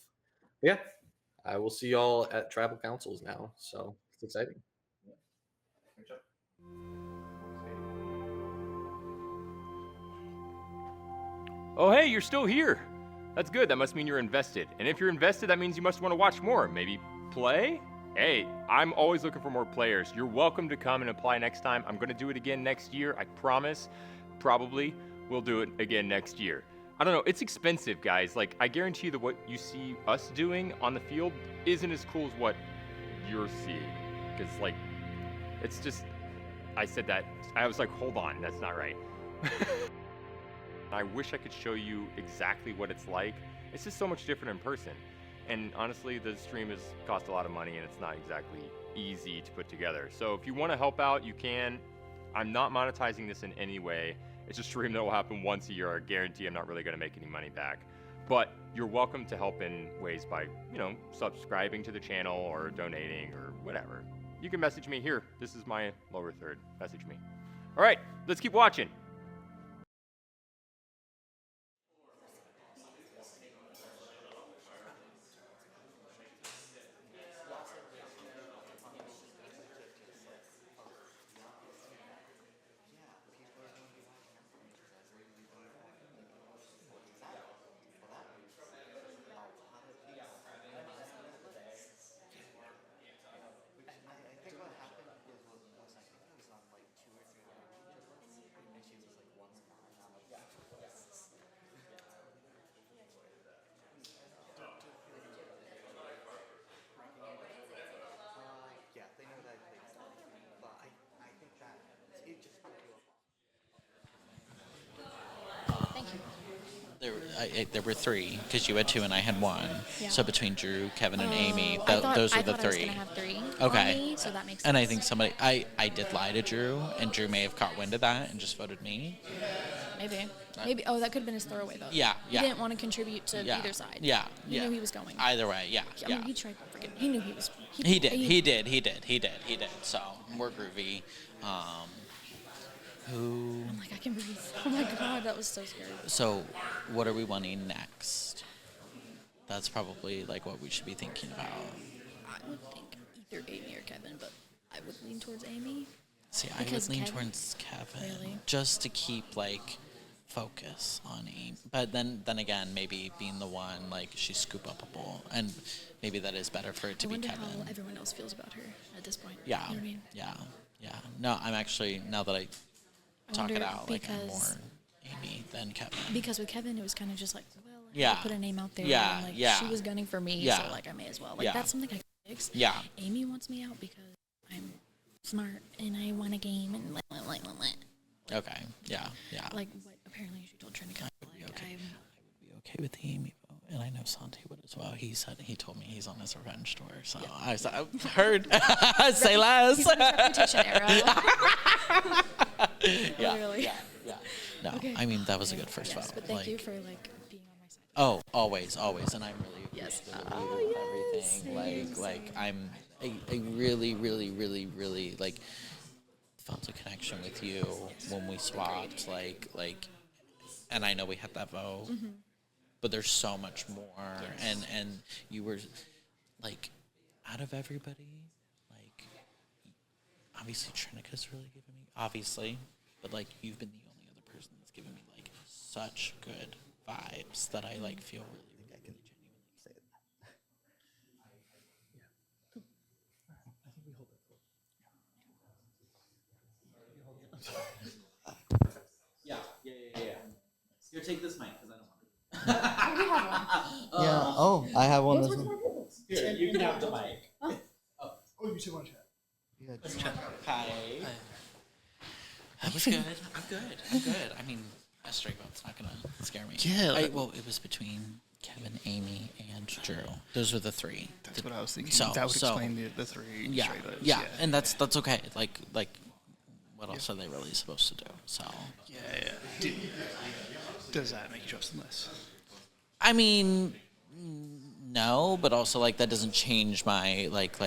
Yeah, I will see y'all at tribal councils now. So it's exciting. Good job. Oh, hey, you're still here. That's good. That must mean you're invested. And if you're invested, that means you must want to watch more. Maybe play? Hey, I'm always looking for more players. You're welcome to come and apply next time. I'm going to do it again next year. I promise. Probably we'll do it again next year. I don't know. It's expensive, guys. Like, I guarantee that what you see us doing on the field isn't as cool as what you're seeing. Because, like, it's just, I said that. I was like, hold on. That's not right. I wish I could show you exactly what it's like. It's just so much different in person. And honestly, the stream has cost a lot of money and it's not exactly easy to put together. So if you want to help out, you can. I'm not monetizing this in any way. It's a stream that will happen once a year. I guarantee I'm not really going to make any money back. But you're welcome to help in ways by, you know, subscribing to the channel or donating or whatever. You can message me here. This is my lower third. Message me. All right, let's keep watching. There were 3 because you had 2 and I had 1. Yeah. So between Drew, Kevin, and Amy, I thought- those were I the thought I was 3. gonna have 3 on Okay. me, so that makes And I sense. think somebody, I did lie to Drew, and Drew may have caught wind of that and just voted me. Maybe. Maybe. Oh, that could have been his throwaway vote. Yeah, He yeah. didn't want to contribute to Yeah, either side. yeah, He yeah. knew he was going. Either way, yeah, I yeah. mean, he tried. Freaking. He knew he was. He did. So we're groovy. Who? I'm like, I can breathe. Oh my god, that was so scary. So, what are we wanting next? That's probably like what we should be thinking about. I would think either Amy or Kevin, but I would lean towards Amy. See, I would Because lean Kevin- towards Kevin Really? just to keep like focus on Amy. But then again, maybe being the one like she's scoop upable, and maybe that is better for it to I be wonder Kevin. how everyone else feels about her at this point. Yeah, You know what I mean? yeah. No, I'm actually, now that I talk it wonder out, like I'm because- more Amy than Kevin. Because with Kevin, it was kind of just like, well, I Yeah. put a name out there. Yeah, and, like, yeah. She was gunning for me, Yeah. so like I may as well. Like Yeah. that's something I can fix. Yeah. Amy wants me out because I'm smart and I won a game and Okay, yeah. like what apparently she told Trinity. Like okay with the Amy vote, and I know Santi would as well. He told me he's on his revenge tour, so I heard. Say less. He's on his reputation era. Yeah, Literally. yeah. No, Okay. I mean that was a good first Yes, vote. but thank like, you for like being on my side. Oh, always, always, and I'm really Yes. appreciative of you and everything. I really, really, really, really like felt a connection with you when we swapped. And I know we had that vote, but there's so much more. And you were like, out of everybody, like obviously Trinica's really given me obviously, but like you've been the only other person that's given me like such good vibes that I like feel really. I can genuinely say that. I think we hold that for. Yeah. Here, take this mic because I don't want it. We have one. Yeah. Oh, I have one. Let's As work well. on our tables. Here, you can have the mic. Oh, you two want to chat? Yeah, Let's chat. Hi. That was good. I'm good. I mean, a straight vote's not gonna scare me. Yeah. Well, it was between Kevin, Amy, and Drew. Those were the three. That's what I was thinking. So, That would explain the three Yeah, straight votes. yeah, and that's okay. Like, what else are they really supposed to do? So. Yeah. Does that make you trust them less? I mean, no, but also like that doesn't change my like.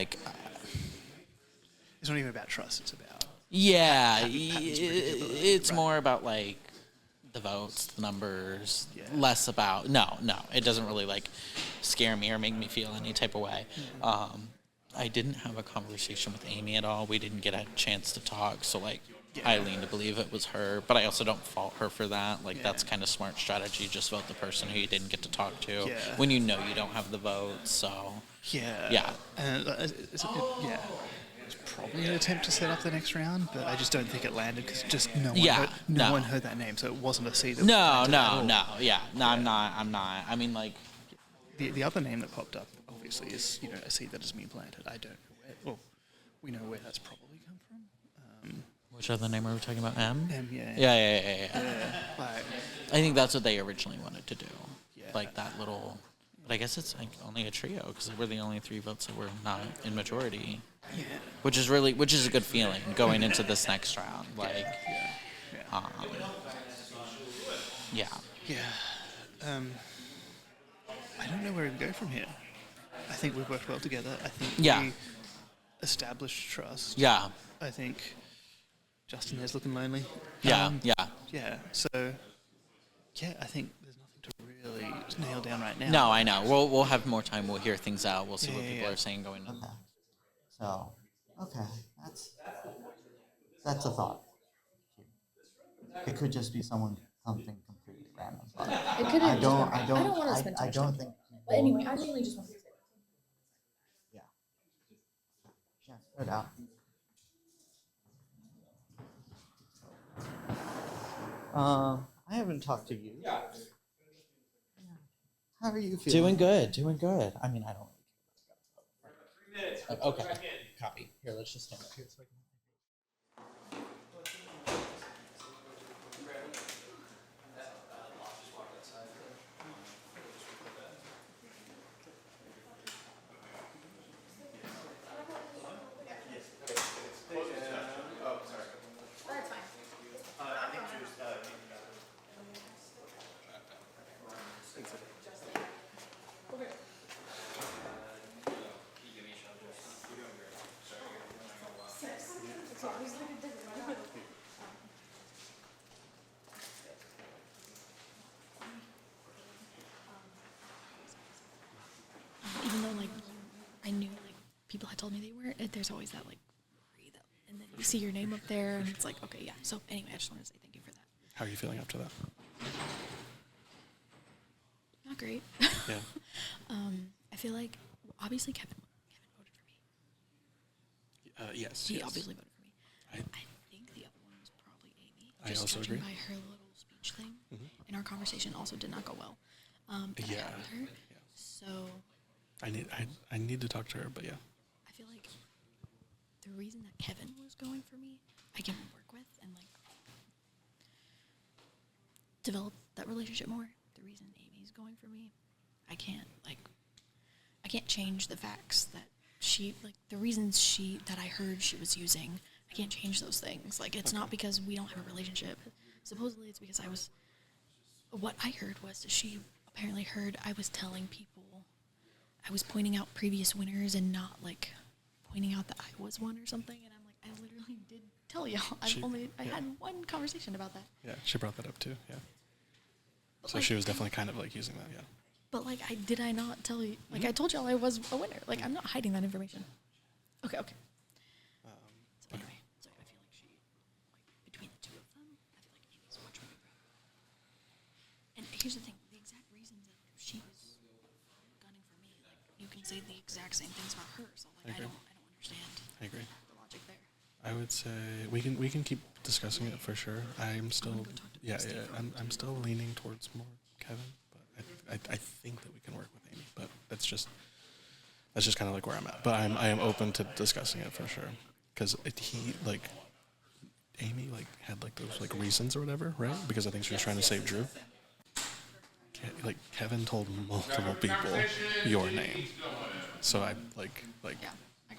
It's not even about trust. It's about Yeah, predictability, it's right. more about like the votes, the numbers, less about no, it doesn't really like scare me or make me feel any type of way. I didn't have a conversation with Amy at all. We didn't get a chance to talk, so like I lean to believe it was her, but I also don't fault her for that. Like that's kind of smart strategy. Just vote the person who you didn't get to talk to when you know you don't have the vote. So yeah. It's probably an attempt to set up the next round, but I just don't think it landed because just no one heard that name, so it wasn't a seed. No. I'm not. I mean, like the other name that popped up obviously is a seed that has been planted. I don't know where. Well, we know where that's probably come from. Which other name are we talking about? M? Yeah. Yeah. I think that's what they originally wanted to do. Like that little. But I guess it's like only a trio because we're the only three votes that were not in majority. Yeah. Which is a good feeling going into this next round. Yeah. I don't know where we go from here. I think we've worked well together. I think we established trust. Yeah. I think Justin is looking lonely. Yeah. So, I think there's nothing to really nail down right now. No, I know. We'll have more time. We'll hear things out. We'll see what people are saying going on. So, that's a thought. It could just be something completely random. It could have. I don't want to spend too I much don't time. think. But anyway, I mainly just want to say. Yeah, spread out. I haven't talked to you. How are you feeling? Doing good. I mean, I don't. Okay. Copy. Here, let's just stand up here so I can. Even though like I knew like people had told me they weren't, there's always that like worry that, and then you see your name up there, and it's like okay, yeah. So anyway, I just wanted to say thank you for that. How are you feeling after that? Not great. Yeah. I feel like obviously Kevin voted for me. Yes. He obviously voted for me. I think the other one was probably Amy. I Just also judging agree. by her little speech thing, and our conversation also did not go well. That I had with her. So I need to talk to her, but yeah. I feel like the reason that Kevin was going for me, I can work with and like develop that relationship more. The reason Amy's going for me, I can't change the facts that the reasons that I heard she was using. I can't change those things. Like it's not because we don't have a relationship. Supposedly it's because what I heard was that she apparently heard I was telling people, I was pointing out previous winners and not like pointing out that I was one or something. And I'm like, I literally did tell y'all. I had one conversation about that. Yeah, she brought that up too. Yeah. But, So like, she was definitely kind of like using that. Yeah. But like, did I not tell you? Like, I told y'all I was a winner. Like, I'm not hiding that information. Okay. So anyway, so I feel like between the two of them, I feel like Amy's much more proud. And here's the thing: the exact reasons that she was gunning for me, like you can say the exact same things about her. So like, I don't understand. I agree. The logic there. I would say we can keep discussing it for sure. I'm still I'm still leaning towards more Kevin, but I think that we can work with Amy. But that's just kind of like where I'm at. But I am open to discussing it for sure, because Amy like had like those like reasons or whatever, right? Because I think she was trying to save Drew. Like Kevin told multiple people your name, so I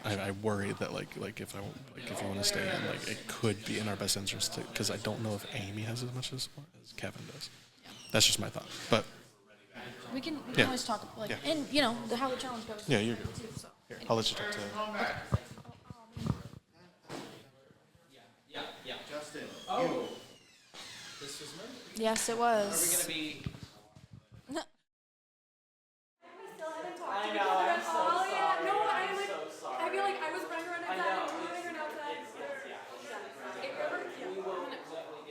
I worry that like if you want to stay in, like it could be in our best interest because I don't know if Amy has as much as Kevin does. That's just my thought, but We can always talk and you know how the challenge goes. Yeah, you're good. So. Here, I'll let you talk to. Okay. Yeah. Justin. Oh. This was murder. Yes, it was. Are we gonna be? I know, I'm so sorry. No, I feel like I was running around outside and you were running outside. We will.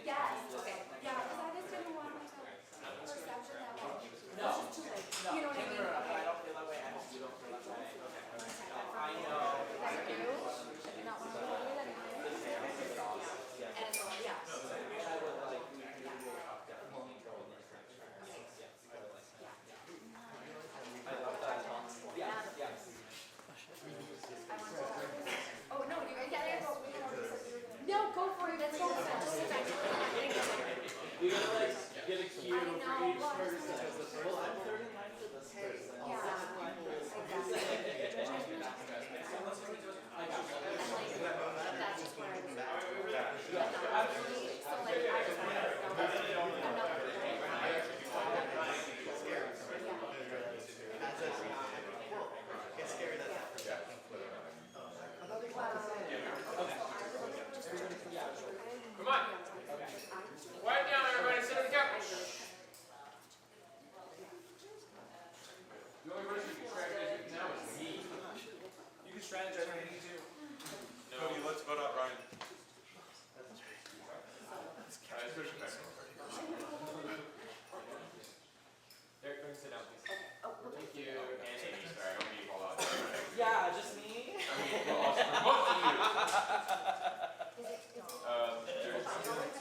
Yes. Okay. Yeah, because I just didn't want like a perception that like No. this is too late. You know what I mean? I don't feel that way. I hope you don't feel that way. I know. I do. I do not want to feel that way. And so, yeah. Oh no, you yeah, go. No, go for it. Let's go. Just sit back. You're gonna like get a cue for each person because the first I'm third in line for this person. I'll send people. I got you. That's just where I was at. Yeah, absolutely. So like I just wanted to know that I'm not It's scary that that projecting footage. Come on. Quiet down, everybody. Sit on the couch. The only person who can strategize with now is me. You can strategize with me too. No. Cody, let's vote out Ryan. Derek, go and sit down, please. Thank you. And Amy, sorry, I don't mean to call out. Yeah, just me. I mean, well, also for both of you. There's two.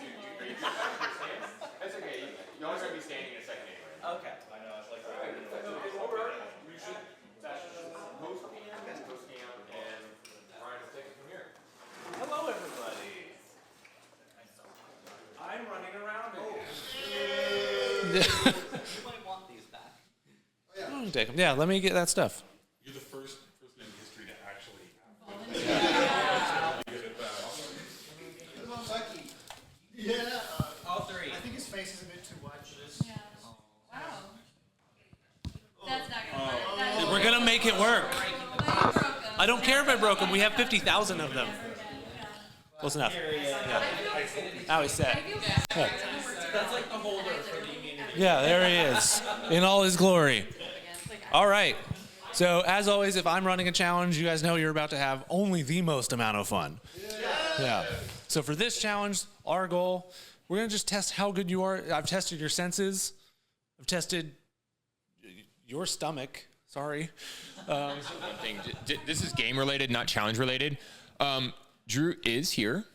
Are you back to stand? That's okay. You're only going to be standing in a second anyway. Okay. I know. It's like. Over. We should post cam, and Ryan will take it from here. Hello, everybody. I'm running around. You might want these back. Oh, take 'em. Yeah, let me get that stuff. You're the first person in history to actually. Yeah. All three. I think his face is a bit too wide for this. Yeah. Wow. That's not gonna work. We're gonna make it work. I don't care if I broke them. We have 50,000 of them. Close enough. Yeah. Now he's set. Yeah. That's like the holder for the immunity. Yeah, there he is in all his glory. All right. So as always, if I'm running a challenge, you guys know you're about to have only the most amount of fun. Yeah. So for this challenge, our goal, we're gonna just test how good you are. I've tested your senses. I've tested your stomach. Sorry. One thing. This is game related, not challenge related. Drew is here.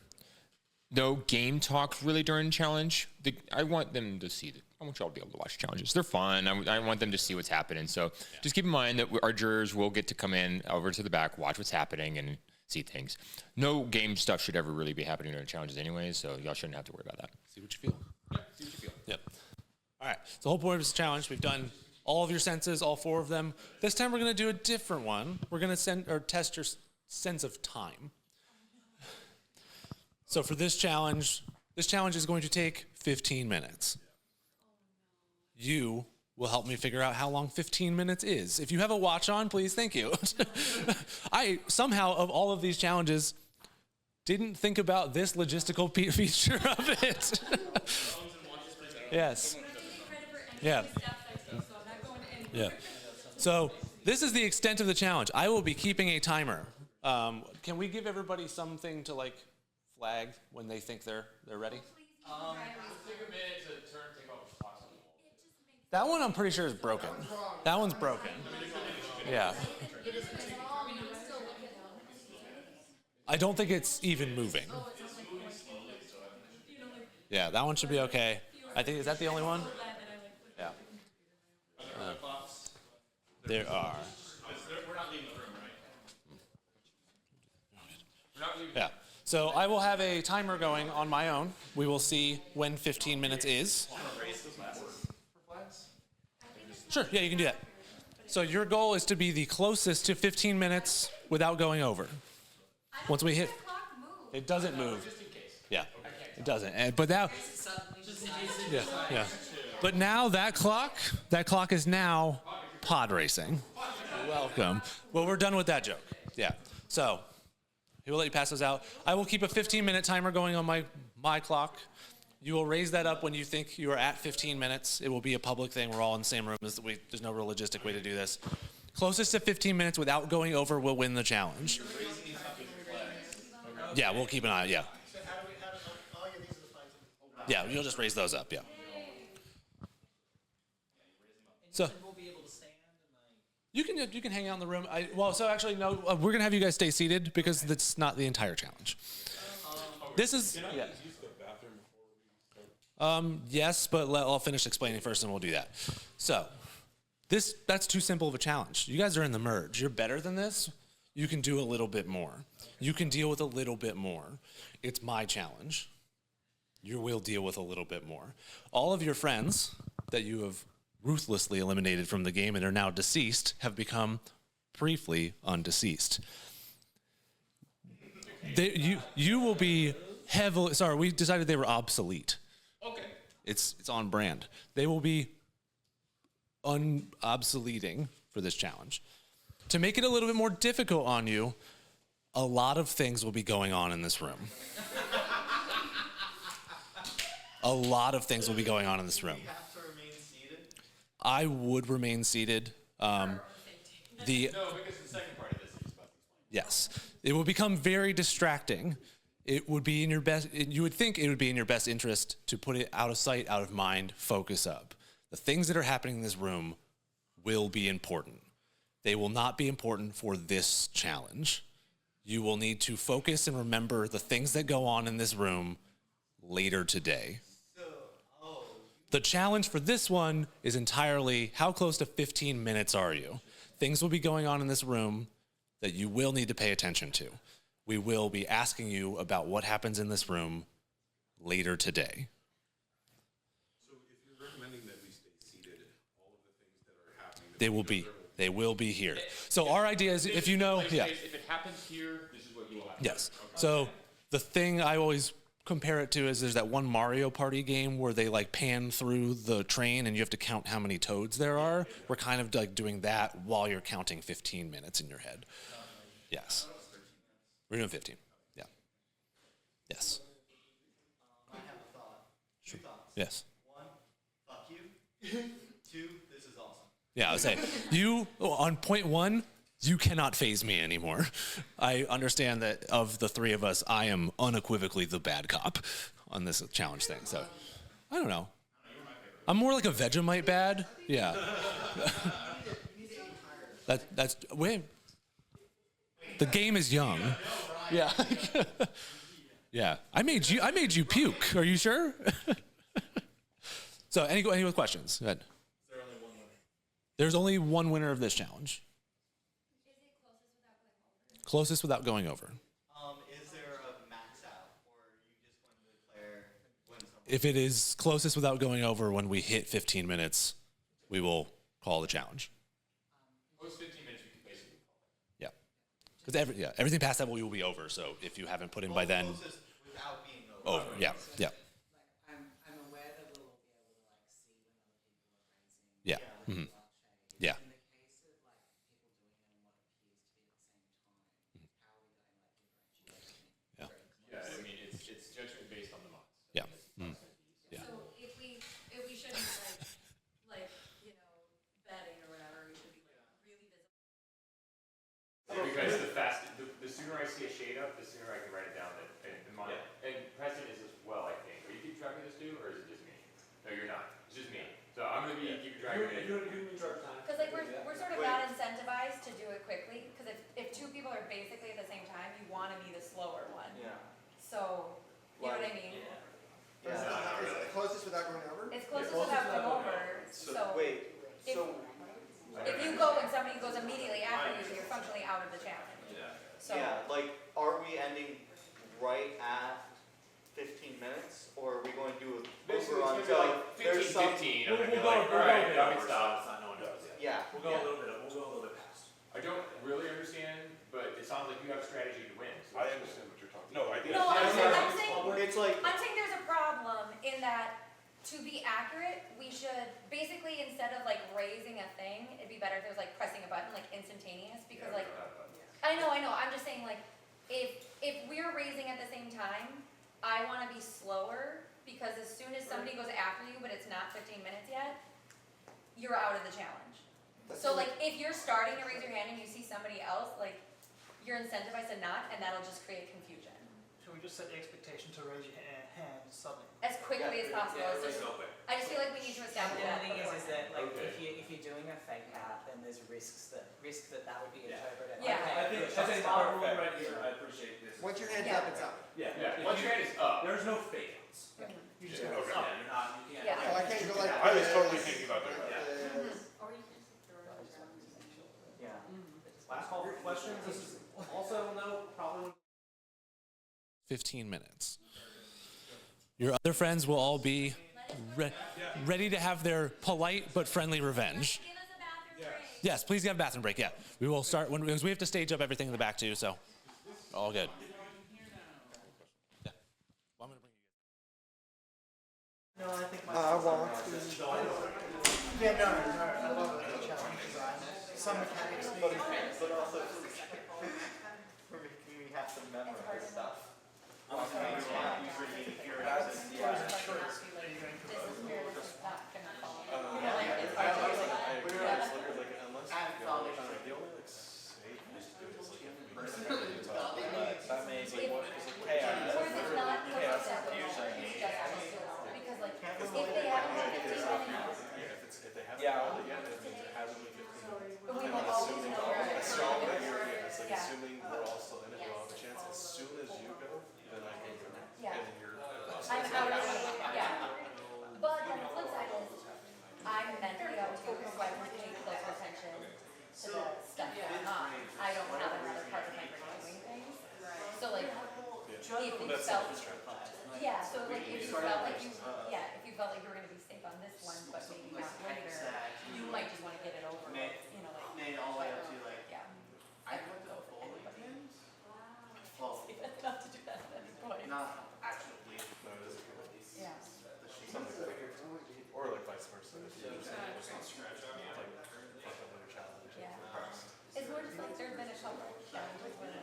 No game talk really during challenge. I want them to see that. I want y'all to be able to watch challenges. They're fun. I want them to see what's happening. So just keep in mind that our jurors will get to come in over to the back, watch what's happening, and see things. No game stuff should ever really be happening during challenges anyway, so y'all shouldn't have to worry about that. See what you feel. Yep, see what you feel. Yep. All right. So the whole point of this challenge, we've done all of your senses, all 4 of them. This time we're going to do a different one. We're going to test your sense of time. So for this challenge is going to take 15 minutes. You will help me figure out how long 15 minutes is. If you have a watch on, please, thank you. I somehow, of all of these challenges, didn't think about this logistical feature of it. Yes. Yeah. Yeah. So this is the extent of the challenge. I will be keeping a timer. Can we give everybody something to like flag when they think they're ready? Let's take a minute to turn take off the clocks on the wall. That one I'm pretty sure is broken. That one's broken. Yeah. I don't think it's even moving. Yeah, that one should be okay. I think, is that the only one? Yeah. There are. We're not leaving the room, right? Yeah. So I will have a timer going on my own. We will see when 15 minutes is. Sure, yeah, you can do that. So your goal is to be the closest to 15 minutes without going over. Once we hit, it doesn't move. Yeah, it doesn't. But now, yeah. But now that clock is now pod racing. Welcome. Well, we're done with that joke. Yeah. So he will let you pass those out. I will keep a 15-minute timer going on my clock. You will raise that up when you think you are at 15 minutes. It will be a public thing. We're all in the same room. There's no real logistic way to do this. Closest to 15 minutes without going over will win the challenge. Yeah, we'll keep an eye. Yeah. Yeah, you'll just raise those up. Yeah. So you can hang out in the room. So actually no, we're gonna have you guys stay seated because that's not the entire challenge. This is yeah. Yes, but I'll finish explaining first, and we'll do that. So that's too simple of a challenge. You guys are in the merge. You're better than this. You can do a little bit more. You can deal with a little bit more. It's my challenge. You will deal with a little bit more. All of your friends that you have ruthlessly eliminated from the game and are now deceased have become briefly undeceased. You will be heavily, sorry, we decided they were obsolete. Okay. It's on brand. They will be obsoleting for this challenge. To make it a little bit more difficult on you, a lot of things will be going on in this room. A lot of things will be going on in this room. I would remain seated. No, because the second part of this is about to explain. Yes, it will become very distracting. It would be in your best. You would think it would be in your best interest to put it out of sight, out of mind, focus up. The things that are happening in this room will be important. They will not be important for this challenge. You will need to focus and remember the things that go on in this room later today. The challenge for this one is entirely how close to 15 minutes are you? Things will be going on in this room that you will need to pay attention to. We will be asking you about what happens in this room later today. So if you're recommending that we stay seated, all of the things that are happening, They will be here. So our idea is, if you know, yeah. If it happens here, this is what you will have. Yes. So the thing I always compare it to is there's that one Mario Party game where they like pan through the train and you have to count how many toads there are. We're kind of like doing that while you're counting 15 minutes in your head. Yes. We're doing 15. Yeah. Yes. I have a thought. Two thoughts. Yes. One, fuck you. Two, this is awesome. Yeah, I would say you on point one, you cannot phase me anymore. I understand that of the three of us, I am unequivocally the bad cop on this challenge thing. So I don't know. I'm more like a Vegemite bad. Yeah. That's wait. The game is young. Yeah. Yeah. I made you puke. Are you sure? So any other questions? Go ahead. There's only one winner of this challenge. Closest without going over. Is there a max out, or are you just going to declare when someone... If it is closest without going over when we hit 15 minutes, we will call the challenge. Post 15 minutes, you can basically call it. Yeah. Because everything past that will be over. So if you haven't put in by then, Closest without being over. Yeah. Yeah. I'm aware that we'll be able to like see when other people are raising. Yeah. Mhm. Yeah. Yeah. Yeah, I mean, it's judgment based on the mods. Yeah. Yeah. So if we shouldn't like you know betting or whatever, we should be like really visible. Because the sooner I see a shade up, the sooner I can write it down. And Preston is as well, I think. Are you keeping track of this too, or is it just me? No, you're not. It's just me. So I'm gonna be keeping track of it. Because like we're sort of not incentivized to do it quickly. Because if two people are basically at the same time, you want to be the slower one. Yeah. So you know what I mean? Yeah. Is it closest without going over? It's closest without going over. So wait. if you go and somebody goes immediately after you, you're functionally out of the challenge. Yeah. So Yeah, like, are we ending right at 15 minutes, or are we going to do it Basically, over it's gonna be until like 15, there's some? 15. I'm gonna be like, all right, now we can stop. No one knows yet. Yeah. We'll go a little bit past. I don't really understand, but it sounds like you have a strategy to win. So I understand what you're talking about. No, I think No, I'm saying It's like, I'm saying there's a problem in that to be accurate, we should basically instead of like raising a thing, it'd be better if it was like pressing a button, like instantaneous, because like I know. I'm just saying like if we're raising at the same time, I want to be slower because as soon as somebody goes after you, but it's not 15 minutes yet, you're out of the challenge. So like if you're starting to raise your hand and you see somebody else, like you're incentivized to not, and that'll just create confusion. Should we just set the expectation to raise your hand suddenly? As quickly as possible. Yeah, It's just, I just feel like we need to establish And that. the thing is that like Okay. if you're doing a fake out, then there's risks that would be interpreted. Yeah. Okay, I think our rule right here, I appreciate this. Once your hand's Yeah. up, it's up. Yeah, once your hand is up. There's no fake outs. You just go up. You're not, you can't. Yeah. Oh, I can't go like I was totally thinking about that. Or you can throw it around. Yeah. Last call for questions. This is also no problem. 15 minutes. Your other friends will all be ready to have their polite but friendly revenge. Yes, please have a bathroom break. Yeah, we will start because we have to stage up everything in the back too. So, all good. Yeah. Well, I'm gonna bring you. No, I think my. I want Yeah, no, I love the challenge design. Some mechanics need. but also, we're making me have to memorize stuff. That may be what is it chaos. Or if it's not Chaos close to confusion. because like if they haven't had 15 minutes. If they haven't Yeah. rolled it yet, it means it hasn't been 15 minutes. But we And will then always assuming know we're all- where it's it's all from. right here, yeah, it's like Yeah. assuming we're all still in it, we'll have a chance. As soon as you go, then I can go. Yeah. And then you're. I'm out of it, yeah. But then the flip side is, I'm mentally out too, so I can pay close attention to the stuff going on. I don't have another part of my brain doing things. So like, if you felt, yeah, so like if you felt like you, if you felt like you were gonna be safe on this one, but maybe not later, you might just wanna get it over with, you know, like. Made all the way up to like. Yeah. I went to full games. Well, Not to do that at any point. not actually. No, it isn't good. Yeah. Something like that. Or like vice versa. If you're just like, fuck up on your challenge. Yeah. It's more just like there's been a couple of challenges when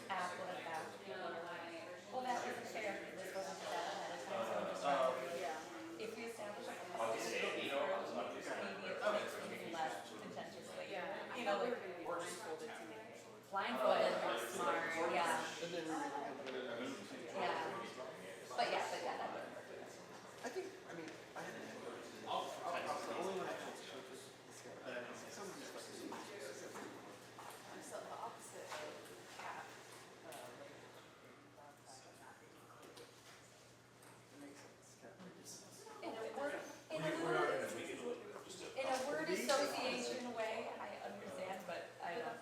after the fact, people are like, well, that wasn't fair, this wasn't that ahead of time, so I'm just trying to, if we establish like a policy, maybe it makes things less contentious, like, you know, like blindfolded, more smart, yeah. Yeah. But yeah, that would. I think, I mean, I had the only one I told you is someone just fucking So the opposite of cat. In a word association way, I understand, but I don't.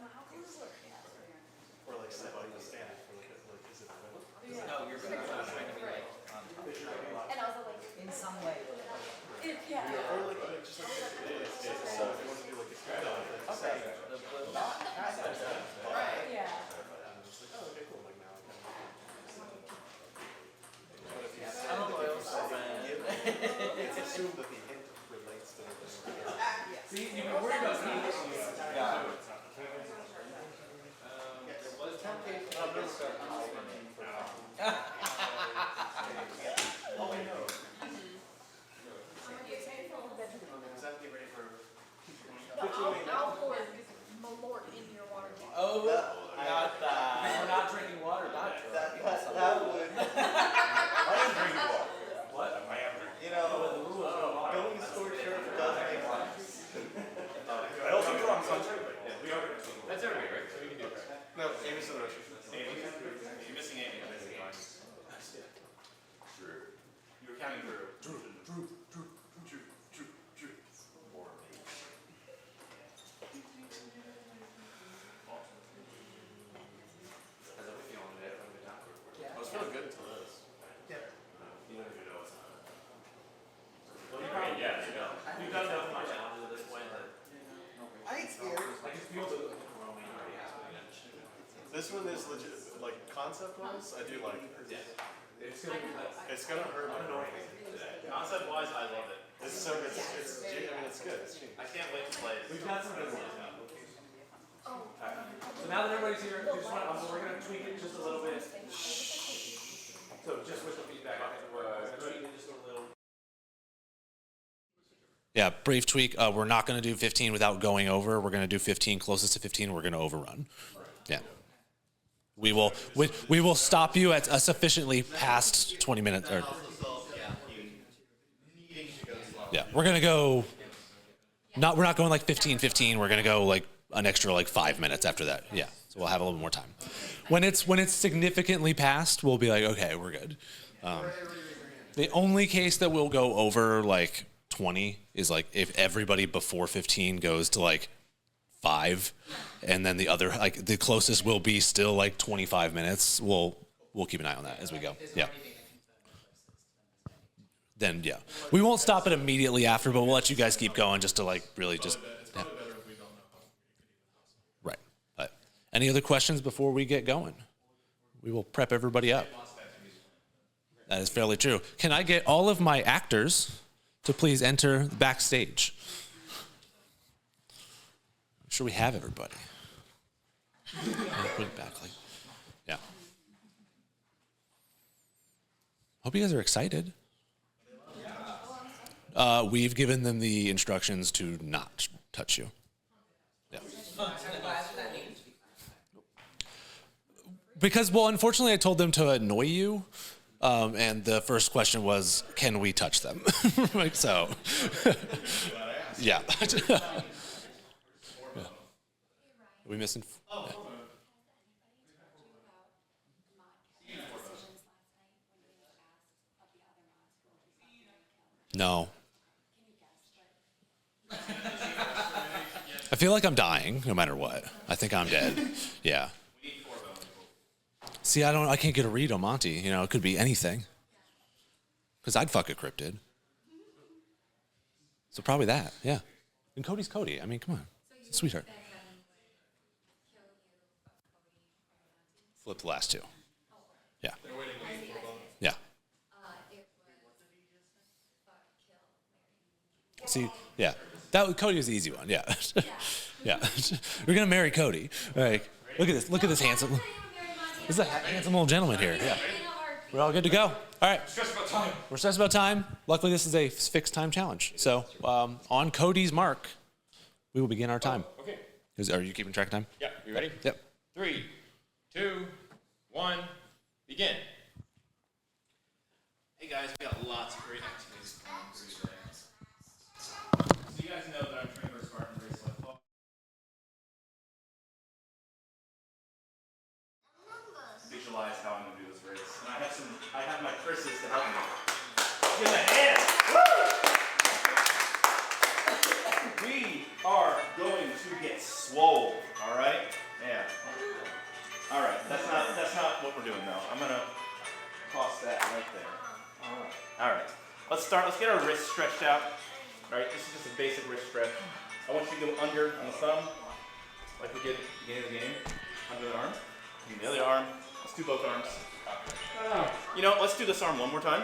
Or like step out of the stand for like, is it a win? No, you're trying to be like. And also like. In some way. Yeah. Or like, just like, so if you want to do like a countdown, like say. Right. Yeah. And it's like, oh, okay, cool, like now. But if you I don't know what else to say. it's assumed that the hint relates to the thing. See, This one is legit, like concept-wise, I do like it. It's gonna hurt my brain. Concept-wise, I love it. It's so good. It's good. It's cheap. I can't wait to play it. We've got some good ones now. So now that everybody's here, we just want to, we're going to tweak it just a little bit. So just with the feedback, we're going to tweak it just a little. Yeah, brief tweak. We're not going to do 15 without going over. We're going to do 15 closest to 15. We're going to overrun. Yeah. We will stop you at a sufficiently past 20 minutes. Or, yeah, we're going to go. We're not going like 15. We're going to go like an extra like 5 minutes after that. Yeah. So we'll have a little more time. When it's significantly past, we'll be like, okay, we're good. The only case that we'll go over like 20 is like if everybody before 15 goes to like 5, and then the other like the closest will be still like 25 minutes. We'll keep an eye on that as we go. Yeah. Then yeah, we won't stop it immediately after, but we'll let you guys keep going just to like really just. Yeah. Right. Any other questions before we get going? We will prep everybody up. That is fairly true. Can I get all of my actors to please enter the backstage? I'm sure we have everybody. Put it back, like, yeah. Hope you guys are excited. We've given them the instructions to not touch you. Yeah. Because, well, unfortunately, I told them to annoy you, and the first question was, "Can we touch them?" Like so. Yeah. Yeah. Are we missing? Yeah. No. I feel like I'm dying no matter what. I think I'm dead. Yeah. See, I can't get a read on Monty. You know, it could be anything. Because I'd fuck a cryptid. So probably that, yeah. And Cody's Cody. I mean, come on. Sweetheart. Flip the last two. Yeah. Yeah. See, yeah. Cody was the easy one, yeah. Yeah. We're going to marry Cody. Like, look at this. Look at this handsome. This is a handsome little gentleman here. Yeah. We're all good to go. All right. We're stressed about time. Luckily, this is a fixed time challenge. So, on Cody's mark, we will begin our time. Okay. Are you keeping track of time? Yeah. You ready? Yep. 3, 2, 1, begin. Hey guys, we got lots of great activities going through today. So you guys know that I'm training for a Spartan race like fall. Visualize how I'm gonna do this race. And I have my Chris's to help me. Give them a hand! Woo! We are going to get swole, alright? Yeah. Alright, that's not what we're doing though. I'm gonna toss that right there. Alright. Let's get our wrists stretched out. Alright, this is just a basic wrist stretch. I want you to go under on the thumb, like we did at the beginning of the game. Under the arm. And the other arm. Let's do both arms. You know, let's do this arm one more time.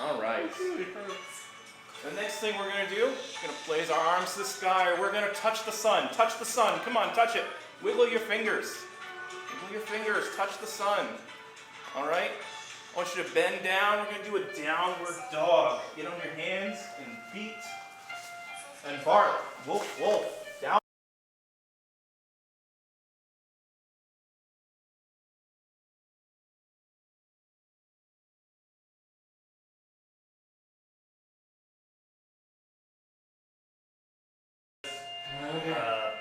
Alright. The next thing we're going to do, we're going to place our arms to the sky. We're going to touch the sun. Touch the sun. Come on, touch it. Wiggle your fingers. Wiggle your fingers. Touch the sun. All right? I want you to bend down. We're going to do a downward dog. Get on your hands and feet and bark. Wolf, wolf. Down.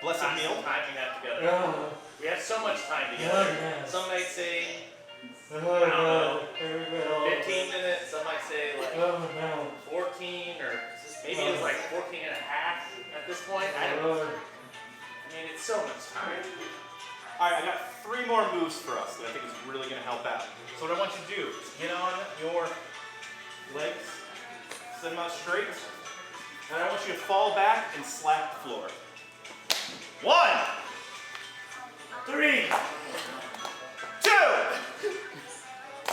Blessed meal. Time we have together. We have so much time together. Some might say, I don't know, 15 minutes. Some might say like 14, or maybe it's like 14 and a half at this point. I don't know. I mean, it's so much time. All right, I got 3 more moves for us that I think is really going to help out. So what I want you to do is get on your legs, send them out straight, and I want you to fall back and slap the floor. 1, 3, 2,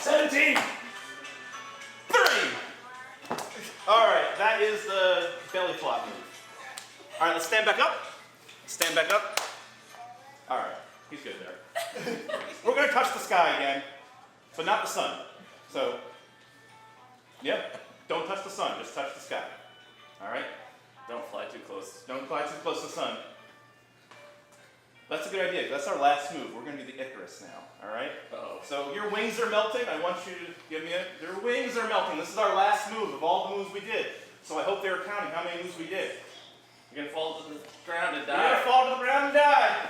17, 3. All right, that is the belly flop move. All right, let's stand back up. Stand back up. All right, he's good there. We're gonna touch the sky again, but not the sun. So, yep, don't touch the sun, just touch the sky. All right? Don't fly too close. Don't fly too close to the sun. That's a good idea. That's our last move. We're gonna do the Icarus now. All right? Uh-oh. So your wings are melting. I want you to give me your wings are melting. This is our last move of all the moves we did. So I hope they were counting how many moves we did. You're gonna fall to the ground and You're die. gonna fall to the ground and die.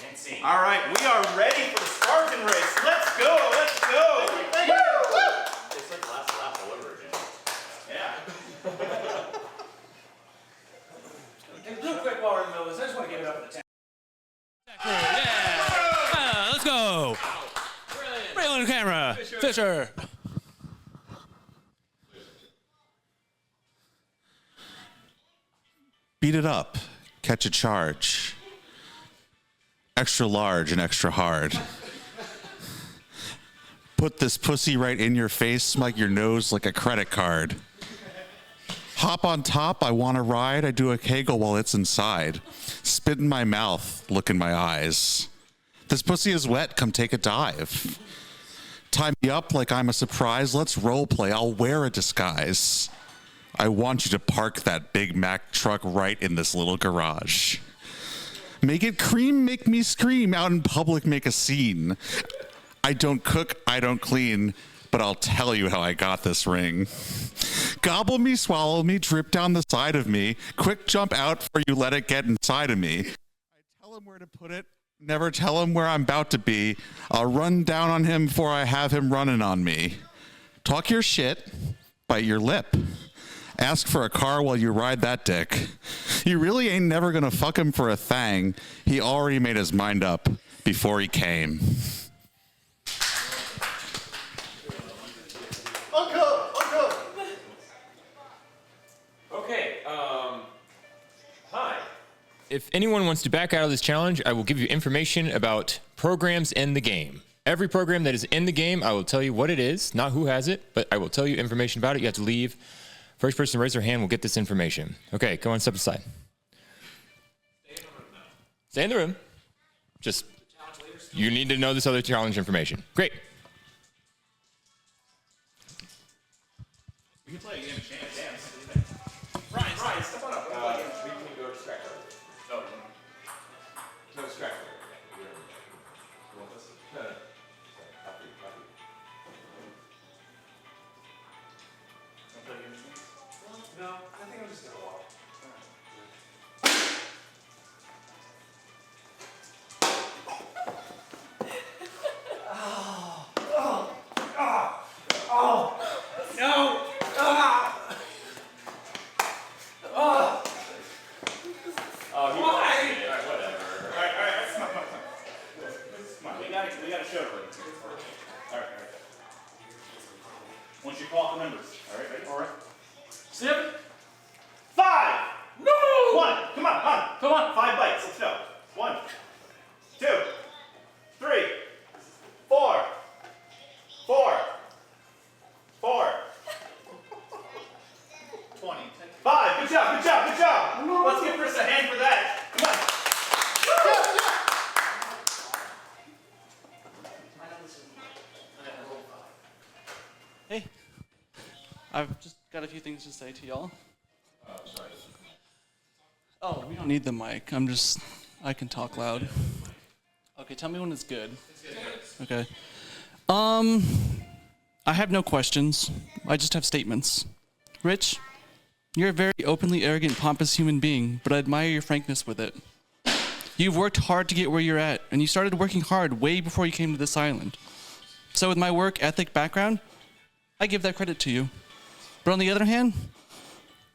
And see. All right, we are ready for the Spartan race. Let's go. Let's go. Woo! It's like the last lap all over again. Yeah. Real quick while we're in the middle of this, I just want to give it up for the 10. Let's go. Bring on the camera. Fisher. Beat it up. Catch a charge. Extra large and extra hard. Put this pussy right in your face, smug your nose like a credit card. Hop on top, I want to ride, I do a kegel while it's inside. Spit in my mouth, look in my eyes. This pussy is wet, come take a dive. Tie me up like I'm a surprise, let's role play, I'll wear a disguise. I want you to park that Big Mac truck right in this little garage. Make it cream, make me scream, out in public make a scene. I don't cook, I don't clean, but I'll tell you how I got this ring. Gobble me, swallow me, drip down the side of me, quick jump out before you let it get inside of me. I tell him where to put it, never tell him where I'm about to be. I'll run down on him before I have him running on me. Talk your shit, bite your lip. Ask for a car while you ride that dick. You really ain't never gonna fuck him for a thang. He already made his mind up before he came. Okay, hi. If anyone wants to back out of this challenge, I will give you information about programs in the game. Every program that is in the game, I will tell you what it is, not who has it, but I will tell you information about it. You have to leave. First person to raise their hand will get this information. Okay, go on, step aside. Stay in the room. Just, you need to know this other challenge information. Great. We can play a game of dance. Ryan, step on up. We can go distract her. No, No, distract her. You want this? No, no. Copy. No, I think I'm just gonna walk. No! Oh, he Why? All right, whatever. All right, come on. We gotta show her. All right. Once you call out the numbers. All right, ready? All right. 7, 5. No! 1. Come on. 5 bites. Let's go. 1, 2, 3, 4, 20. 5. Good job. Let's give Chris a hand for that. Come on. Hey, I've just got a few things to say to y'all. Oh, we don't need the mic. I can talk loud. Okay, tell me when it's good. Okay. I have no questions. I just have statements. Rich, you're a very openly arrogant, pompous human being, but I admire your frankness with it. You've worked hard to get where you're at, and you started working hard way before you came to this island. So with my work ethic background, I give that credit to you. But on the other hand,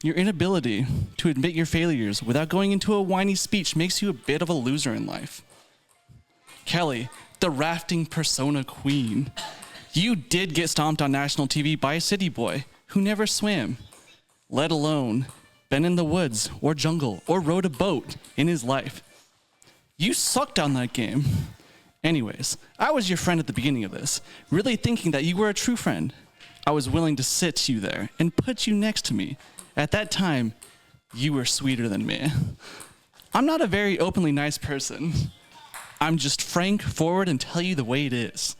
your inability to admit your failures without going into a whiny speech makes you a bit of a loser in life. Kelly, the rafting persona queen. You did get stomped on national TV by a city boy who never swam, let alone been in the woods or jungle or rowed a boat in his life. You sucked on that game. Anyways, I was your friend at the beginning of this, really thinking that you were a true friend. I was willing to sit you there and put you next to me. At that time, you were sweeter than me. I'm not a very openly nice person. I'm just frank, forward, and tell you the way it is.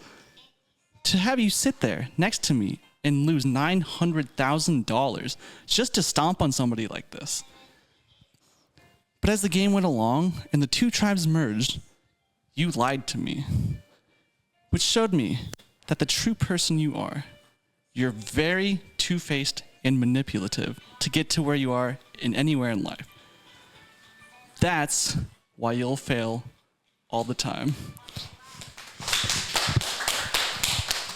To have you sit there next to me and lose $900,000 just to stomp on somebody like this. But as the game went along and the two tribes merged, you lied to me, which showed me that the true person you are, you're very two-faced and manipulative to get to where you are in anywhere in life. That's why you'll fail all the time.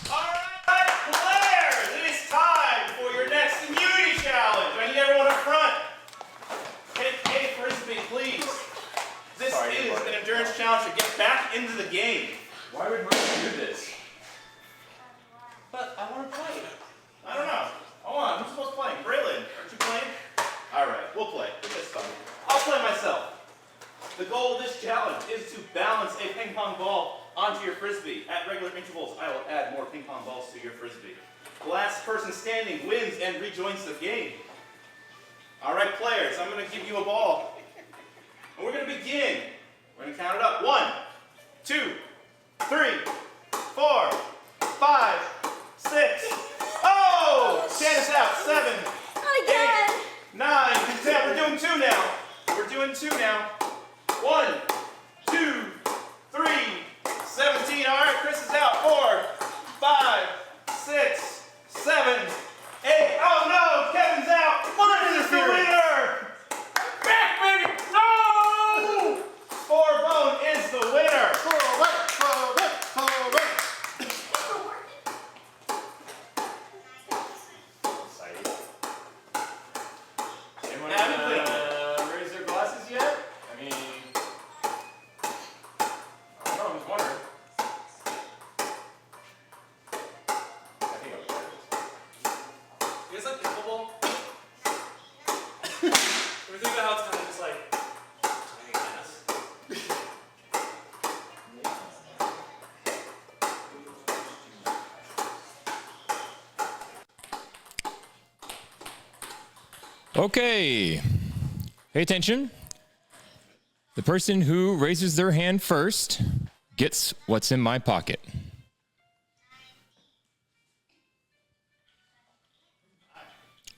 Players, it is time for your next immunity challenge. I need everyone up front. Hey, Frisbee, please. This is an endurance challenge to get back into the game. Why would Murphy do this? But I want to play. I don't know. Hold on, who's supposed to play? Braylon, aren't you playing? All right, we'll play. It's fun. I'll play myself. The goal of this challenge is to balance a ping pong ball onto your Frisbee. At regular intervals, I will add more ping pong balls to your Frisbee. The last person standing wins and rejoins the game. All right, players, I'm going to give you a ball. And we're going to begin. We're going to count it up. 1, 2, 3, 4, 5, 6. Oh! Shannon's out. 7, 8, 9, 10. We're doing 2 now. We're doing 2 now. 1, 2, 3, 17. All right, Chris is out. 4, 5, 6, 7, 8. Oh no, Kevin's out. One is the winner. Back, baby. No! 4-bone is the winner. Anyone Haven't played. raise their glasses yet? I mean, I don't know, I'm just wondering. I think I'll try this. You guys like pickleball? When we think about how it's kind of just like tiny ass. Okay. Pay attention. The person who raises their hand first gets what's in my pocket.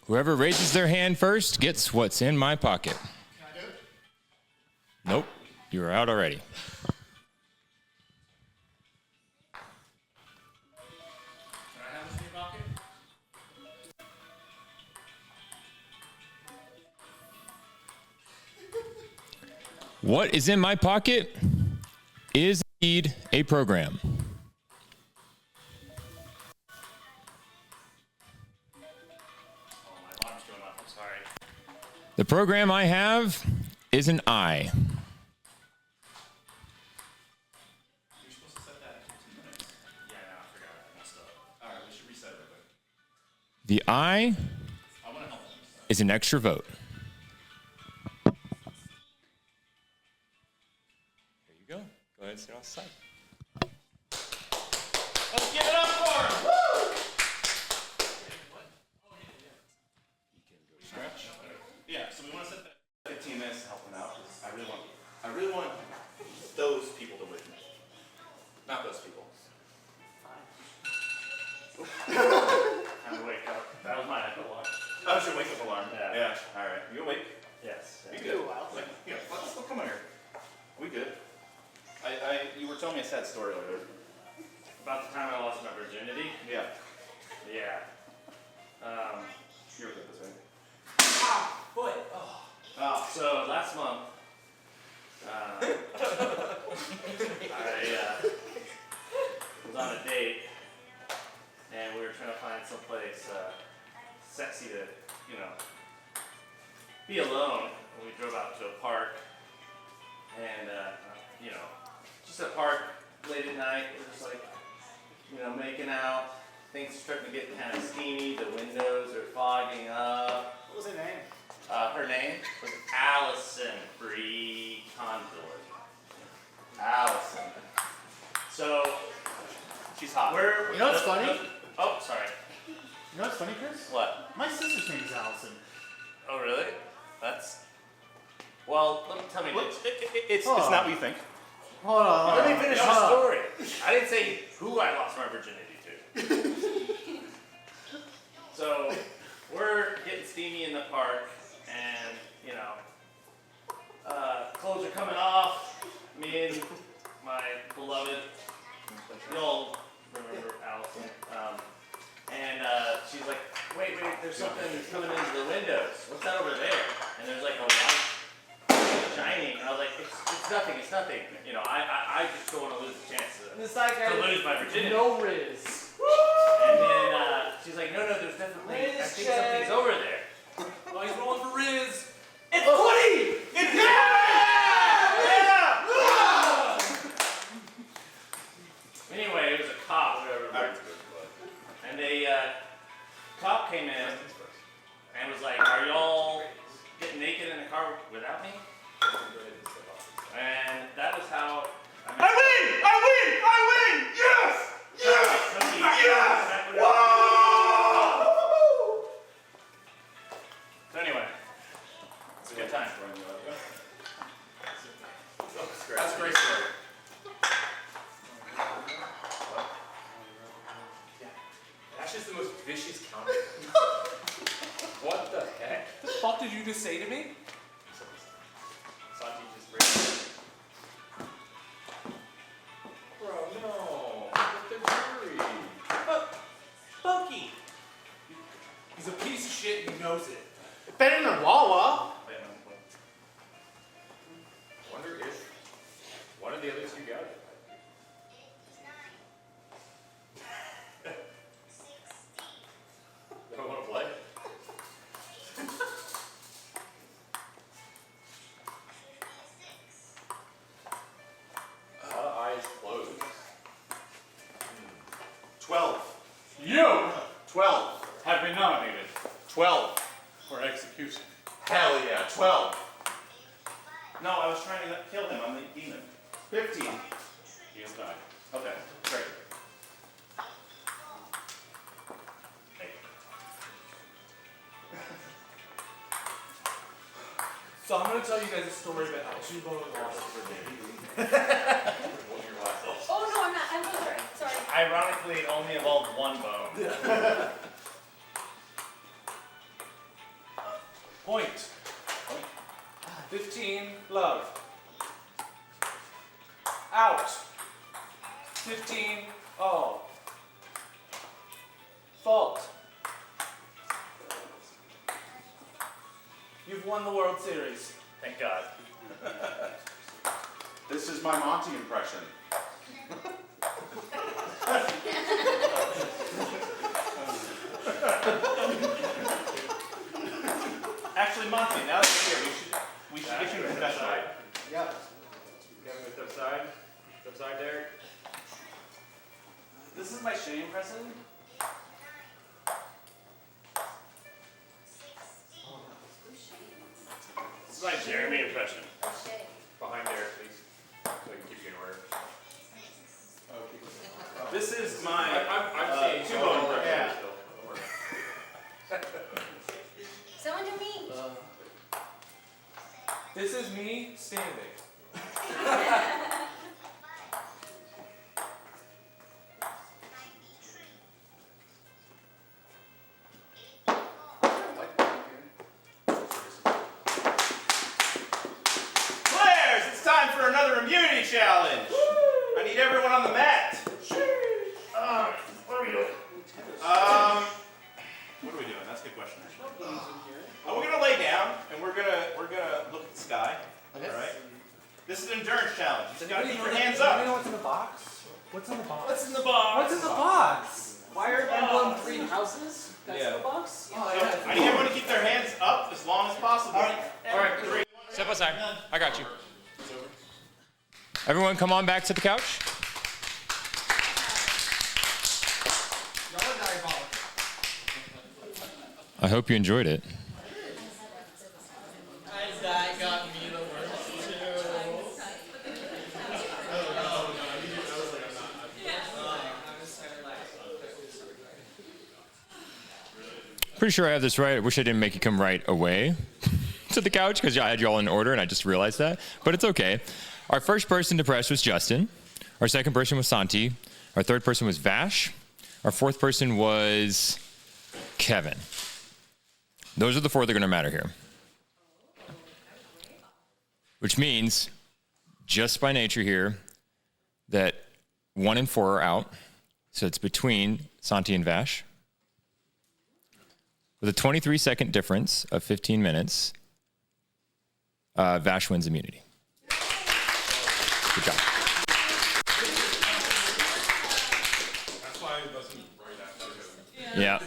Whoever raises their hand first gets what's in my pocket. Can I do it? Nope, you're out already. Can I have this in your pocket? What is in my pocket is indeed a program. The program I have is an eye. You're supposed to set that at 15 minutes. Yeah, no, I forgot. I messed up. All right, we should reset it real quick. The eye I want to help. is an extra vote. Here you go. Go ahead and sit outside. Let's give it up for him. Woo! Stretch. Yeah, so we want to set that 15 minutes to help them out. I really want those people to win. Not those people. Time to wake up. That was my alarm. That was your wake up alarm. Yeah. All right. You awake? Yes. You good? Yeah. Let's come on here. Are we good? You were telling me a sad story earlier. About the time I lost my virginity? Yeah. Yeah. You're good this way. Ah, foot. Oh. So last month, I was on a date, and we were trying to find someplace sexy to, be alone. And we drove out to a park, and just a park late at night. We're just like, making out. Things are starting to get kind of steamy. The windows are fogging up. What was her name? Her name was Allison Bree Condor. Allison. So she's hot. You know what's funny? Oh, sorry. You know what's funny, Chris? What? My sister's name is Allison. Oh, really? That's. Well, tell me. It's not what you think. Hold on. Let me finish the story. I didn't say who I lost my virginity to. So we're getting steamy in the park, and clothes are coming off. Me and my beloved, you'll remember Allison. And she's like, wait, there's something coming into the windows. What's that over there? And there's like a light shining. And I was like, it's nothing. I just don't want to lose the chance to lose my virginity. No Riz. And then she's like, no, there's definitely, I think something's over there. Oh, he's rolling for Riz. It's Woody! It's Anyway, it was a cop. And they, cop came in and was like, are y'all getting naked in the car without me? And that was how I win! Yes! Whoa! So anyway, it's a good time. That's a great story. That's just the most vicious counter. What the heck? The fuck did you just say to me? Santi just raised. Bro, no. Get the jury. Bucky! He's a piece of shit and he knows it. Better than Wawa. Wonder if one of the other two got it. Don't want to play? A lot of eyes closed. 12. You! 12. Have been nominated 12. for execution. Hell yeah, 12. No, I was trying to kill him. I'm the demon. 15. He has died. Okay, great. So I'm gonna tell you guys a story about how two bones lost for Davey. Oh no, I'm not. I'm so sorry. Sorry. Ironically, it only involved one bone. Point. 15, love. Out. 15, all. Fault. You've won the World Series. Thank God. This is my Monty impression. Actually, Monty, now that you're here, we should get you a confession. Yeah. Kevin with upside. Upside there. This is my shame impression. This is my Jeremy impression. Behind there, please. So I can keep you in order. This is my I'm seeing two-bone impression. Yeah. Someone do me. This is me standing. Players, it's time for another immunity challenge. I need everyone on the mat. What are we doing? What are we doing? That's a good question. We're gonna lay down and we're gonna look at the sky. Okay. All right. This is an endurance challenge. You just gotta keep your hands Do you know up. what's in the box? What's in the box? What's in the box? What's in the box? Fire Emblem 3 houses? That's Yeah. the box? I need everyone to keep their hands up as long as possible. All right. 3. Step aside. I got you. Everyone, come on back to the couch. I hope you enjoyed it. That got me the worst too. Pretty sure I have this right. I wish I didn't make you come right away to the couch because I had you all in order and I just realized that. But it's okay. Our first person to press was Justin. Our second person was Santi. Our third person was Vash. Our fourth person was Kevin. Those are the four that are going to matter here. Which means, just by nature here, that 1 and 4 are out. So it's between Santi and Vash. With a 23-second difference of 15 minutes, Vash wins immunity. Good job. That's why it wasn't right after. Yeah. I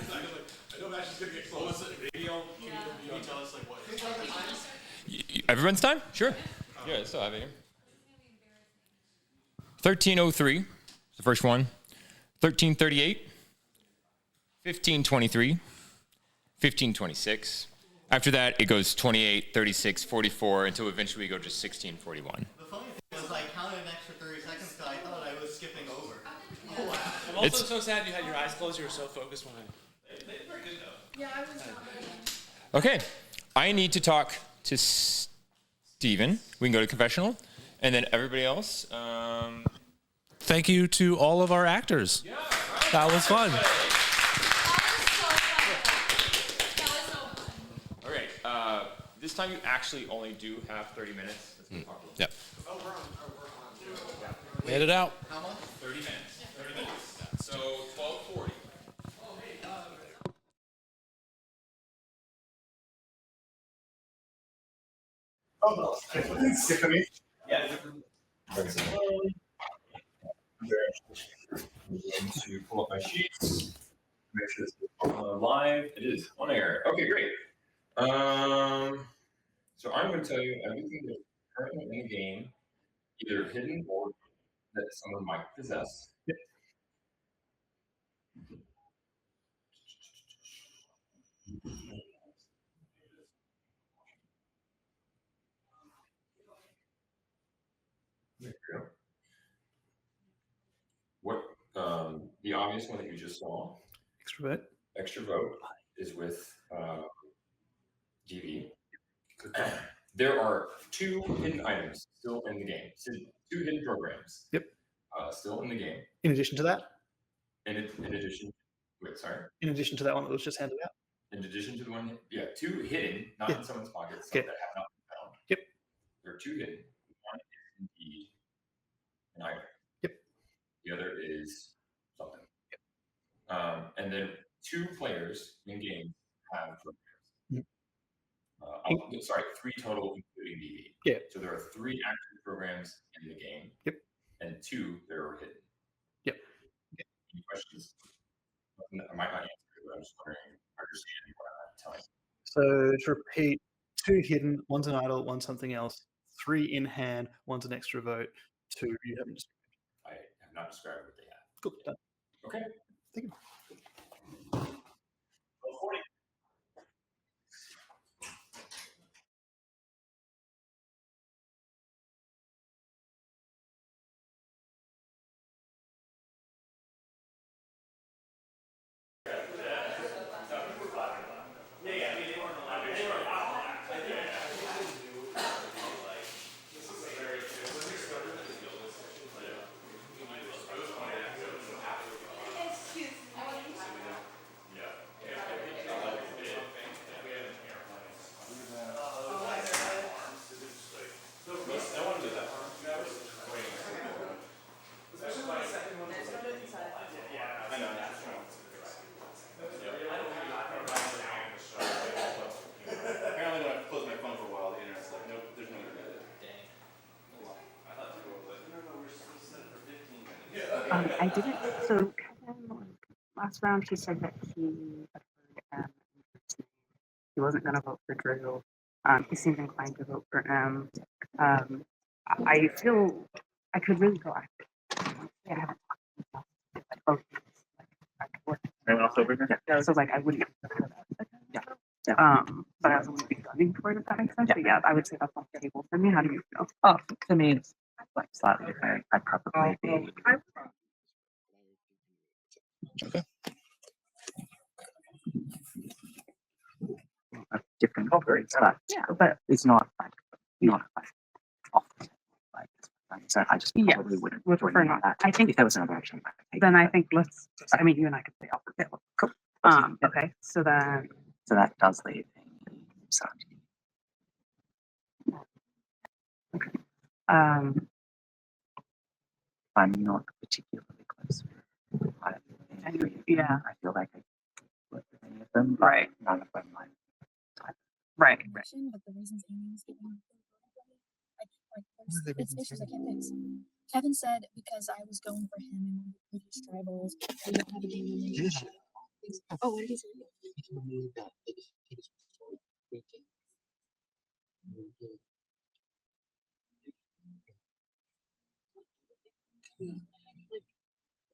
know Vash is going to get close. Radio, can you tell us like what? Everyone's time? Sure. Yeah, I still have it here. 13:03, the first one. 13:38. 15:23. 15:26. After that, it goes 28, 36, 44, until eventually we go to 16:41. The funny thing was I counted an extra 30 seconds because I thought I was skipping over. Oh, wow. I'm also so sad you had your eyes closed. You were so focused when I... They were good though. Yeah, I was not ready. Okay. I need to talk to Steven. We can go to confessional. And then everybody else. Thank you to all of our actors. Yeah, that was fun. All right. This time you actually only do have 30 minutes. Yep. Oh, we're on. We had it out. How much? 30 minutes. 30 minutes. So 12:40. Oh, no. Tiffany. Yeah. I'm going to pull up my sheets. Make sure this is live. It is on air. Okay, great. So I'm going to tell you everything that's currently in the game, either hidden or that someone might possess. Yep. There we go. What the obvious one that you just saw, extra vote, is with DV. There are 2 hidden items still in the game. So 2 hidden programs. Yep. Still in the game. In addition to that? In addition, wait, sorry. In addition to that one that was just handed out? In addition to the one, yeah, 2 hidden, not in someone's pockets, Okay. that have not been found. Yep. There are 2 hidden. One is indeed an item. Yep. The other is something. Yep. And then 2 players in game have programs. Sorry, 3 total, including DV. Yeah. So there are 3 active programs in the game. Yep. And 2 that are hidden. Yep. Any questions? I might not answer it, but I'm just wondering, understand what I'm telling you. So to repeat, 2 hidden, one's an idol, one's something else. 3 in hand, one's an extra vote. 2 you haven't described. I have not described what they have. Cool. Done. Okay. Thank you. Apparently, when I closed my phone for a while, the internet's like, nope, there's no internet. Dang. I thought people were like, no, we're supposed to set it for 15 minutes. I didn't. So Kevin, last round, he said that he had heard he wasn't going to vote for Drew. He seemed inclined to vote for M. I feel I could really go active. I haven't talked to both of these. Anyone else over here? Yeah, so like I wouldn't consider that. But I wouldn't be gunning for it if that makes sense. But yeah, I would say that's off the table for me. How do you feel? Oh, to me, it's like slightly different. I'd probably be. Okay. different groups, but it's not like often like. So I just probably wouldn't would join prefer in on not. that. I think if there was another option, then I think let's. I mean, you and I could play off of it. cool. Okay. So then. So that does leave so Um. I'm not particularly close. I, Yeah. I feel like I work with any of them, but Right. none of them like type. Right. But the reasons Amy's giving, it's issues I can't fix. Kevin said because I was going for him in one of the previous tribals, we don't have a game. Oh, what did he say?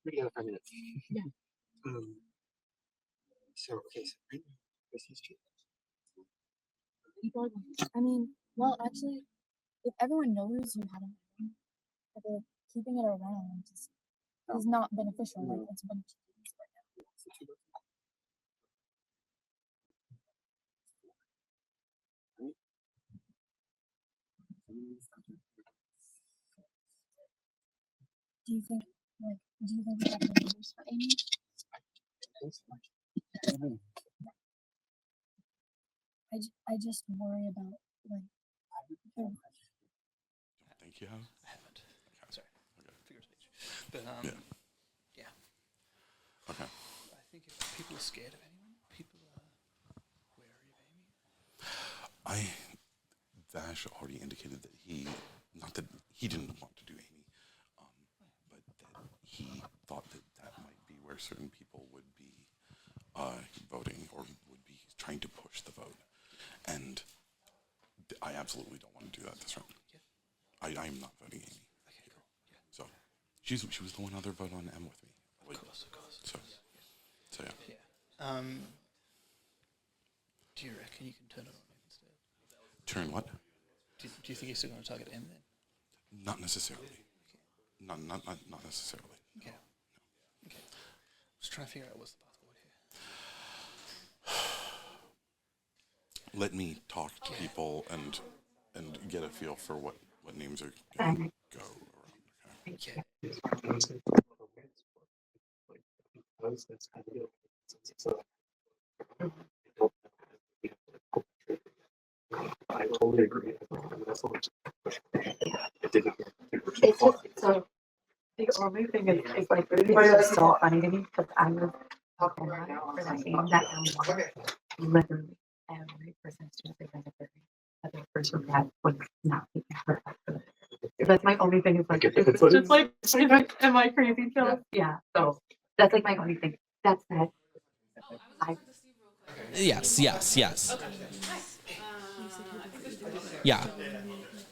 We got 5 minutes. Yeah. So okay, so right now, Chrissy's true. I mean, well, actually, if everyone knows you had a home, keeping it around is not beneficial. Like it's been right now. Do you think we have the numbers for Amy? I just worry about like her. Think you have? I haven't. Sorry. Figure speech. But yeah. Okay. I think if people are scared of anyone, people are wary of Amy. Vash already indicated that not that he didn't want to do Amy, but that he thought that might be where certain people would be voting or would be trying to push the vote. And I absolutely don't want to do that this round. Yeah. I am not voting Amy. Okay, cool. Yeah. So she was the one other vote on M with me. Of course. So yeah. Do you reckon you can turn it on instead? Turn what? Do you think you're still going to target M then? Not necessarily. Okay. Not necessarily. Okay. No. Okay. Just trying to figure out what's the path forward here. Let me talk to people and get a feel for what names are going to go around. Okay? I totally agree. That's so much. It's just so. The only thing is like it's so funny to me because I was talking about it for that game that literally every person student representative that the person had was not taking her back for it. That's my only thing is like it's just like am I crazy, Phil? Yeah. So that's like my only thing. That's that. Yes.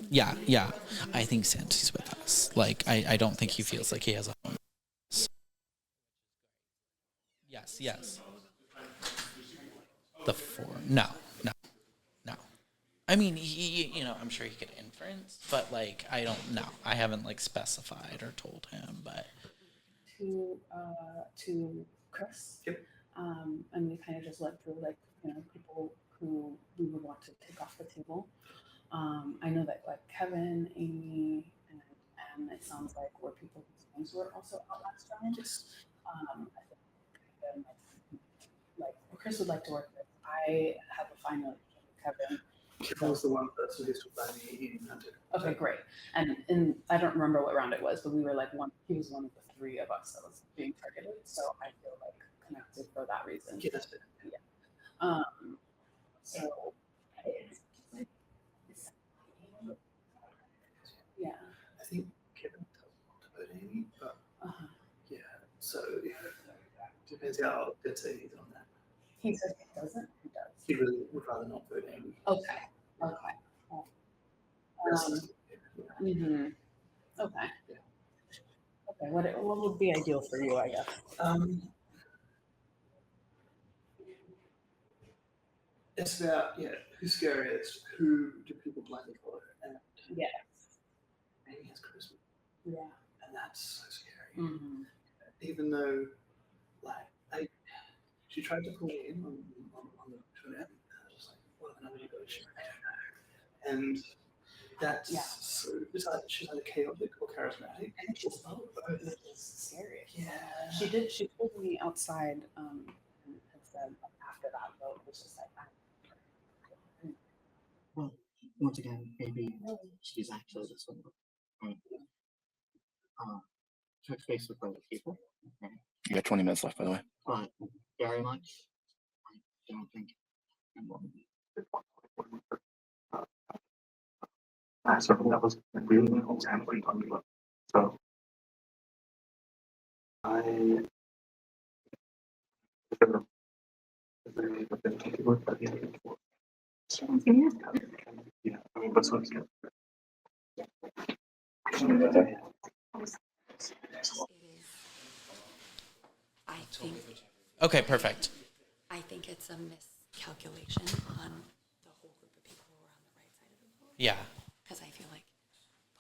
Yeah. I think Santi's with us. Like, I don't think he feels like he has a home. Yes. The 4. No. I mean, he, I'm sure he could inference, but like, I don't know. I haven't like specified or told him, but. To Chris. Yep. And we kind of just went through like, people who we would want to take off the table. I know that like Kevin, Amy, and it sounds like were people whose names were also out last round. Yes. I think like Chris would like to work with. I have a fine relationship with Kevin. Kevin was the one person who stood by me eating hunted. Okay, great. And I don't remember what round it was, but we were like he was one of the 3 of us that was being targeted. So I feel like connected for that reason. Yeah, that's it. Yeah. So yeah. I think Kevin doesn't want to vote Amy, but yeah. So depends how dead set he's on that. He says he doesn't. He does. He really would rather not vote Amy. Okay. Okay. Okay. What would be ideal for you, I guess? It's about who's scariest, who do people blindly follow, and Amy has charisma. Yeah. And that's so scary. Mm-hmm. Even though, she tried to pull me in on the Twitter, and I was just like, what an negotiation. And that's so she's either chaotic or charismatic. I think she's both, which is scary. Yeah. She told me outside, and said after that vote, it was just like, Well, once again, maybe she's actually just one. Right? Touch base with other people. Right? You got 20 minutes left, by the way. But very much, I don't think I'm wrong. So that was really exactly what we looked. So I yeah, I mean, but so it's good. I think. Okay, perfect. I think it's a miscalculation on the whole group of people who are on the right side of the vote. Yeah. Because I feel like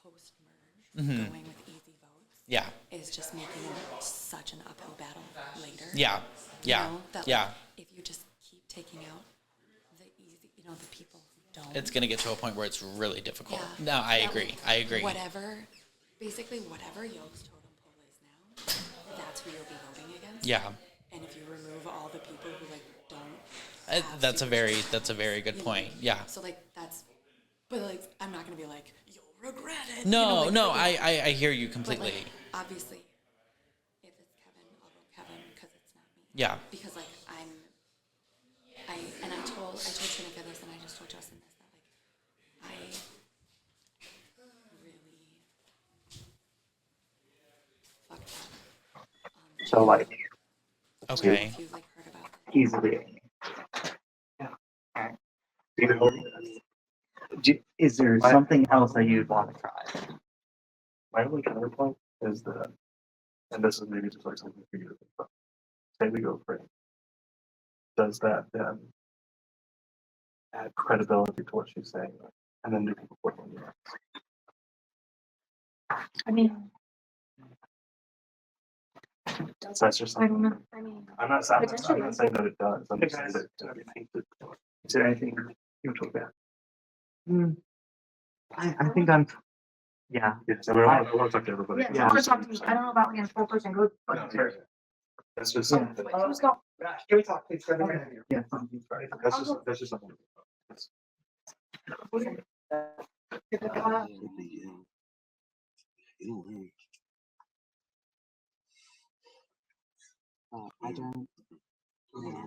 post-merge, going with easy votes, Yeah. is just making it such an uphill battle later. Yeah. Yeah. You know, that, Yeah. like, if you just keep taking out the easy, the people who don't. It's going to get to a point where it's really difficult. Yeah. No, I That, agree. like, I agree. Basically whatever Yoke's totem pole is now, that's who you'll be voting against. Yeah. And if you remove all the people who don't. That's a very good point. Yeah. So but I'm not gonna be like, you'll regret it. No, no, okay. I hear you completely. But obviously, if it's Kevin, I'll vote Kevin because it's not me. Yeah. Because I told Trinica this and I just told Justin this, that I really fucked up. So like, okay. If you've heard about it. Easily. Yeah. Is there something else that you'd want to try? My only counterpoint is that, and this is maybe just like something for you to think about. Say we go for it. Does that then add credibility to what she's saying? And then do people put on the I mean, So that's just I something. don't know. I mean, I'm not saying potentially. that it does. I'm just saying that is there anything you took that? I think I'm. Yeah. Yes, I mean, I want to talk to everybody. Yeah, I want to talk to you. I don't know about being a full person group, but. That's just something. Let's go. Can we talk, please? Yeah. That's just something. I don't. Yeah.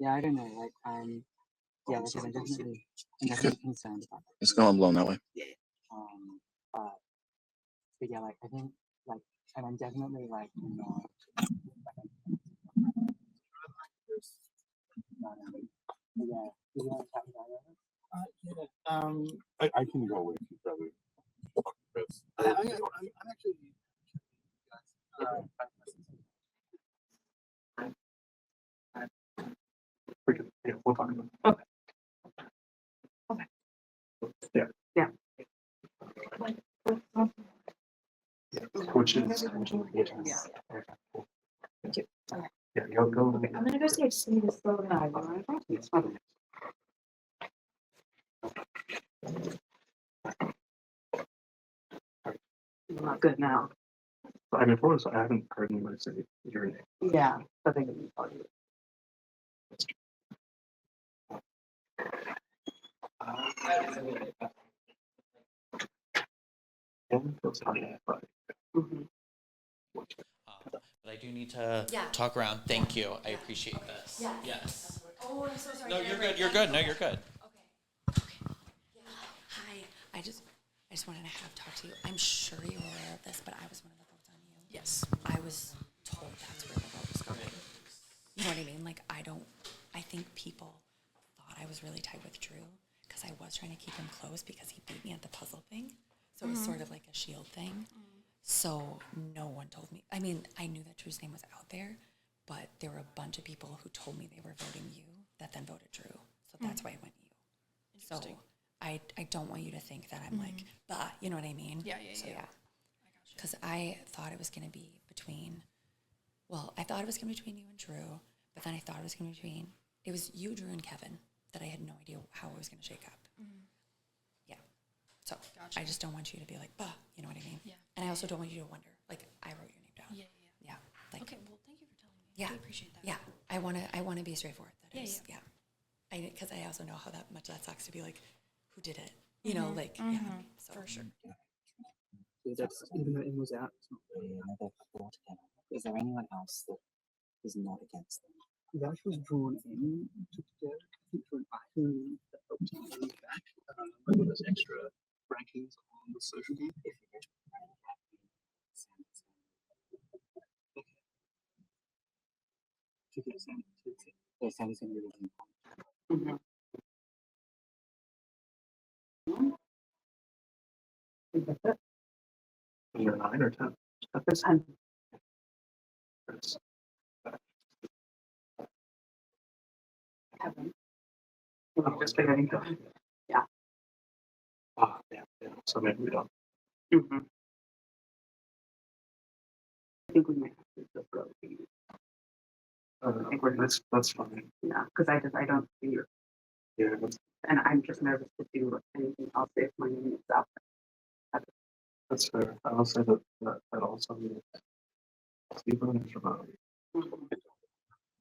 Yeah, I don't know. Like, yeah, like, I'm definitely concerned about it. It's going blown that way. But yeah, like, I think, like, and I'm definitely, like, not. Yeah, do you want to talk about it? I can go with you, brother. I'm actually. Yeah, we'll talk about it. Okay. Yeah. Yeah. Which is. Yeah. Thank you. Yeah, you'll go. I'm gonna go see if Steve is still alive. Yes, fine. I'm not good now. I mean, for us, I haven't heard anybody say your name. Yeah, I think it'd be part of it. But I do need to talk around. Thank you. I appreciate this. Yes. Yes. Oh, I'm so sorry. No, you're good. You're good. No, you're good. Hi. I just wanted to talk to you. I'm sure you're aware of this, but I was one of the votes on you. Yes. I was told that's where the vote was going. You know what I mean? Like, I think people thought I was really tight with Drew because I was trying to keep him close because he beat me at the puzzle thing. So it was sort of like a shield thing. So no one told me. I mean, I knew that Drew's name was out there, but there were a bunch of people who told me they were voting you that then voted Drew. So that's why I went you. So I don't want you to think that I'm like, bah, you know what I mean? Yeah. So yeah. Because I thought it was going to be between, I thought it was going to be between you and Drew, but then I thought it was going to be between it was you, Drew, and Kevin that I had no idea how it was going to shake up. Yeah. So Gotcha. I just don't want you to be like, bah, you know what I mean? Yeah. And I also don't want you to wonder, like, I wrote your name down. Yeah. Yeah. Like, Okay, well, thank you for telling me. yeah. I appreciate that. Yeah. I want to be straightforward. That Yeah, is, yeah. Because I also know how much that sucks to be like, who did it? You know, like, yeah. So. For sure. That's even though it was out. Another four together. Is there anyone else that is not against them? That was drawn in to together. I think for an item that helped to bring it back. Like those extra rankings on the social game. If you get Sandy's gonna be looking. That's it. You're 9 or 10. That's 10. Kevin. Just pick anything. Yeah. Ah, yeah. So maybe we don't. I think we might have to just go. I think that's fine. Yeah, because I don't see you. Yeah, and I'm just nervous to do anything else if my name is out. That's fair. I'll say that also means Stephen is about.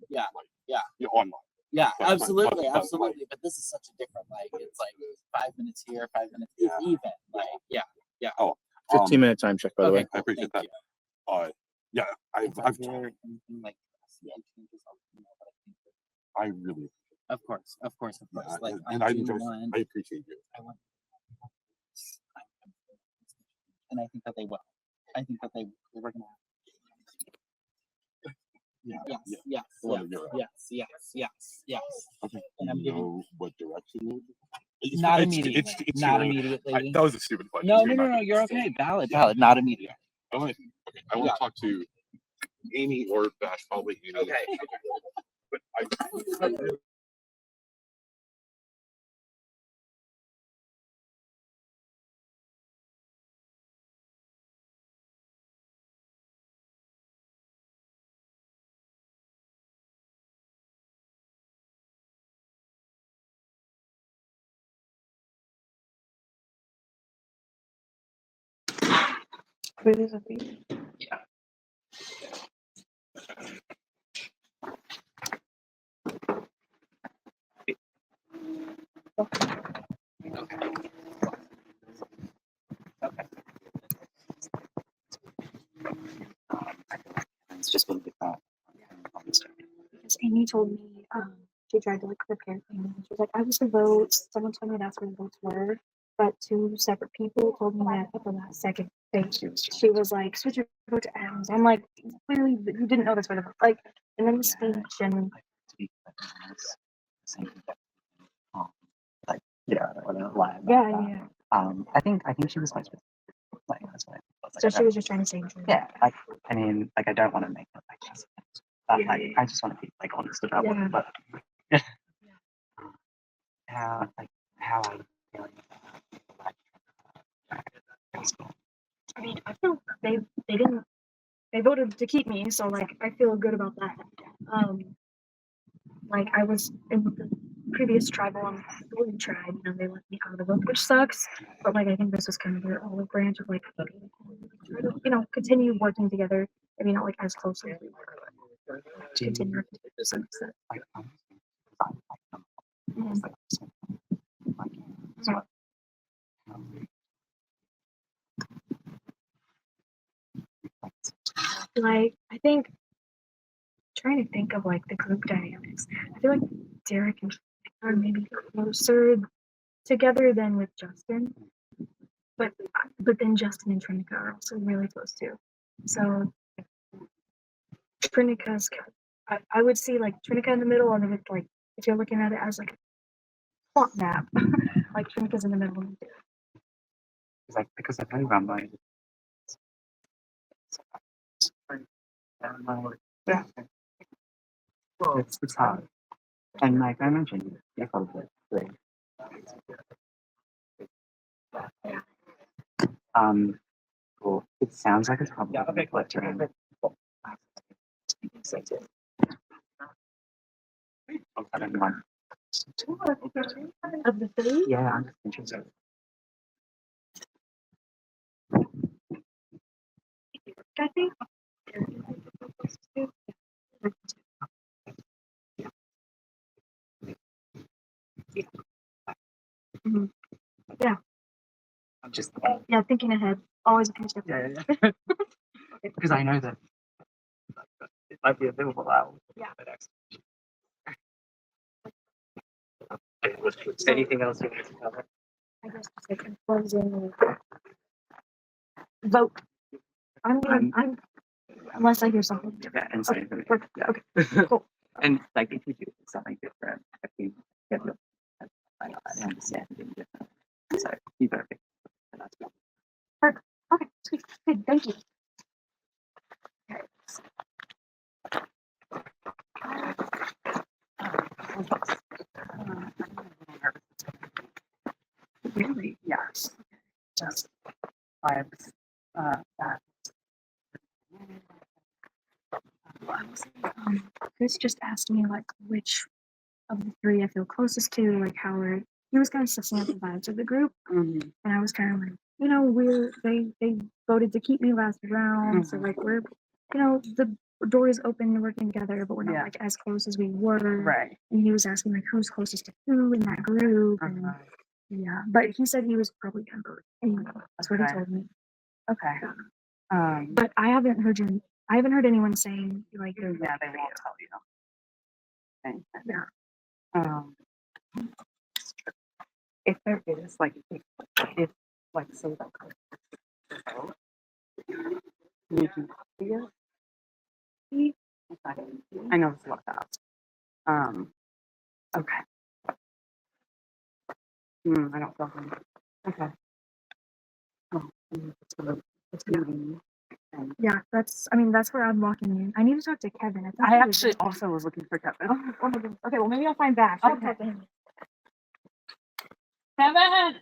Yeah, yeah. You're online. Yeah, That's fine. absolutely, But, absolutely. But this is such a different, like, it's like 5 minutes here, 5 minutes even. Like, yeah, yeah. Oh, 15-minute time check, by the way. I appreciate that. Yeah, I've Anything like CA changes, I'll let you know, but I think that- I really, Of course. yeah, Like, and I I do enjoy, want, I appreciate you. I want, and I think that they will. I think that they're gonna. Yeah, Yes, yeah. yes, Well, yes, you're right. yes. Okay. And I'm Do you giving. know what direction you would? Not immediately. It's Not too early. immediately. That was a stupid question. No, You're not gonna you're stay. okay. Valid. Not immediate. I want to talk to Amy or Bash, probably Amy. Okay. But I Wait, there's a beat. Yeah. It's just been different. Because Amy told me she tried to like prepare things. She was like, I was the votes. Someone told me that's where the votes were, but two separate people told me that at the last second. She was like, switch your vote to Adams. I'm like, clearly you didn't know that's where the vote. Like, and then the speech and Like, yeah, lie about yeah, that. yeah. I think she was quite specific. Like, that's what I was like. So she was just trying to say. Yeah, like, I mean, like, I don't want to make it like this. But like, I just want to be like honest about what. But how are you feeling about I mean, I feel they didn't they voted to keep me, so like I feel good about that. Like I was in the previous tribal on the Blue tribe, they let me out of the vote, which sucks. But like I think this was kind of their olive branch of like try to, continue working together. I mean, not like as closely as we were, but continue working together. So it's like I think trying to think of like the group dynamics. I feel like Derek and are maybe closer together than with Justin, but then Justin and Trinica are also really close too. So Trinica's, I would see like Trinica in the middle, and then it's like if you're looking at it as like a plot map, like Trinica's in the middle. because I've only run by. Yeah. Well, it's hard. And like I mentioned, yeah, probably. Well, it sounds like it's probably flipped around. I'm having one. Of the three? Yeah, I'm just interested. I think. Mhm. Yeah. I'm just. Yeah, thinking ahead. Always a few steps ahead. Yeah. Because I know that it might be available out. Yeah. Anything else you want to cover? I guess just like closing vote. I'm unless I hear something different. And okay, perfect. Yeah. Okay, cool. And like if you do something different, I think get the I understand being different. So you better pick and that's good. Perfect. Okay, sweet. Good, thank you. Okay. Really? Yes. Just vibes. That. Chris just asked me like which of the three I feel closest to, like Howard. He was kind of sussing out the vibes of the group, and I was kind of like, they voted to keep me last round, so like we're, the door is open, we're working together, but we're not like as close as we were. Right. And he was asking like who's closest to who in that group, and yeah, but he said he was probably Denver. And that's what he told me. Okay. But I haven't heard anyone saying like they won't tell you. Yeah. If there is like if like say that would you feel I know it's a lot to ask. Okay. I don't feel good. Okay. Oh, yeah, that's where I'm walking in. I need to talk to Kevin. I actually also was looking for Kevin. Oh my goodness. Okay, well maybe I'll find back. Okay. Kevin!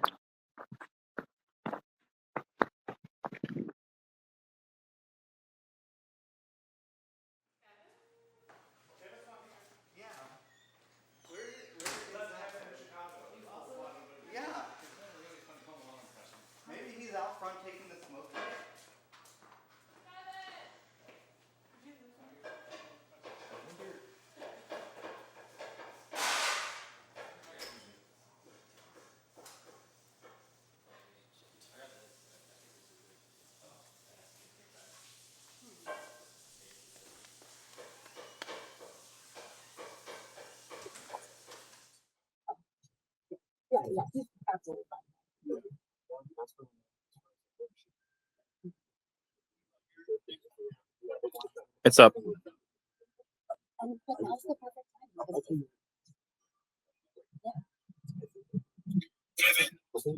Yeah. Maybe he's out front taking the smoke break. Yeah, he's absolutely fine. It's up. But now's the perfect time. Because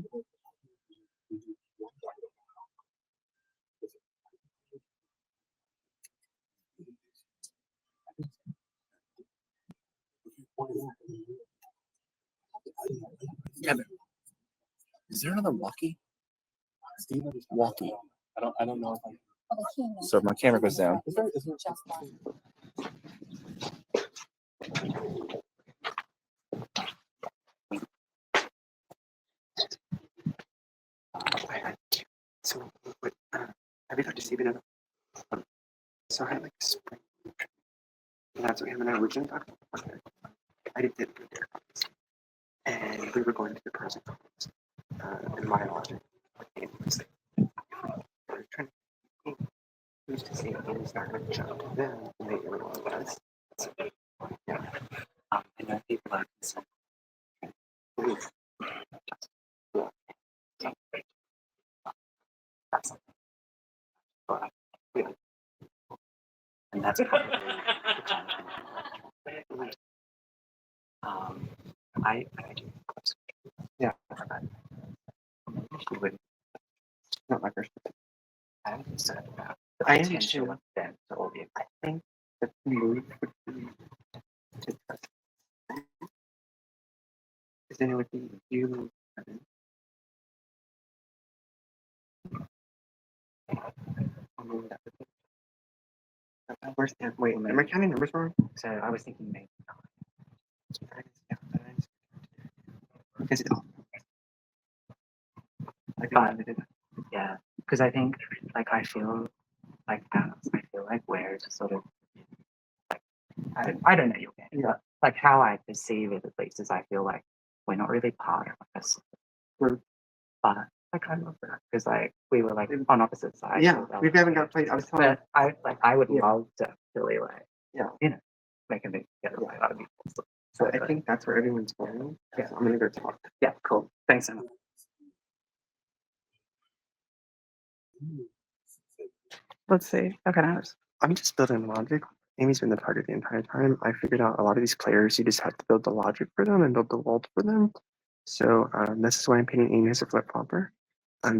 Kevin, is there another walkie? Steve, walkie. I don't know if I. So my camera goes down. So have you talked to Steven? So I had like spring, and that's what him and I originally talked about. I did it with Derek, and we were going to the pros and cons. And my logic was we're trying to who's to say he's not going to jump to them and make everyone does. So, yeah. And I think about this. That's but yeah. And that's probably the time. I do. Yeah. Usually wouldn't. Not my first. I haven't said about the potential of them to hold you. I think the move would be to trust. Because then it would be you. Where's wait, am I counting numbers wrong? So I was thinking maybe. Because but, yeah, because I think like I feel like where to sort of I don't know you yeah like how I perceive it at least is I feel like we're not really part of like a group, but I kind of love that because like we were like on opposite sides. Yeah, we haven't got played. I was telling but I would love to really like make a big get a lot of people. So I think that's where everyone's going. Yeah, so I'm gonna go talk. Yeah, cool. Thanks, Emma. Let's see. Okay, I'm just building logic. Amy's been the target the entire time. I figured out a lot of these players, you just have to build the logic for them and build the world for them. So this is why I'm painting Amy as a flip flopper.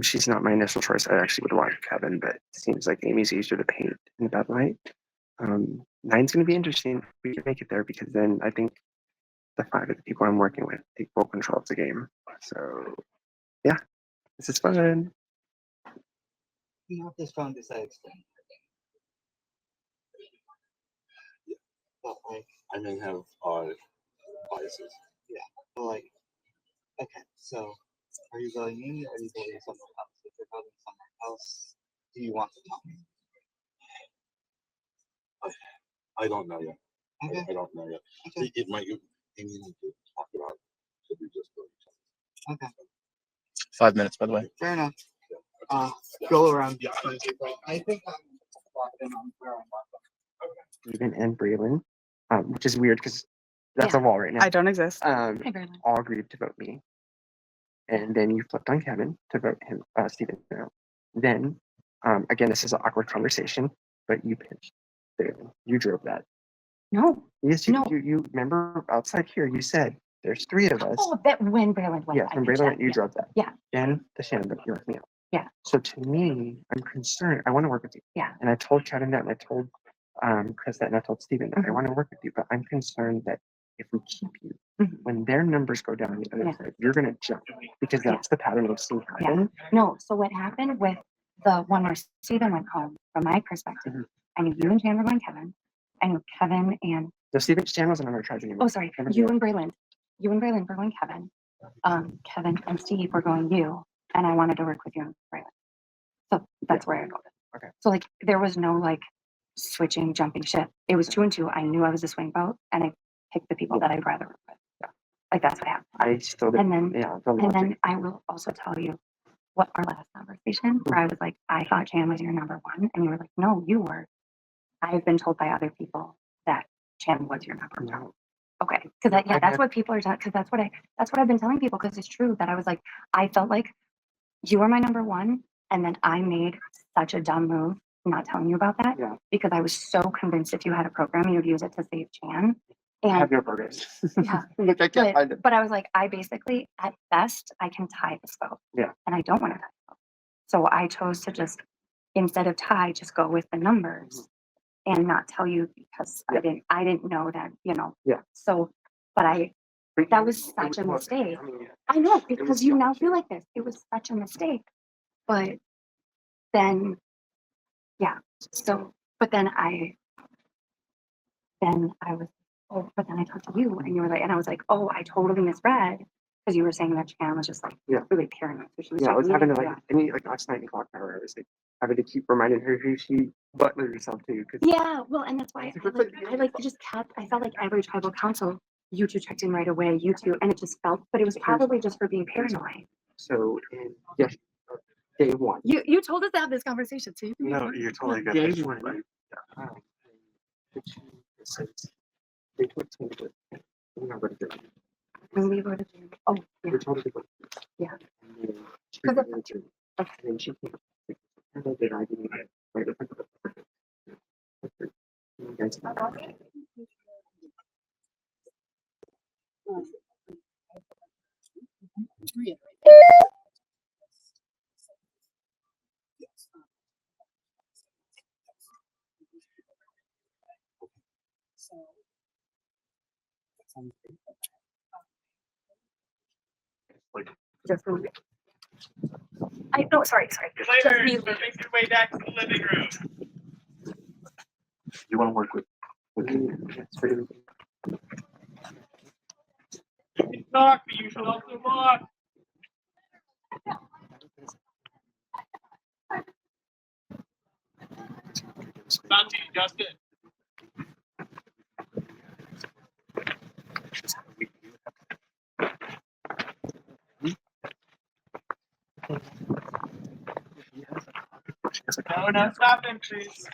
She's not my initial choice. I actually would want Kevin, but it seems like Amy's easier to paint in that light. 9's going to be interesting. We can make it there because then I think the 5 of the people I'm working with take full control of the game. So yeah, this is fun. Not this phone decides to. But I may have biases. Yeah. But like, okay, so are you voting me or are you voting someone else? If you're voting someone else, do you want to tell me? I don't know yet. Okay. I don't know yet. Okay. It might Amy need to talk about should we just go each other. Okay. 5 minutes, by the way. Fair enough. Go around. I think I'm locked in on where I'm locked. Steven and Braylon, which is weird because that's a wall right now. I don't exist. All agreed to vote me. And then you flipped on Kevin to vote him, Steven out. Then, again, this is an awkward conversation, but you pitched Braylon. You drove that. No. Yes, you remember outside here, you said, there's 3 of us. Oh, that when Braylon went. Yes, when Braylon went, you drove that. Yeah. Then the Shannon, but you left me out. Yeah. So to me, I'm concerned. I want to work with you. Yeah. And I told Kevin that, and I told Chris that, and I told Steven that I want to work with you, but I'm concerned that if we keep you, when their numbers go down the other side, you're going to jump because that's the pattern we've seen happen. No, so what happened with the one where Steven went home, from my perspective, I knew you and Jan were going Kevin. I knew Kevin and No, Jan wasn't on our charge anymore. oh sorry, you and Braylon were going Kevin. Kevin and Steve were going you, and I wanted to work with you and Braylon. So that's where I voted. Okay. So like there was no like switching, jumping ship. It was 2 and 2. I knew I was a swing vote, and I picked the people that I'd rather work with. Yeah. Like that's what happened. I still did. And then, and then I will also tell you what our last conversation where I was like, I thought Jan was your number 1, and you were like, no, you were. I've been told by other people that Jan was your number 1. Okay, because that's what people are telling. Because that's what I've been telling people. Because it's true that I was like, I felt like you were my number 1, and then I made such a dumb move not telling you about that because I was so convinced if you had a program, you'd use it to save Jan. And I have no programs. yeah, Which I can't find it. but I was like, I basically, at best, I can tie this vote. Yeah. And I don't want to tie the vote. So I chose to just, instead of tie, just go with the numbers and not tell you because I didn't know that, Yeah. So, but that was such a mistake. I know, because you now feel like this. It was such a mistake. But then, yeah. So, but then I was, oh, but then I talked to you and you were like, and I was like, oh, I totally misread because you were saying that Jan was just like really paranoid. So she was I was having to like, last night in clock tower, I was like having to keep reminding her who she butlered herself to. Yeah, well, and that's why I just kept, I felt like every tribal council, you two checked in right away, you two, and it just felt, but it was probably just for being paranoid. So, day 1. You told us to have this conversation, so you can No, you're totally good. Day 1. They took to when we voted, oh, yeah. You're totally good. Yeah. And then she came. And then did I didn't right in front of Sorry. Players, make your way back to the living room. You want to work with me? It's pretty. Talk, but you should also walk. About to you, Justin. No, no stopping, please.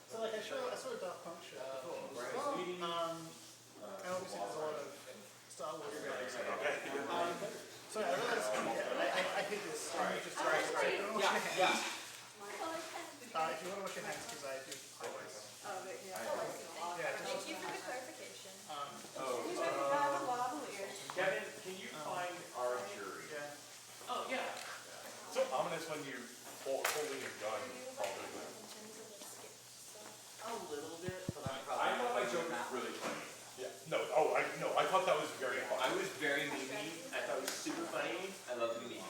So like I saw a Daft Punk shirt before. And obviously there's a lot of Star Wars fans. Sorry, I realized I hit this. Just sorry. Yeah. If you want to wash your hands, because I do always. Thank you for the clarification. Kevin, can you find our jury? Oh, yeah. So ominous when you holding a gun all the time. A little bit, but I'm I thought my joke was really funny. Yeah. No. Oh, I thought that was very funny. I was very memey. I thought it was super funny. I love the meme.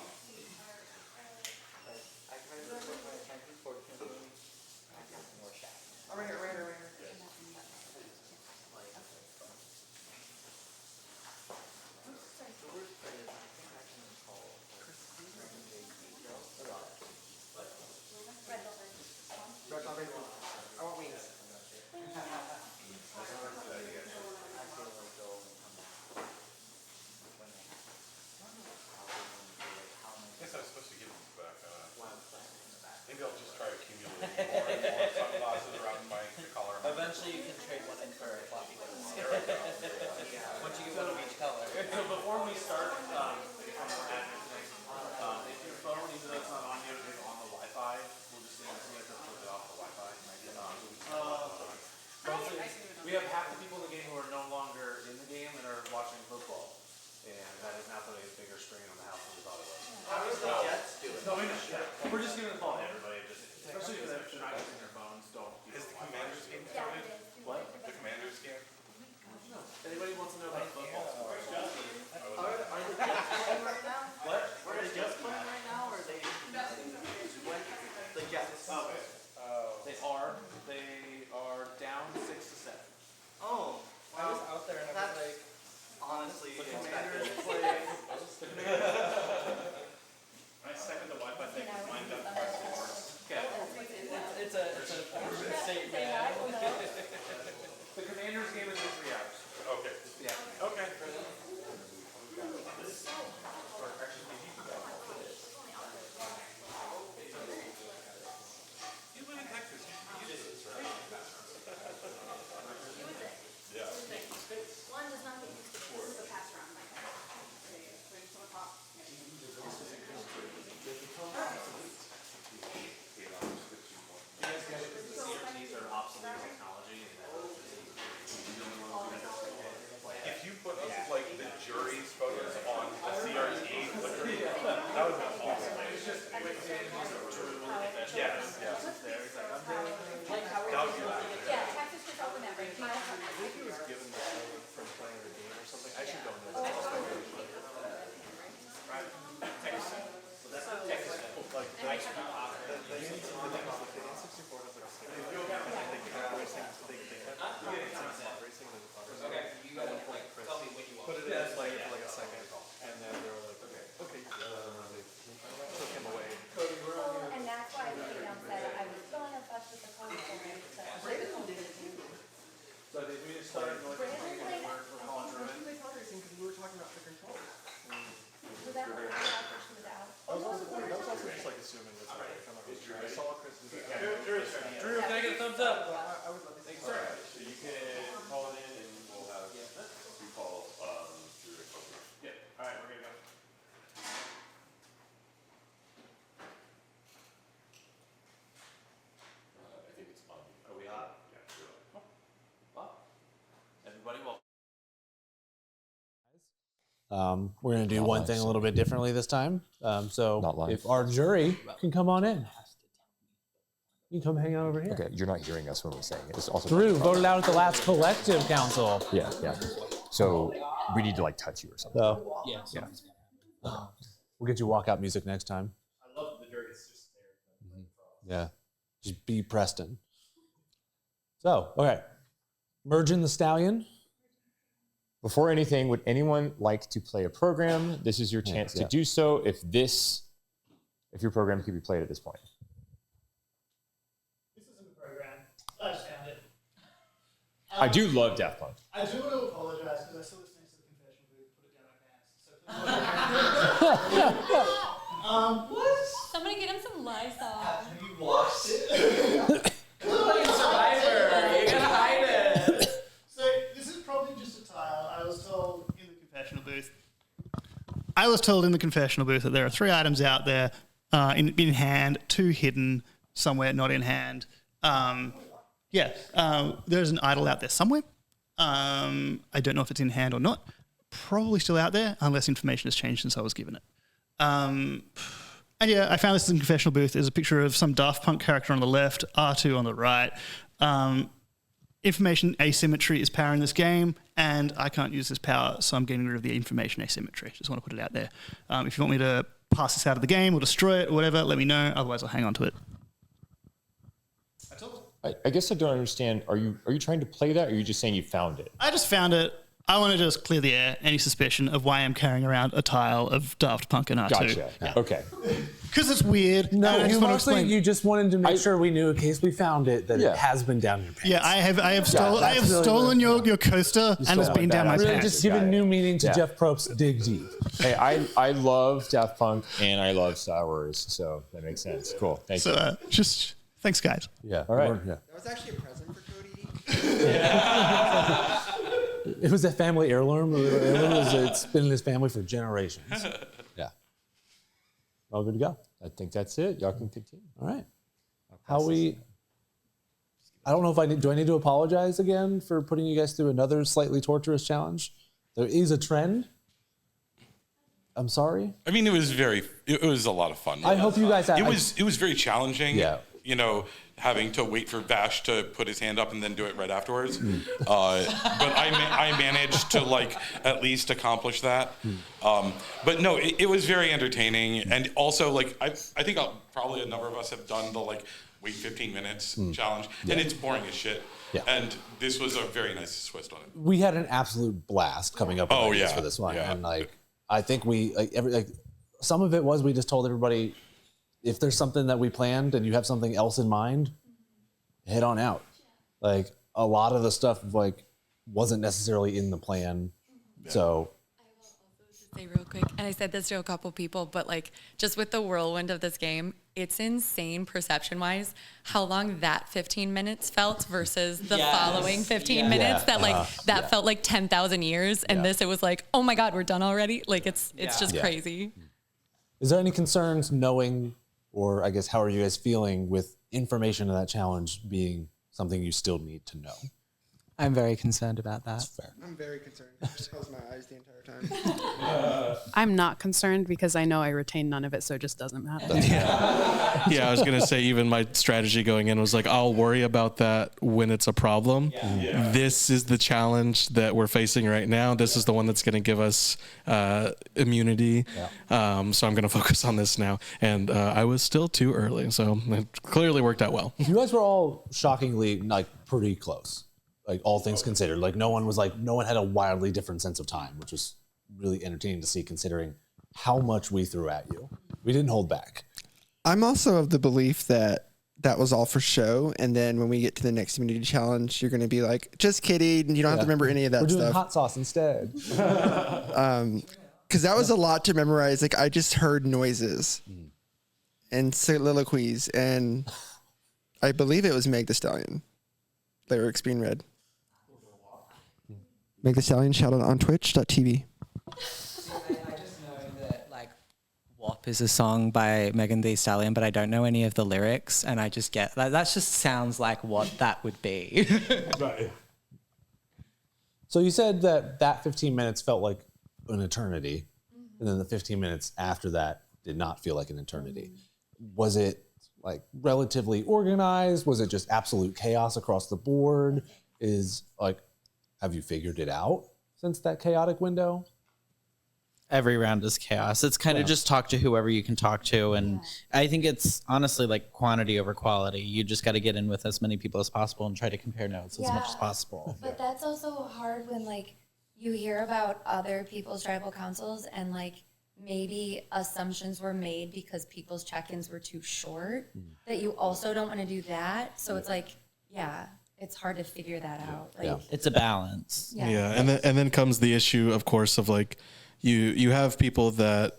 I want wings. I guess I was supposed to give them back. Maybe I'll just try accumulating more and more sunglasses around the collar. Eventually you can trade one in for a floppy disk. There we go. Once you get one of each color. So before we start, if your phone, even though it's not on you, is on the Wi-Fi, we'll just say you have to flip it off the Wi-Fi. We have half the people in the game who are no longer in the game and are watching football. And that is now putting a bigger strain on the house than we thought it was. How is the Jets doing? No, we know. We're just giving the ball to everybody, especially if they're not using their phones, don't. Is the Commanders game started? What? The Commanders game? No. Anybody wants to know about football? Are the Jets playing right now? What? Are the Jets playing right now, or are they? The Jets. They are. They are down 6-7. Oh. I was out there and I was like, honestly, the Commanders play. I second the Wi-Fi thing. Mine got pressed forward. Okay. It's a statement. The Commanders game is in 3 hours. Okay. Yeah. Okay. You live in Texas. You do this, right? Yeah. One does not get used to the pass round. You guys get it because the CRTs are obsolete technology. If you put like the jury's photos on the CRT, that would be awesome. It's just Yes, yes. Yeah, Texas just opened that right. I think he was given the code from playing the game or something. I actually don't know. Right. Texas. So that's the Texas. Like the N64 has like a stick. They kept racing. They kept racing. Okay, you gotta like tell me when you want. Put it in play for like a second, and then they were like, okay, they took him away. And that's why I announced that I was still in touch with the code for him to play the code with you. So did we just start North Carolina for College Run? Was that what she was out? That was also just like assuming that's right. I'm not really sure. I saw Chris. Drew, can I get a thumbs up? I would love to. Thanks, sir. So you can We're going to do one thing a little bit differently this time. So if our jury can come on in. You can come hang out over here. Okay, you're not hearing us when we're saying it. It's also Drew voted out at the last collective council. Yeah. So we need to like touch you or something. So yeah. We'll get you walkout music next time. I love the jury's just there. Yeah. Just be Preston. So, okay. Merging the Stallion. Before anything, would anyone like to play a program? This is your chance to do so. If your program could be played at this point. This isn't a program. I just found it. I do love Daft Punk. I do want to apologize because I saw this next to the confessional booth, put it down my pants. What? Somebody get him some Lysol. Have you watched it? Like Survivor, you gotta hide it. So this is probably just a tile. I was told in the confessional booth. I was told in the confessional booth that there are 3 items out there in hand, 2 hidden somewhere, not in hand. There's an idol out there somewhere. I don't know if it's in hand or not. Probably still out there, unless information has changed since I was given it. And yeah, I found this in the confessional booth. There's a picture of some Daft Punk character on the left, R2 on the right. Information asymmetry is power in this game, and I can't use this power, so I'm getting rid of the information asymmetry. Just want to put it out there. If you want me to pass this out of the game or destroy it or whatever, let me know. Otherwise, I'll hang on to it. I guess I don't understand. Are you trying to play that, or are you just saying you found it? I just found it. I want to just clear the air, any suspicion of why I'm carrying around a tile of Daft Punk and R2. Gotcha. Yeah. Okay. Because it's weird. No, and I just want to explain. you just wanted to make sure we knew in case we found it that it has been down your pants. Yeah, I have stolen your coaster and it's been down my really pants. just giving new meaning to Jeff Probst's Dig Deep. Hey, I love Daft Punk and I love Star Wars, so that makes sense. Cool. Thank you. So just thanks, guys. Yeah. All right. Yeah. That was actually a present for Cody. It was a family heirloom. It's been in his family for generations. Yeah. All good to go. I think that's it. Y'all can continue. All right. I don't know if do I need to apologize again for putting you guys through another slightly torturous challenge? There is a trend. I'm sorry. I mean, it was a lot of fun. I hope you guys. It was very challenging. Yeah. You know, having to wait for Vash to put his hand up and then do it right afterwards. But I managed to at least accomplish that. But no, it was very entertaining, and also I think probably a number of us have done the wait 15 minutes challenge, and it's boring as shit. Yeah. And this was a very nice twist on it. We had an absolute blast coming up with ideas for this one, and I think we some of it was we just told everybody, if there's something that we planned and you have something else in mind, head on out. A lot of the stuff wasn't necessarily in the plan. Yeah. So say real quick, and I said this to a couple people, but just with the whirlwind of this game, it's insane perception wise how long that 15 minutes felt versus the following 15 minutes that felt like 10,000 years. And this, it was oh my God, we're done already. It's just crazy. Is there any concerns knowing, or I guess, how are you guys feeling with information in that challenge being something you still need to know? I'm very concerned about that. That's fair. I'm very concerned. I just closed my eyes the entire time. I'm not concerned because I know I retain none of it, so it just doesn't matter. Yeah, I was going to say, even my strategy going in was I'll worry about that when it's a problem. Yeah. This is the challenge that we're facing right now. This is the one that's going to give us immunity. Yeah. So I'm going to focus on this now. And I was still too early, so it clearly worked out well. You guys were all shockingly pretty close. All things considered, no one had a wildly different sense of time, which was really entertaining to see considering how much we threw at you. We didn't hold back. I'm also of the belief that was all for show, and then when we get to the next immunity challenge, you're going to be just kidding, you don't have to remember any of that stuff. We're doing stuff. hot sauce instead. Because that was a lot to memorize. I just heard noises and soliloquies, and I believe it was Meg the Stallion lyrics being read. Meg the Stallion, shout out on twitch.tv. I just know that WAP is a song by Megan Thee Stallion, but I don't know any of the lyrics, and I just get that just sounds like what that would be. Right. So you said that 15 minutes felt like an eternity, and then the 15 minutes after that did not feel like an eternity. Was it like relatively organized? Was it just absolute chaos across the board? Have you figured it out since that chaotic window? Every round is chaos. It's kind of just talk to whoever you can talk to. And I think it's honestly like quantity over quality. You just got to get in with as many people as possible and try to compare notes as much as possible. But that's also hard when like you hear about other people's tribal councils and like maybe assumptions were made because people's check-ins were too short that you also don't want to do that. So it's like, it's hard to figure that out. Like it's a balance. Yeah. And then comes the issue, of course, of like you have people that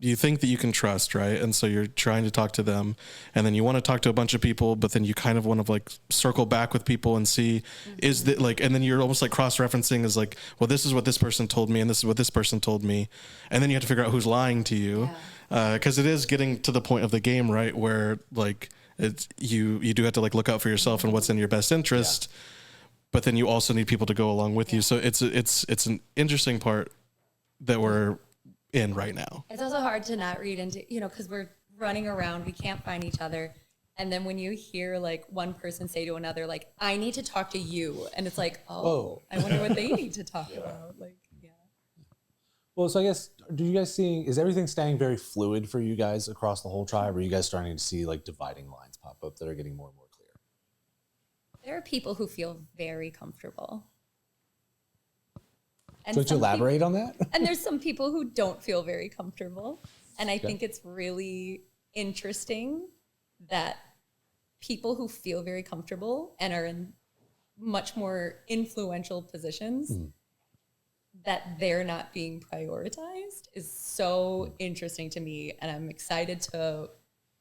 you think that you can trust, right? And so you're trying to talk to them, and then you want to talk to a bunch of people, but then you kind of want to like circle back with people and see is that like, and then you're almost like cross-referencing is like, well, this is what this person told me and this is what this person told me. And then you have to figure out who's lying to you. Cause it is getting to the point of the game, right? Where like it's, you do have to like look out for yourself and what's in your best interest, but then you also need people to go along with you. So it's an interesting part that we're in right now. It's also hard to not read into, because we're running around, we can't find each other. And then when you hear like one person say to another, like, I need to talk to you. And it's like, oh. I wonder what they need to talk about. Like, Well, so I guess, is everything staying very fluid for you guys across the whole tribe? Or are you guys starting to see like dividing lines pop up that are getting more and more clear? There are people who feel very comfortable. And so to elaborate on that? And there's some people who don't feel very comfortable. And I Okay. think it's really interesting that people who feel very comfortable and are in much more influential positions, that they're not being prioritized is so interesting to me. And I'm excited to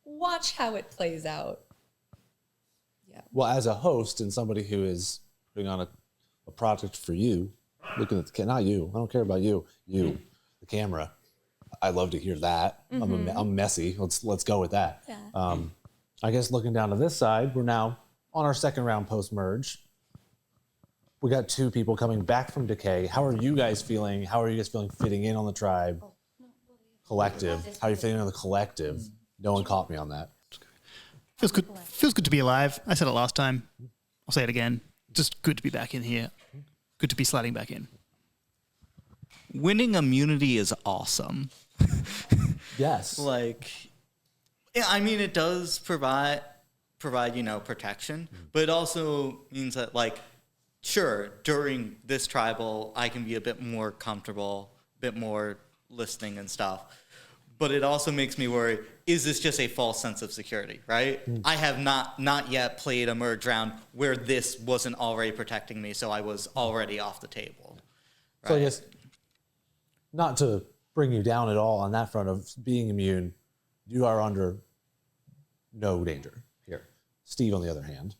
watch how it plays out. Well, as a host and somebody who is putting on a project for you, looking at the not you, I don't care about you, the camera. I love to hear that. I'm messy. Let's go with that. I guess looking down to this side, we're now on our second round post merge. We got two people coming back from Decay. How are you guys feeling? How are you guys feeling fitting in on the tribe collective? How are you feeling on the collective? No one caught me on that. Feels good. Feels good to be alive. I said it last time. I'll say it again. Just good to be back in here. Good to be sliding back in. Winning immunity is awesome. Yes. I mean, it does provide protection, but it also means that sure, during this tribal, I can be a bit more comfortable, a bit more listening and stuff. But it also makes me worry, is this just a false sense of security, right? I have not yet played a merge round where this wasn't already protecting me, so I was already off the table. Right? So I guess, not to bring you down at all on that front of being immune, you are under no danger here. Steve, on the other hand,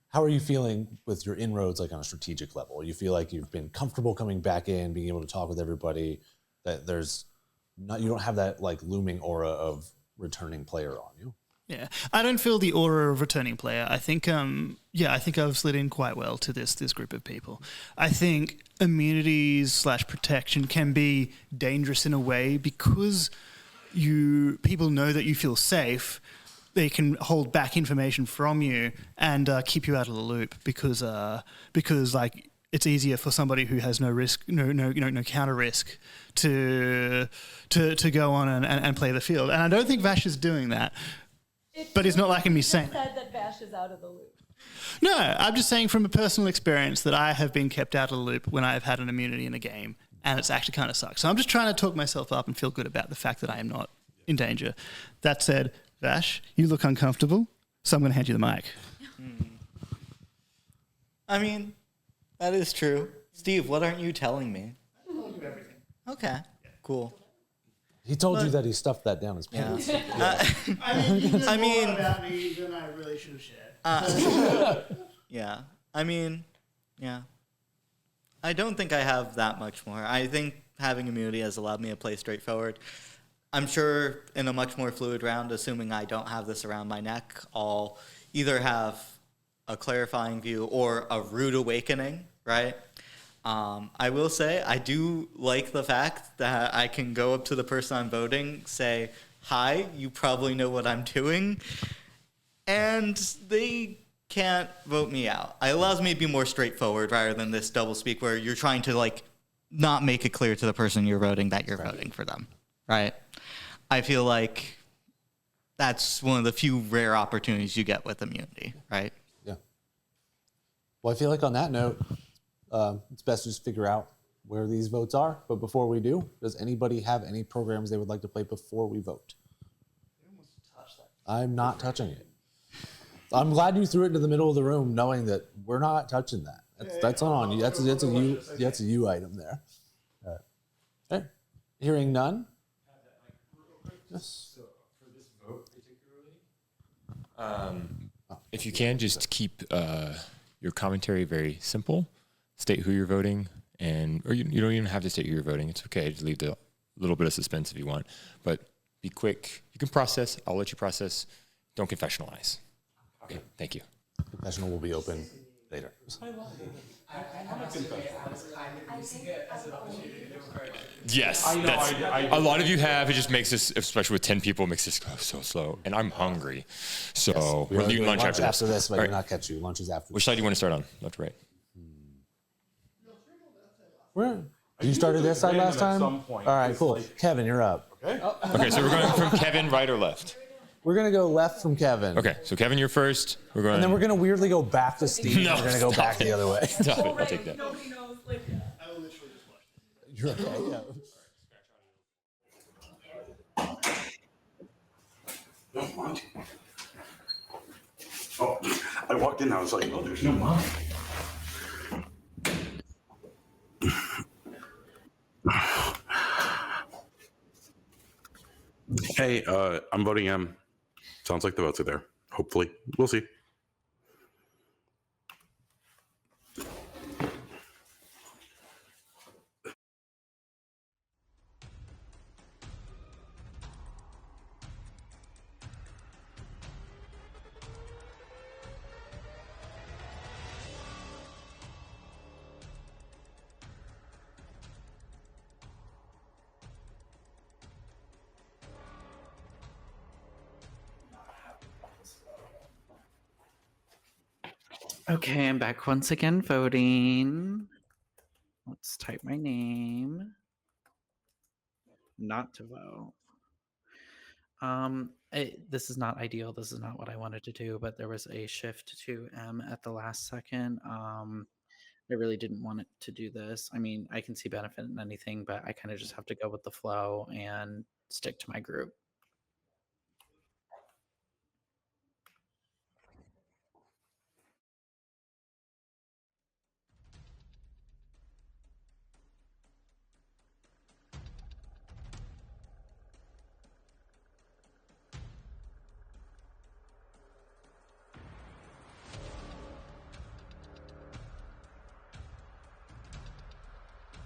how are you feeling with your inroads on a strategic level? You feel like you've been comfortable coming back in, being able to talk with everybody, that you don't have that looming aura of returning player on you? Yeah, I don't feel the aura of returning player. I think, I think I've slid in quite well to this group of people. I think immunities / protection can be dangerous in a way because people know that you feel safe. They can hold back information from you and keep you out of the loop because it's easier for somebody who has no risk, no counter risk to go on and play the field. And I don't think Vash is doing that. But he's not liking me saying said that Vash is out of the loop. No, I'm just saying from a personal experience that I have been kept out of the loop when I've had an immunity in a game, and it's actually kind of sucks. So I'm just trying to talk myself up and feel good about the fact that I am not in danger. That said, Vash, you look uncomfortable, so I'm going to hand you the mic. I mean, that is true. Steve, what aren't you telling me? I told you everything. Okay, cool. He told you that he stuffed that down his pants. I mean, you know more about me than I really should have shared. Yeah. I mean, yeah. I don't think I have that much more. I think having immunity has allowed me to play straightforward. I'm sure in a much more fluid round, assuming I don't have this around my neck, I'll either have a clarifying view or a rude awakening, right? I will say I do like the fact that I can go up to the person I'm voting, say, "Hi, you probably know what I'm doing," and they can't vote me out. It allows me to be more straightforward rather than this doublespeak where you're trying to like not make it clear to the person you're voting that you're voting for them, right? I feel like that's one of the few rare opportunities you get with immunity, right? Yeah. Well, I feel like on that note, it's best to just figure out where these votes are. But before we do, does anybody have any programs they would like to play before we vote? I'm not touching it. I'm glad you threw it into the middle of the room, knowing that we're not touching that. That's not on you. That's a you item there. Okay. Hearing none. Yes. If you can, just keep your commentary very simple. State who you're voting, or you don't even have to state who you're voting. It's okay. Just leave a little bit of suspense if you want. But be quick. You can process. I'll let you process. Don't confessionalize. Okay, thank you. Confessional will be open later. Yes, that's, a lot of you have. It just makes this, especially with 10 people, makes this go so slow. And I'm hungry. So Yes, we're leaving lunch after this. but All we're right. not catch you. Lunch is after. Which side do you want to start on? Left or right? Where? You started this side last time? some point. All right, cool. Kevin, you're up. Okay. Okay, so we're going from Kevin, right or left? We're going to go left from Kevin. Okay, so Kevin, you're first. We're going. And then we're going to weirdly go back to Steve. No, and we're going to go stop back it. the other way. Stop it. I'll take that. Nobody knows. Like, I will literally just watch. You're okay, yeah. No, Monty. Oh, I walked in. I was like, oh, there's no Monty. Hey, I'm voting M. Sounds like the votes are there. Hopefully. We'll see. Okay, I'm back once again voting. Let's type my name. Not to vote. This is not ideal. This is not what I wanted to do, but there was a shift to M at the last second. I really didn't want it to do this. I mean, I can see benefit in anything, but I kind of just have to go with the flow and stick to my group.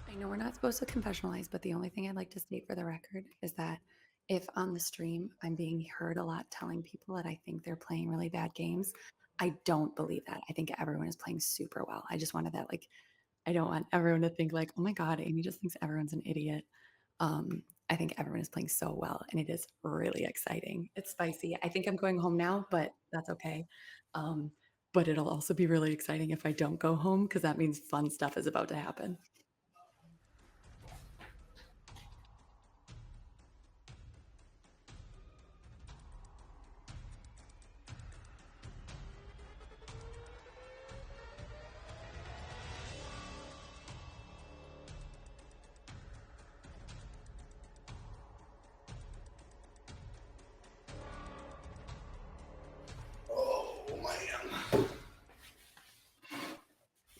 I know we're not supposed to confessionalize, but the only thing I'd like to state for the record is that if on the stream I'm being heard a lot telling people that I think they're playing really bad games, I don't believe that. I think everyone is playing super well. I just wanted that, like, I don't want everyone to think like, oh my God, Amy just thinks everyone's an idiot. I think everyone is playing so well and it is really exciting. It's spicy. I think I'm going home now, but that's okay. But it'll also be really exciting if I don't go home because that means fun stuff is about to happen.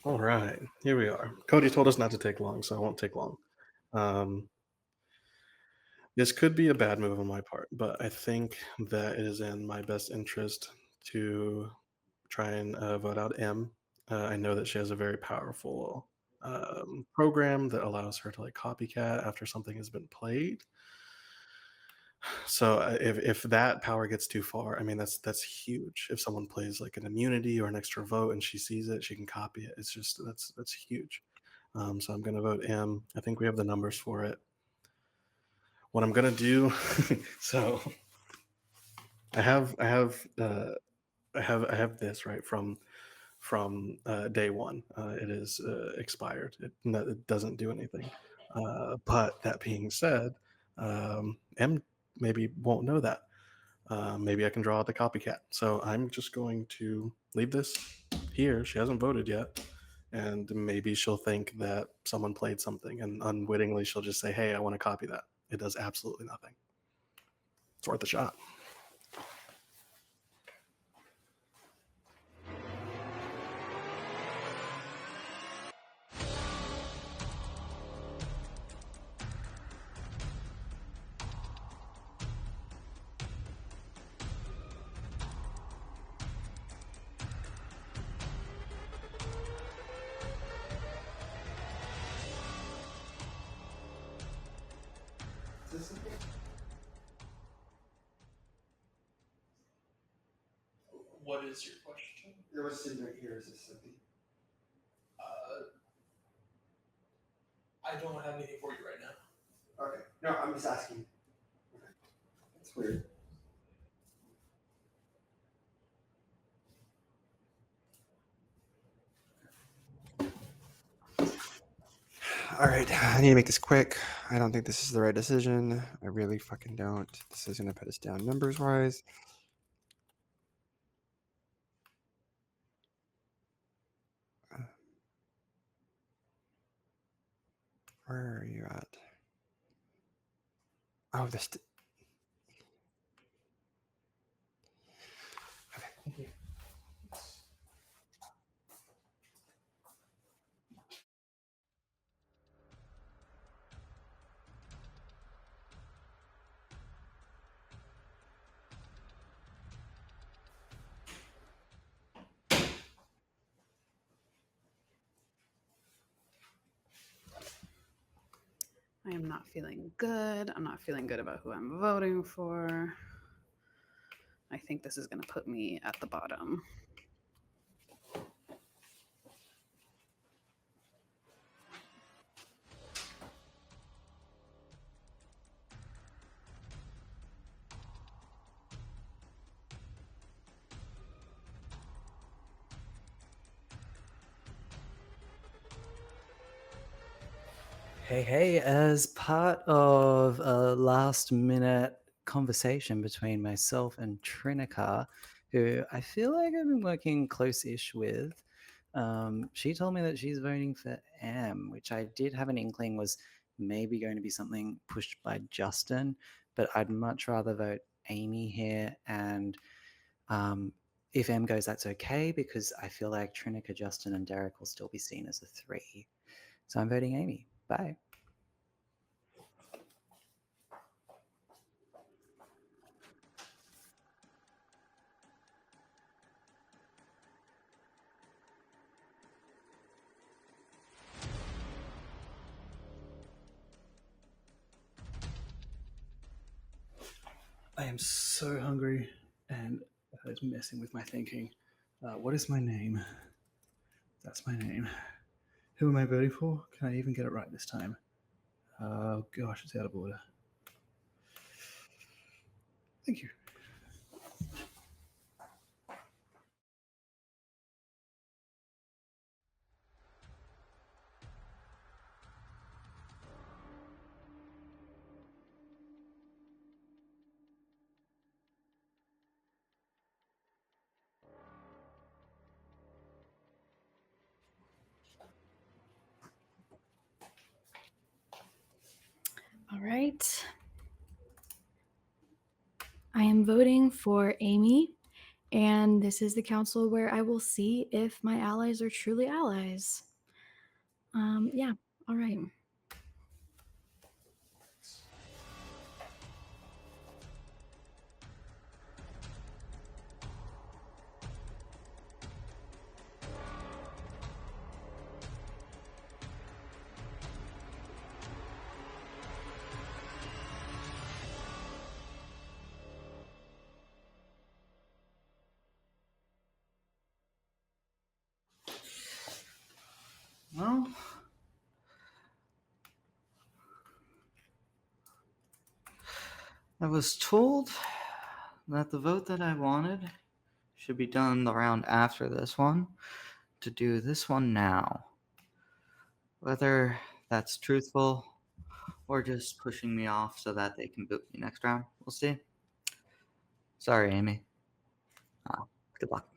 All right, here we are. Cody told us not to take long, so I won't take long. This could be a bad move on my part, but I think that it is in my best interest to try and vote out M. I know that she has a very powerful program that allows her to like copycat after something has been played. So if that power gets too far, I mean that's huge. If someone plays like an immunity or an extra vote and she sees it, she can copy it. It's just that's huge. So I'm going to vote M. I think we have the numbers for it. What I'm going to do, so I have this right from day one. It is expired. It doesn't do anything. But that being said, M maybe won't know that. Maybe I can draw out the copycat. So I'm just going to leave this here. She hasn't voted yet. And maybe she'll think that someone played something, and unwittingly she'll just say, hey, I want to copy that. It does absolutely nothing. It's worth a shot. What is your question? There was sitting right here. Is this something? I don't have anything for you right now. Okay. No, I'm just asking. It's weird. All right, I need to make this quick. I don't think this is the right decision. I really fucking don't. This is gonna put us down numbers wise. Where are you at? Oh, this. Okay. I am not feeling good. I'm not feeling good about who I'm voting for. I think this is going to put me at the bottom. Hey, as part of a last minute conversation between myself and Trinica, who I feel like I've been working close ish with, she told me that she's voting for M, which I did have an inkling was maybe going to be something pushed by Justin, but I'd much rather vote Amy here. And if M goes, that's okay, because I feel like Trinica, Justin, and Derek will still be seen as a 3. So I'm voting Amy. Bye. I am so hungry, and it's messing with my thinking. What is my name? That's my name. Who am I voting for? Can I even get it right this time? Oh gosh, it's out of order. Thank you. All right. I am voting for Amy, and this is the council where I will see if my allies are truly allies. Yeah, all right. Well, I was told that the vote that I wanted should be done the round after this one, to do this one now. Whether that's truthful or just pushing me off so that they can boot me next round, we'll see. Sorry, Amy. Good luck.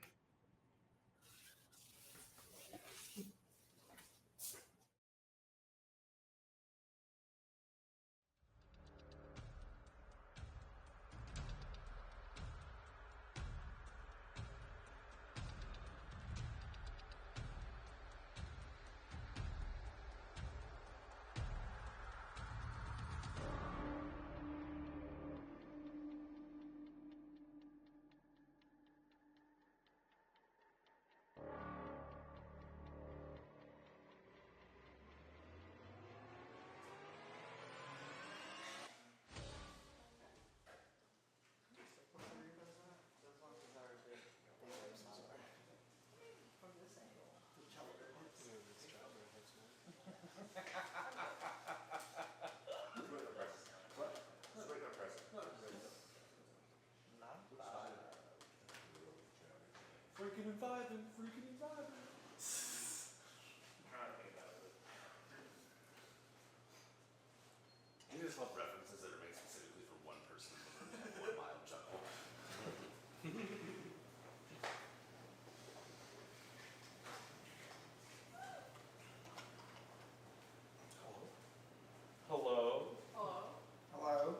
Freaking and vibing, freaking and vibing. I just love references that are made specifically for one person and have one mild chuckle. Hello. Hello. Hello.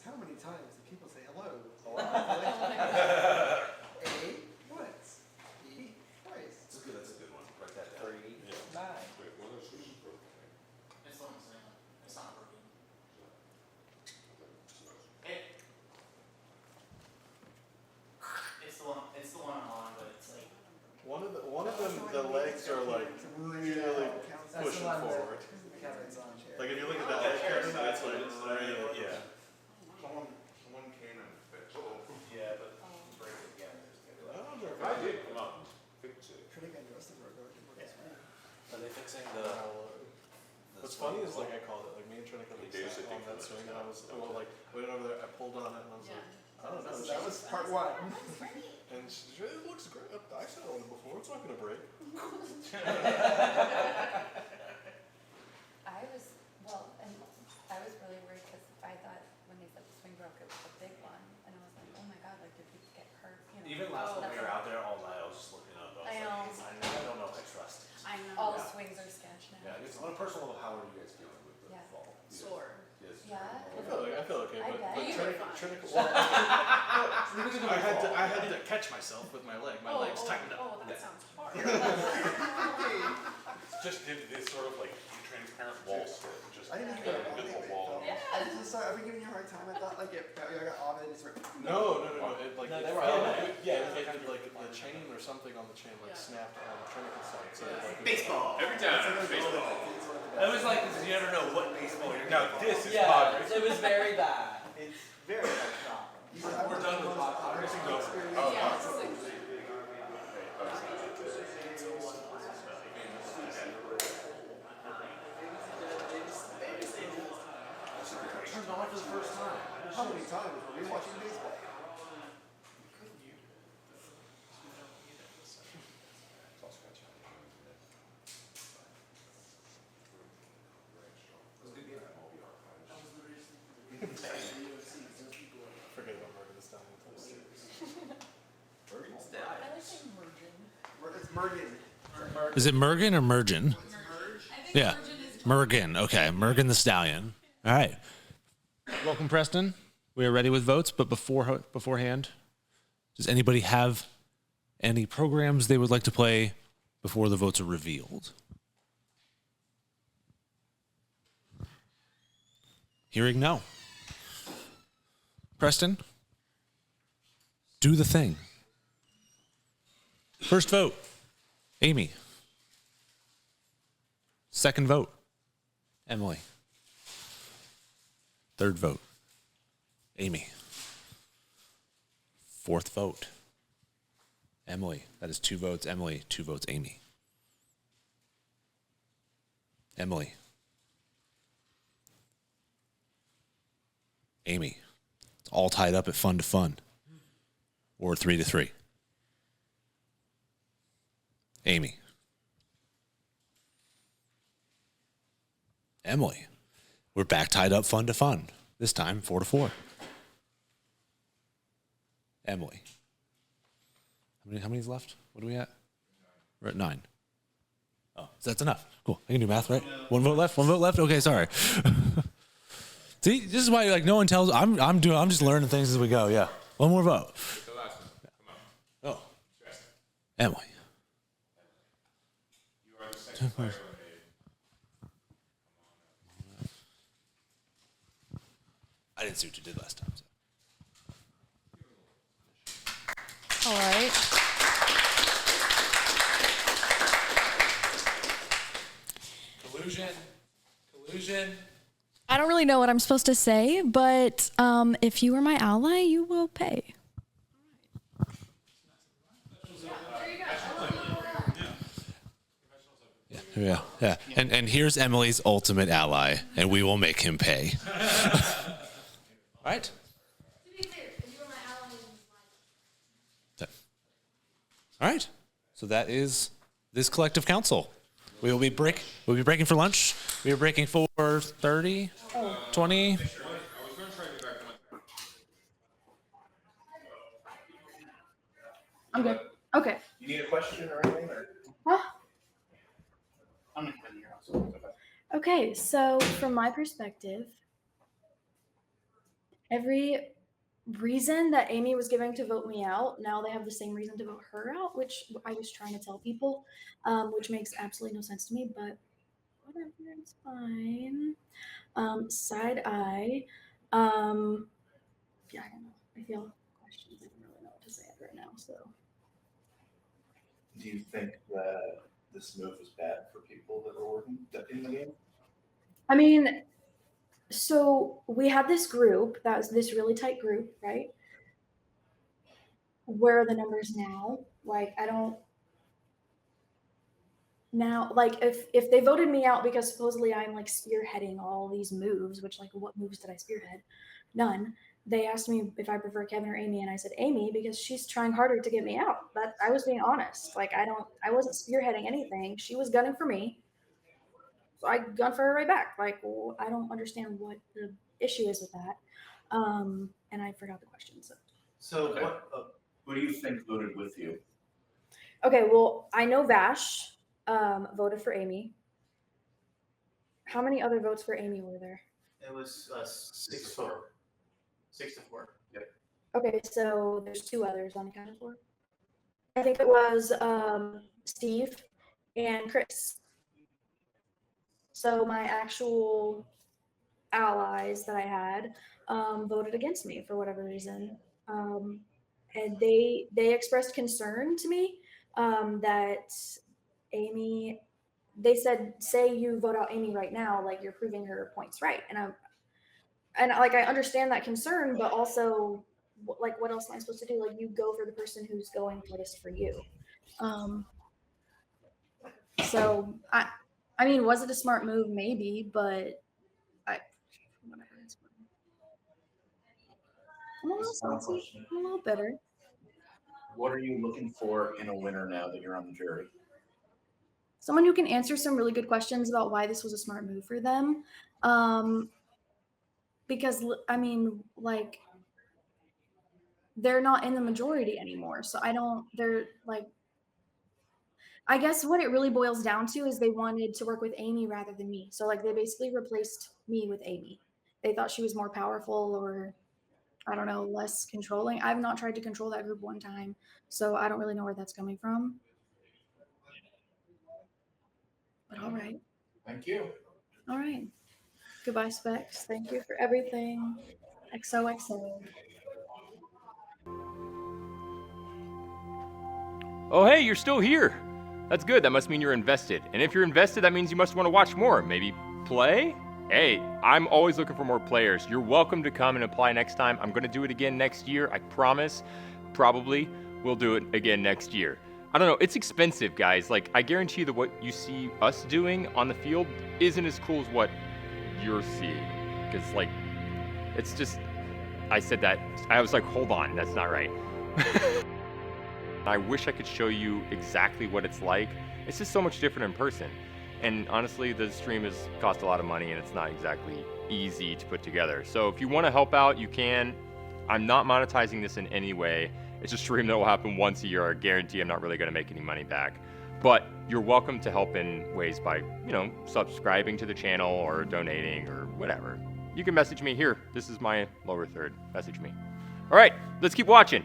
How many times do people say hello? Hello. A once. E twice. That's a good one. Write that down. 3, 9. Wait, what is this? It's not broken. It's not broken. It's the one I'm on, but it's like One of them, the legs are like really pushing forward. Like if you look at that leg, Kevin, that's like really, yeah. Someone came and fixed it. Yeah, but break it again. I did come up and fix it. Are they fixing the? What's funny is like I called it, like me and Trinica sat on that swing and I was, well, like, went over there, I pulled on it and I was like, I don't know. That was part one. And she said, it looks great. I sat on it before, it's not gonna break. I was, well, and I was really worried because I thought when they said the swing broke, it was a big one. And I was like, oh my God, like, did people get hurt? You know, Even last time we that's were a- out there all night, I was just looking up. I know. I don't know if I trust it. I know. All the swings are sketch now. Yeah, I guess on a personal level, how are you guys feeling with the Yeah. fall? Sore. Yes. Yeah. I feel okay, I but bet. You Trinica, were fine. I had to catch myself with my leg. My legs tightened up. Oh, that sounds hard. Just did this sort of like transparent wall strip. Just I didn't got even a visible wall. I just sorry, I've been giving you a hard time. I thought like I got Ovid. No. It like No, it they were felt all like, right. yeah, it had like the chain or something on the chain like snapped on Trinica's side. So like, Baseball. Every time, baseball. It was like, you never know what baseball you're Now this is yeah, Padres. it was very bad. It's very much not. we're done with Padres. Turned on for the first time. How many times were we watching baseball? Forget about Morgan this time. I like saying merging. It's Mergen. Is it Mergen or Mergen? Yeah, Mergen. Okay, Mergen the Stallion. All right. Welcome, Preston. We are ready with votes, but beforehand, does anybody have any programs they would like to play before the votes are revealed? Hearing no. Preston, do the thing. First vote, Amy. Second vote, Emily. Third vote, Amy. Fourth vote, Emily. That is 2 votes, Emily. 2 votes, Amy. Emily, Amy. It's all tied up at fun to fun. Or 3-3. Amy. Emily. We're back tied up fun to fun. This time 4-4. Emily. How many's left? What are we at? We're at 9. Oh, so that's enough. Cool. I can do math, right? One vote left. Okay, sorry. See, this is why like no one tells. I'm just learning things as we go. Yeah. One more vote. Oh, Emily. I didn't see what you did last time. So. All right. Collusion. I don't really know what I'm supposed to say, but if you are my ally, you will pay. Yeah. And here's Emily's ultimate ally, and we will make him pay. All right. All right. So that is this collective council. We'll be breaking for lunch. We are breaking for 30, 20. I'm good. Okay. You need a question or anything? Or? Huh? I'm not in your house. Okay, so from my perspective, every reason that Amy was giving to vote me out, now they have the same reason to vote her out, which I was trying to tell people, which makes absolutely no sense to me, but whatever, it's fine. Side eye. Yeah, I don't know. I feel questions. I don't really know what to say right now, so. Do you think that this move was bad for people that were working in the game? I mean, so we had this group, that was this really tight group, right? Where are the numbers now? Like, I don't, now, like, if they voted me out because supposedly I'm like spearheading all these moves, which like, what moves did I spearhead? None. They asked me if I prefer Kevin or Amy, and I said Amy because she's trying harder to get me out. That I was being honest. Like, I wasn't spearheading anything. She was gunning for me. So I gunned for her right back. Like, well, I don't understand what the issue is with that. And I forgot the question. So what do you think voted with you? Okay, well, I know Vash voted for Amy. How many other votes for Amy were there? It was 6-4. 6-4. Yep. Okay, so there's 2 others on the count of 4. I think it was Steve and Chris. So my actual allies that I had voted against me for whatever reason. And they expressed concern to me that Amy, they said, say you vote out Amy right now, like you're proving her points right. And like, I understand that concern, but also like, what else am I supposed to do? Like, you go for the person who's going hardest for you. So I mean, was it a smart move? Maybe, but whatever. I'm a little salty. I'm a little bitter. What are you looking for in a winner now that you're on the jury? Someone who can answer some really good questions about why this was a smart move for them. Because I mean, like, they're not in the majority anymore. So they're like, I guess what it really boils down to is they wanted to work with Amy rather than me. So like, they basically replaced me with Amy. They thought she was more powerful, or I don't know, less controlling. I've not tried to control that group one time, so I don't really know where that's coming from. But all right. Thank you. All right. Goodbye, Specs. Thank you for everything. XOXO. Oh, hey, you're still here. That's good. That must mean you're invested. And if you're invested, that means you must want to watch more. Maybe play? Hey, I'm always looking for more players. You're welcome to come and apply next time. I'm going to do it again next year. I promise. Probably we'll do it again next year. I don't know. It's expensive, guys. Like, I guarantee you that what you see us doing on the field isn't as cool as what you're seeing. Because, like, it's just, I said that. I was like, hold on, that's not right. I wish I could show you exactly what it's like. It's just so much different in person. And honestly, the stream has cost a lot of money and it's not exactly easy to put together. So if you want to help out, you can. I'm not monetizing this in any way. It's a stream that will happen once a year. I guarantee I'm not really going to make any money back. But you're welcome to help in ways by, you know, subscribing to the channel or donating or whatever. You can message me here. This is my lower third. Message me. All right, let's keep watching.